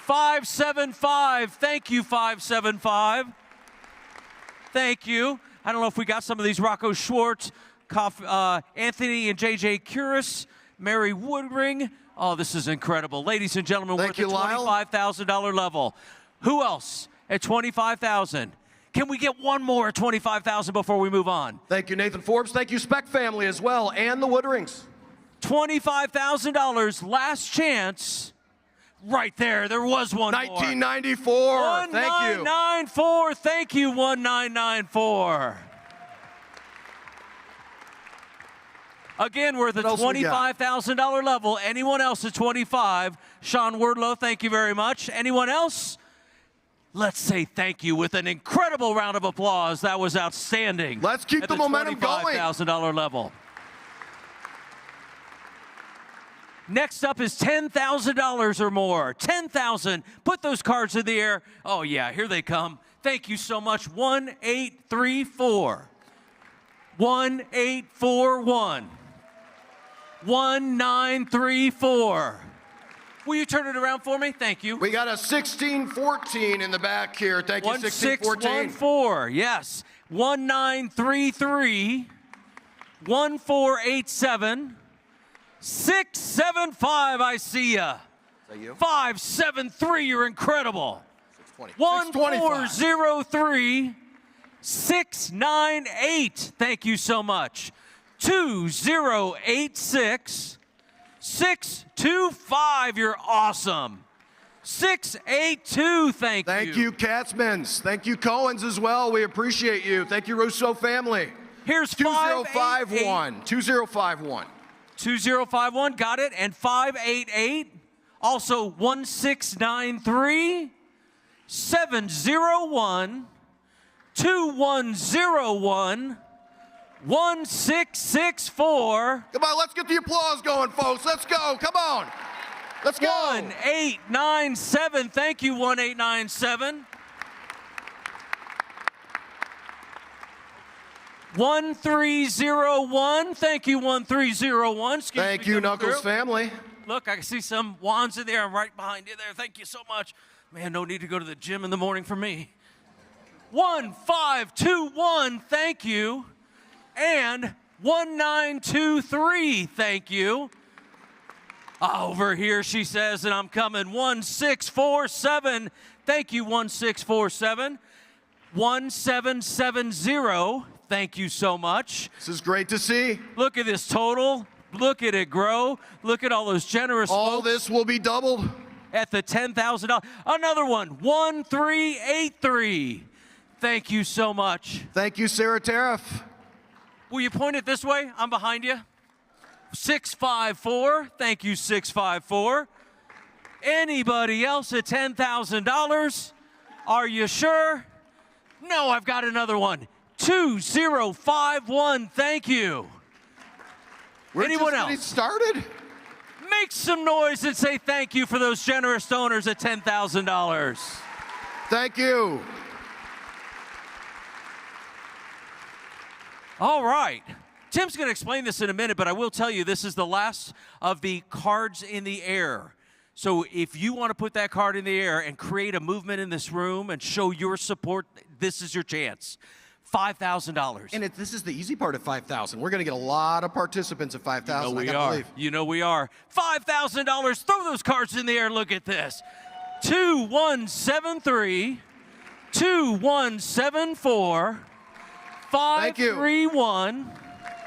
575. Thank you, 575. Thank you. I don't know if we got some of these. Rocco Schwartz, Anthony and JJ Curis, Mary Woodring. Oh, this is incredible. Ladies and gentlemen, we're at the $25,000 level. Who else at $25,000? Can we get one more at $25,000 before we move on? Thank you, Nathan Forbes. Thank you, Speck family as well, and the Woodrings. $25,000, last chance. Right there, there was one 1994. More. Thank you. 1994. Thank you, 1994. Again, we're at the $25,000 level. Anyone else at 25? Sean Wardlow, thank you very much. Anyone else? Let's say thank you with an incredible round of applause. That was outstanding. Let's keep the momentum going. $25,000 level. Next up is $10,000 or more. $10,000. Put those cards in the air. Oh, yeah, here they come. Thank you so much. 1834. 1841. 1934. Will you turn it around for me? Thank you. We got a 1614 in the back here. Thank you, 1614. 1614. Yes. 1933. 1487. 675, I see ya. Is that you? 573, you're incredible. 1403, 698, thank you so much. 2086, 625, you're awesome. 682, thank you. Thank you, Katzmans. Thank you, Cohens as well. We appreciate you. Thank you, Russo family. Here's 2051. 2051. 2051, got it, and 588, also 1693, 701, 2101, 1664. Come on, let's get the applause going, folks. Let's go. Come on. Let's go. 1897, thank you, 1897. 1301, thank you, 1301. Thank you, Knuckles family. Look, I can see some wands in there. I'm right behind you there. Thank you so much. Man, no need to go to the gym in the morning for me. 1521, thank you. And 1923, thank you. Over here, she says, and I'm coming. 1647, thank you, 1647. 1770, thank you so much. This is great to see. Look at this total. Look at it grow. Look at all those generous All folks this will be doubled. at the $10,000. Another one, 1383. Thank you so much. Thank you, Sarah Tariff. Will you point it this way? I'm behind you. 654. Thank you, 654. Anybody else at $10,000? Are you sure? No, I've got another one. 2051. Thank you. We're Anyone just else? started? Make some noise and say thank you for those generous donors at $10,000. Thank you. All right. Tim's going to explain this in a minute, but I will tell you this is the last of the cards in the air. So if you want to put that card in the air and create a movement in this room and show your support, this is your chance. $5,000. And this is the easy part of 5,000. We're going to get a lot of participants at 5,000. You know we are. $5,000. Throw those cards in the air. Look at this. 2173, 2174, 531.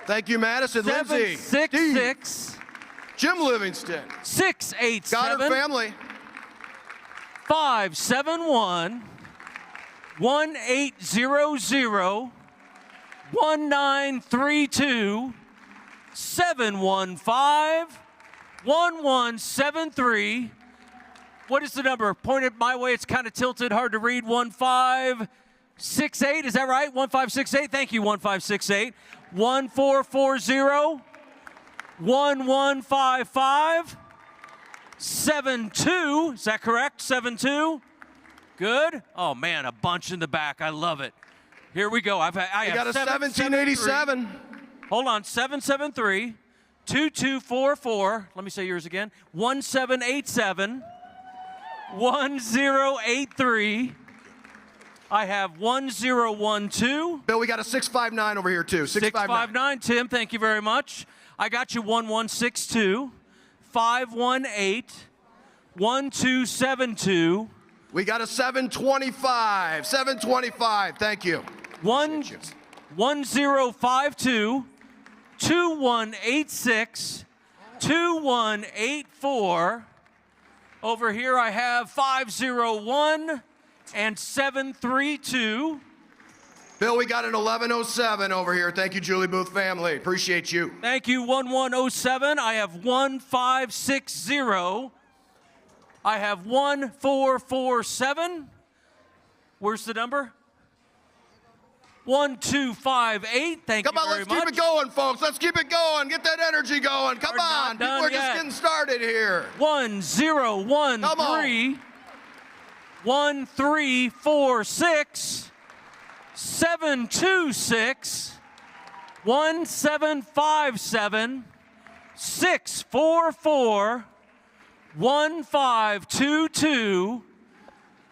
Thank you, Madison. Lindsay. 766. Jim Livingston. 687. Goddard family. 571. 1800. 1932. 715. 1173. What is the number? Point it my way. It's kind of tilted, hard to read. 1568. Is that right? 1568. Thank you, 1568. 1440. 1155. 72. Is that correct? 72. Good. Oh man, a bunch in the back. I love it. Here we go. I have got a 1787. Hold on. 773. 2244. Let me say yours again. 1787. 1083. I have 1012. Bill, we got a 659 over here too. 659. Tim, thank you very much. I got you 1162. 518. 1272. We got a 725. 725. Thank you. 1052. 2186. 2184. Over here I have 501 and 732. Bill, we got an 1107 over here. Thank you, Julie Booth family. Appreciate you. Thank you, 1107. I have 1560. I have 1447. Where's the number? 1258. Thank you very much. Come on, let's keep it going, folks. Let's keep it going. Get that energy going. Come on. We're just getting started here. 1013. 1346. 726. 1757. 644. 1522.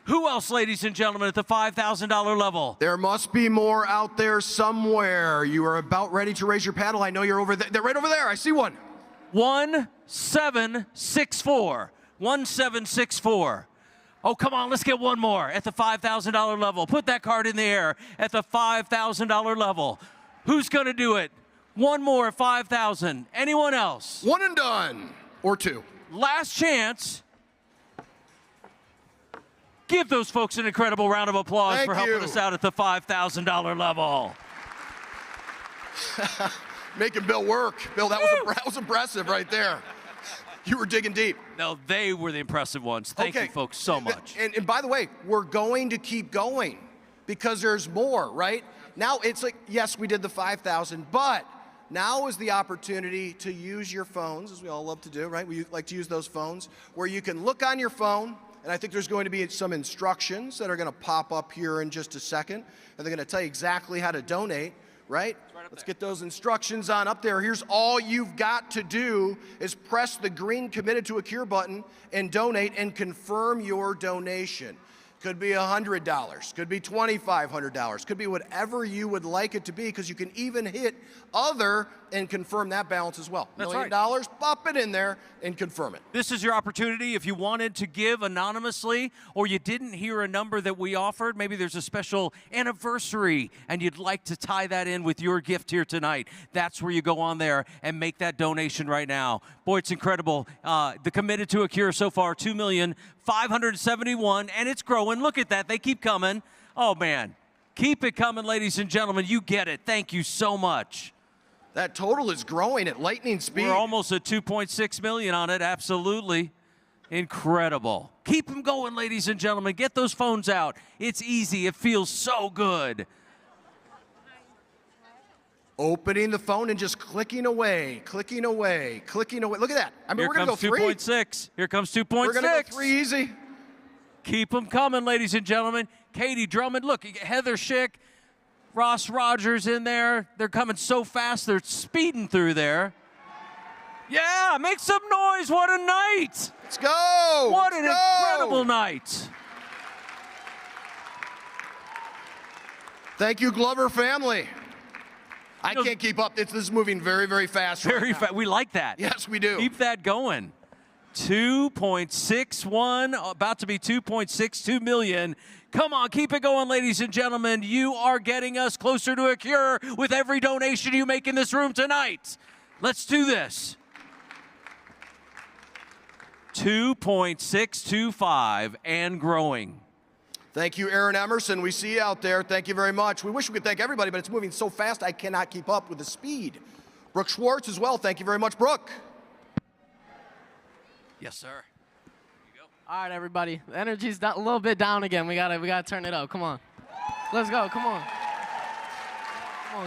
Who else, ladies and gentlemen, at the $5,000 level? There must be more out there somewhere. You are about ready to raise your paddle. I know you're over there. They're right over there. I see one. 1764. 1764. Oh, come on, let's get one more at the $5,000 level. Put that card in the air at the $5,000 level. Who's going to do it? One more at 5,000. Anyone else? One and done. Or two. Last chance. Give those folks an incredible round of applause for helping us out at the $5,000 level. Making Bill work. Bill, that was impressive right there. You were digging deep. No, they were the impressive ones. Thank you, folks, so much. And by the way, we're going to keep going because there's more, right? Now it's like, yes, we did the 5,000, but now is the opportunity to use your phones, as we all love to do, right? We like to use those phones, where you can look on your phone, and I think there's going to be some instructions that are going to pop up here in just a second, and they're going to tell you exactly how to donate, right? Let's get those instructions on up there. Here's all you've got to do is press the green Committed to a Cure button and donate and confirm your donation. Could be $100, could be $2,500, could be whatever you would like it to be, because you can even hit other and confirm that balance as well. That's $1 million, right. pop it in there and confirm it. This is your opportunity if you wanted to give anonymously or you didn't hear a number that we offered. Maybe there's a special anniversary and you'd like to tie that in with your gift here tonight. That's where you go on there and make that donation right now. Boy, it's incredible. The Committed to a Cure so far, 2,571,000, and it's growing. Look at that. They keep coming. Oh, man. Keep it coming, ladies and gentlemen. You get it. Thank you so much. That total is growing at lightning speed. We're almost at 2.6 million on it. Absolutely incredible. Keep them going, ladies and gentlemen. Get those phones out. It's easy. It feels so good. Opening the phone and just clicking away, clicking away, clicking away. Look at that. I mean, we're going to go 3. 2.6. Here comes 2.6. We're going to go 3 easy. Keep them coming, ladies and gentlemen. Katie Drummond, look, Heather Schick, Ross Rogers in there. They're coming so fast, they're speeding through there. Yeah, make some noise. What a night. Let's go. What an incredible night. Thank you, Glover family. I can't keep up. This is moving very, very fast. Very fast. We like that. Yes, we do. Keep that going. 2.61, about to be 2.62 million. Come on, keep it going, ladies and gentlemen. You are getting us closer to a cure with every donation you make in this room tonight. Let's do this. 2.625 and growing. Thank you, Aaron Emerson. We see you out there. Thank you very much. We wish we could thank everybody, but it's moving so fast I cannot keep up with the speed. Brooke Schwartz as well. Thank you very much, Brooke. Yes, sir. All right, everybody. The energy's a little bit down again. We gotta turn it up. Come on. Let's go. Come on.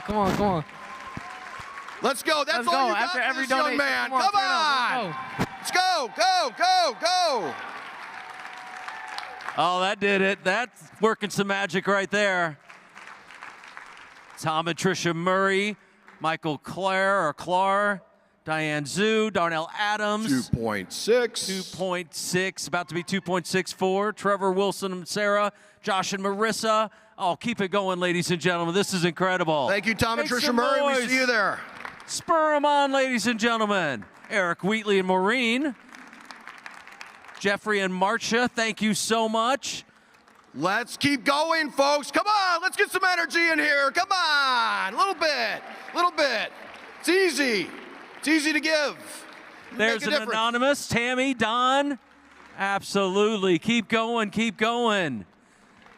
Come on. Let's go. That's Let's all go. you got After for every this young donation. man. Come Come on. on. Let's go. Go. Oh, that did it. That's working some magic right there. Tom and Tricia Murray, Michael Clark, Diane Zhu, Darnell Adams. 2.6, about to be 2.64. Trevor Wilson and Sarah, Josh and Marissa. Oh, keep it going, ladies and gentlemen. This is incredible. Thank you, Tom and Make Tricia some Murray. noise. We see you there. Spur them on, ladies and gentlemen. Eric Wheatley and Maureen. Jeffrey and Marcia, thank you so much. Let's keep going, folks. Come on, let's get some energy in here. Come on, a little bit. It's easy. It's easy to give. There's an anonymous, Tammy, Don. Absolutely, keep going.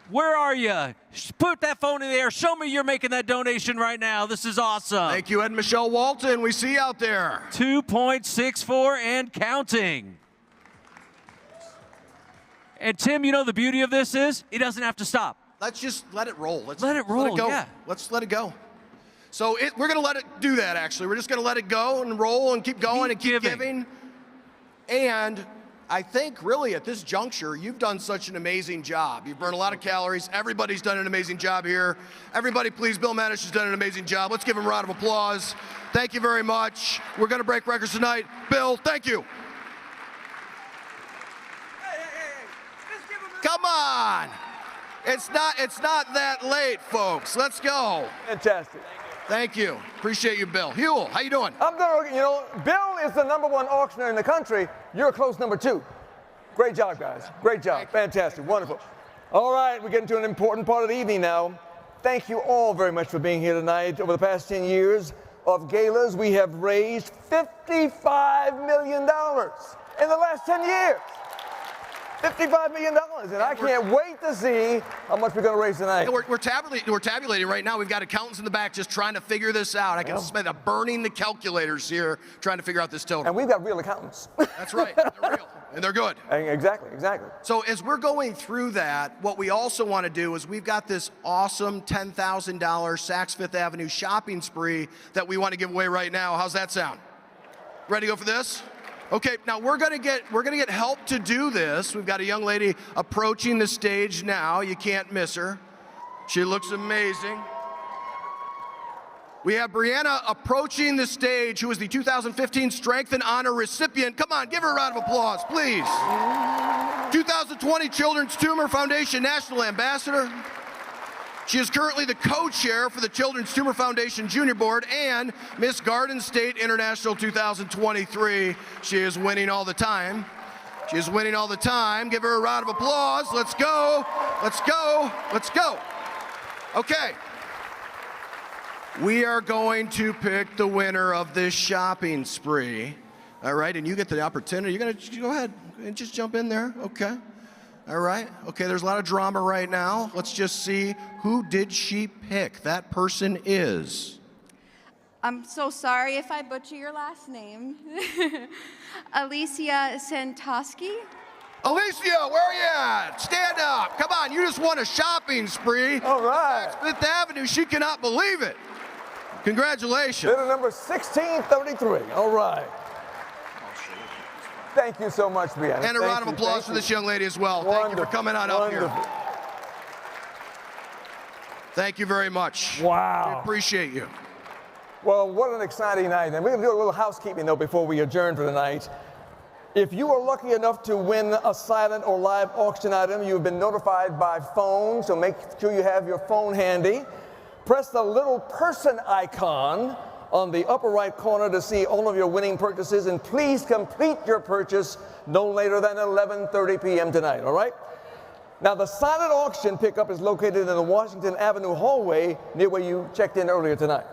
Where are you? Put that phone in the air. Show me you're making that donation right now. This is awesome. Thank you, Ed and Michelle Walton. We see you out there. 2.64 and counting. And Tim, you know the beauty of this is it doesn't have to stop. Let's just let it roll. Let's let it roll, let it go. yeah. Let's let it go. So we're going to let it do that, actually. We're just going to let it go and roll and keep going and keep giving. And I think, really, at this juncture, you've done such an amazing job. You've burned a lot of calories. Everybody's done an amazing job here. Everybody, please, Bill Manish has done an amazing job. Let's give him a round of applause. Thank you very much. We're going to break records tonight. Bill, thank you. Come on. It's not that late, folks. Let's go. Fantastic. Thank you. Appreciate you, Bill. Huel, how you doing? I'm doing, Bill is the #1 auctioneer in the country. You're a close #2. Great job, guys. Great job. Fantastic. Wonderful. All right, we're getting to an important part of the evening now. Thank you all very much for being here tonight. Over the past 10 years of galas, we have raised $55 million in the last 10 years. $55 million, and I can't wait to see how much we're going to raise tonight. We're tabulating right now. We've got accountants in the back just trying to figure this out. I can smell them burning the calculators here, trying to figure out this total. And we've got real accountants. That's right. They're real, and they're good. Exactly. So as we're going through that, what we also want to do is we've got this awesome $10,000 Saks Fifth Avenue shopping spree that we want to give away right now. How's that sound? Ready to go for this? Okay, now we're gonna get help to do this. We've got a young lady approaching the stage now. You can't miss her. She looks amazing. We have Brianna approaching the stage, who is the 2015 Strength and Honor recipient. Come on, give her a round of applause, please. 2020 Children's Tumor Foundation National Ambassador. She is currently the co-chair for the Children's Tumor Foundation Junior Board and Miss Garden State International 2023. She is winning all the time. Give her a round of applause. Let's go. Okay. We are going to pick the winner of this shopping spree. All right, and you get the opportunity. You're going to go ahead and just jump in there. Okay. All right. Okay, there's a lot of drama right now. Let's just see, who did she pick? That person is... I'm so sorry if I butcher your last name. Alicia Santoski. Alicia, where are you at? Stand up. Come on, you just won a shopping spree. All right. Fifth Avenue, she cannot believe it. Congratulations. Bidder number 1633. All right. Thank you so much, Brianna. And a round of applause for this young lady as well. Thank you for coming on up here. Thank you very much. Wow. We appreciate you. Well, what an exciting night. And we're going to do a little housekeeping, though, before we adjourn for the night. If you are lucky enough to win a silent or live auction item, you've been notified by phone, so make sure you have your phone handy. Press the little person icon on the upper right corner to see all of your winning purchases, and please complete your purchase no later than 11:30 p.m. tonight, all right? Now, the silent auction pickup is located in the Washington Avenue hallway near where you checked in earlier tonight.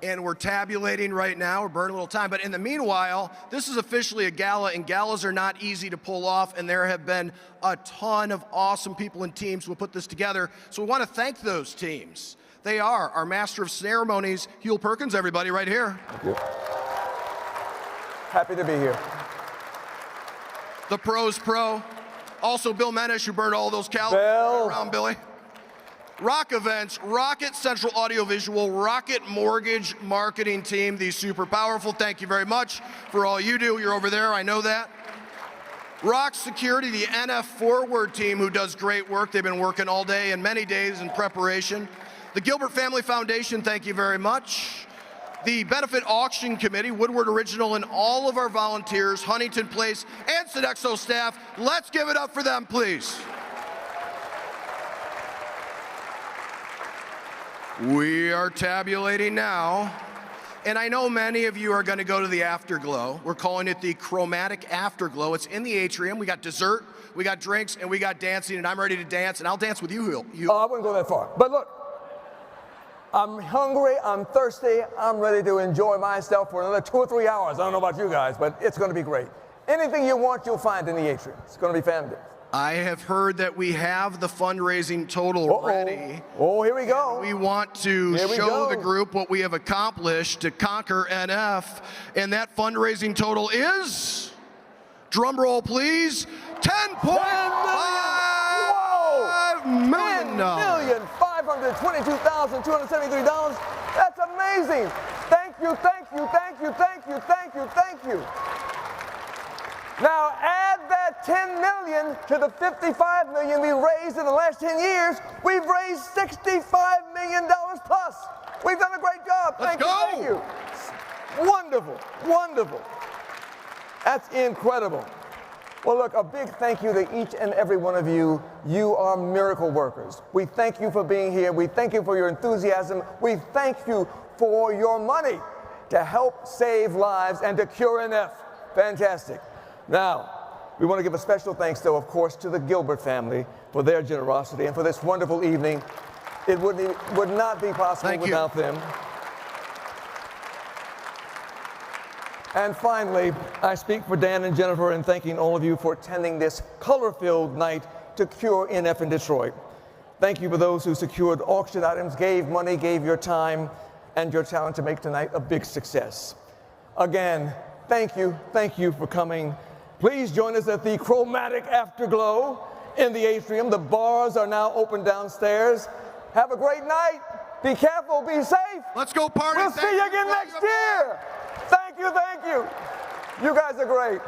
And we're tabulating right now. We're burning a little time. But in the meanwhile, this is officially a gala, and galas are not easy to pull off, and there have been a ton of awesome people and teams who put this together. So we want to thank those teams. They are our Master of Ceremonies, Huel Perkins, everybody, right here. Thank you. Happy to be here. The Pros Pro. Also, Bill Menish, who burned all those calories around Billy. Rock Events, Rocket Central Audiovisual, Rocket Mortgage Marketing Team, the super powerful. Thank you very much for all you do. You're over there, I know that. Rock Security, the NF Forward team, who does great work. They've been working all day and many days in preparation. The Gilbert Family Foundation, thank you very much. The beNeFit Auction Committee, Woodward Original, and all of our volunteers, Huntington Place, and Sodexo staff. Let's give it up for them, please. We are tabulating now. And I know many of you are going to go to the Afterglow. We're calling it the Chromatic Afterglow. It's in the atrium. We got dessert, we got drinks, and we got dancing, and I'm ready to dance, and I'll dance with you. Oh, I wouldn't go that far. But look, I'm hungry, I'm thirsty, I'm ready to enjoy myself for another 2 or 3 hours. I don't know about you guys, but it's going to be great. Anything you want, you'll find in the atrium. It's going to be fabulous. I have heard that we have the fundraising total ready. Oh, here we go. We want to show the group what we have accomplished to conquer NF, and that fundraising total is, drum roll please, $10.5 million. $10,522,273. That's amazing. Thank you, thank you, thank you, thank you, thank you, thank you. Now add that 10 million to the 55 million we raised in the last 10 years. We've raised $65 million plus. We've done a great job. Thank you, thank you. Wonderful, wonderful. That's incredible. Well, look, a big thank you to each and every one of you. You are miracle workers. We thank you for being here. We thank you for your enthusiasm. We thank you for your money to help save lives and to cure NF. Fantastic. Now, we want to give a special thanks, though, of course, to the Gilbert family for their generosity and for this wonderful evening. It would not be possible without them. And finally, I speak for Dan and Jennifer in thanking all of you for attending this color-filled night to cure NF in Detroit. Thank you for those who secured auction items, gave money, gave your time and your talent to make tonight a big success. Again, thank you for coming. Please join us at the Chromatic Afterglow in the atrium. The bars are now open downstairs. Have a great night. Be careful, be safe. Let's go party. We'll see you again next year. Thank you, thank you. You guys are great.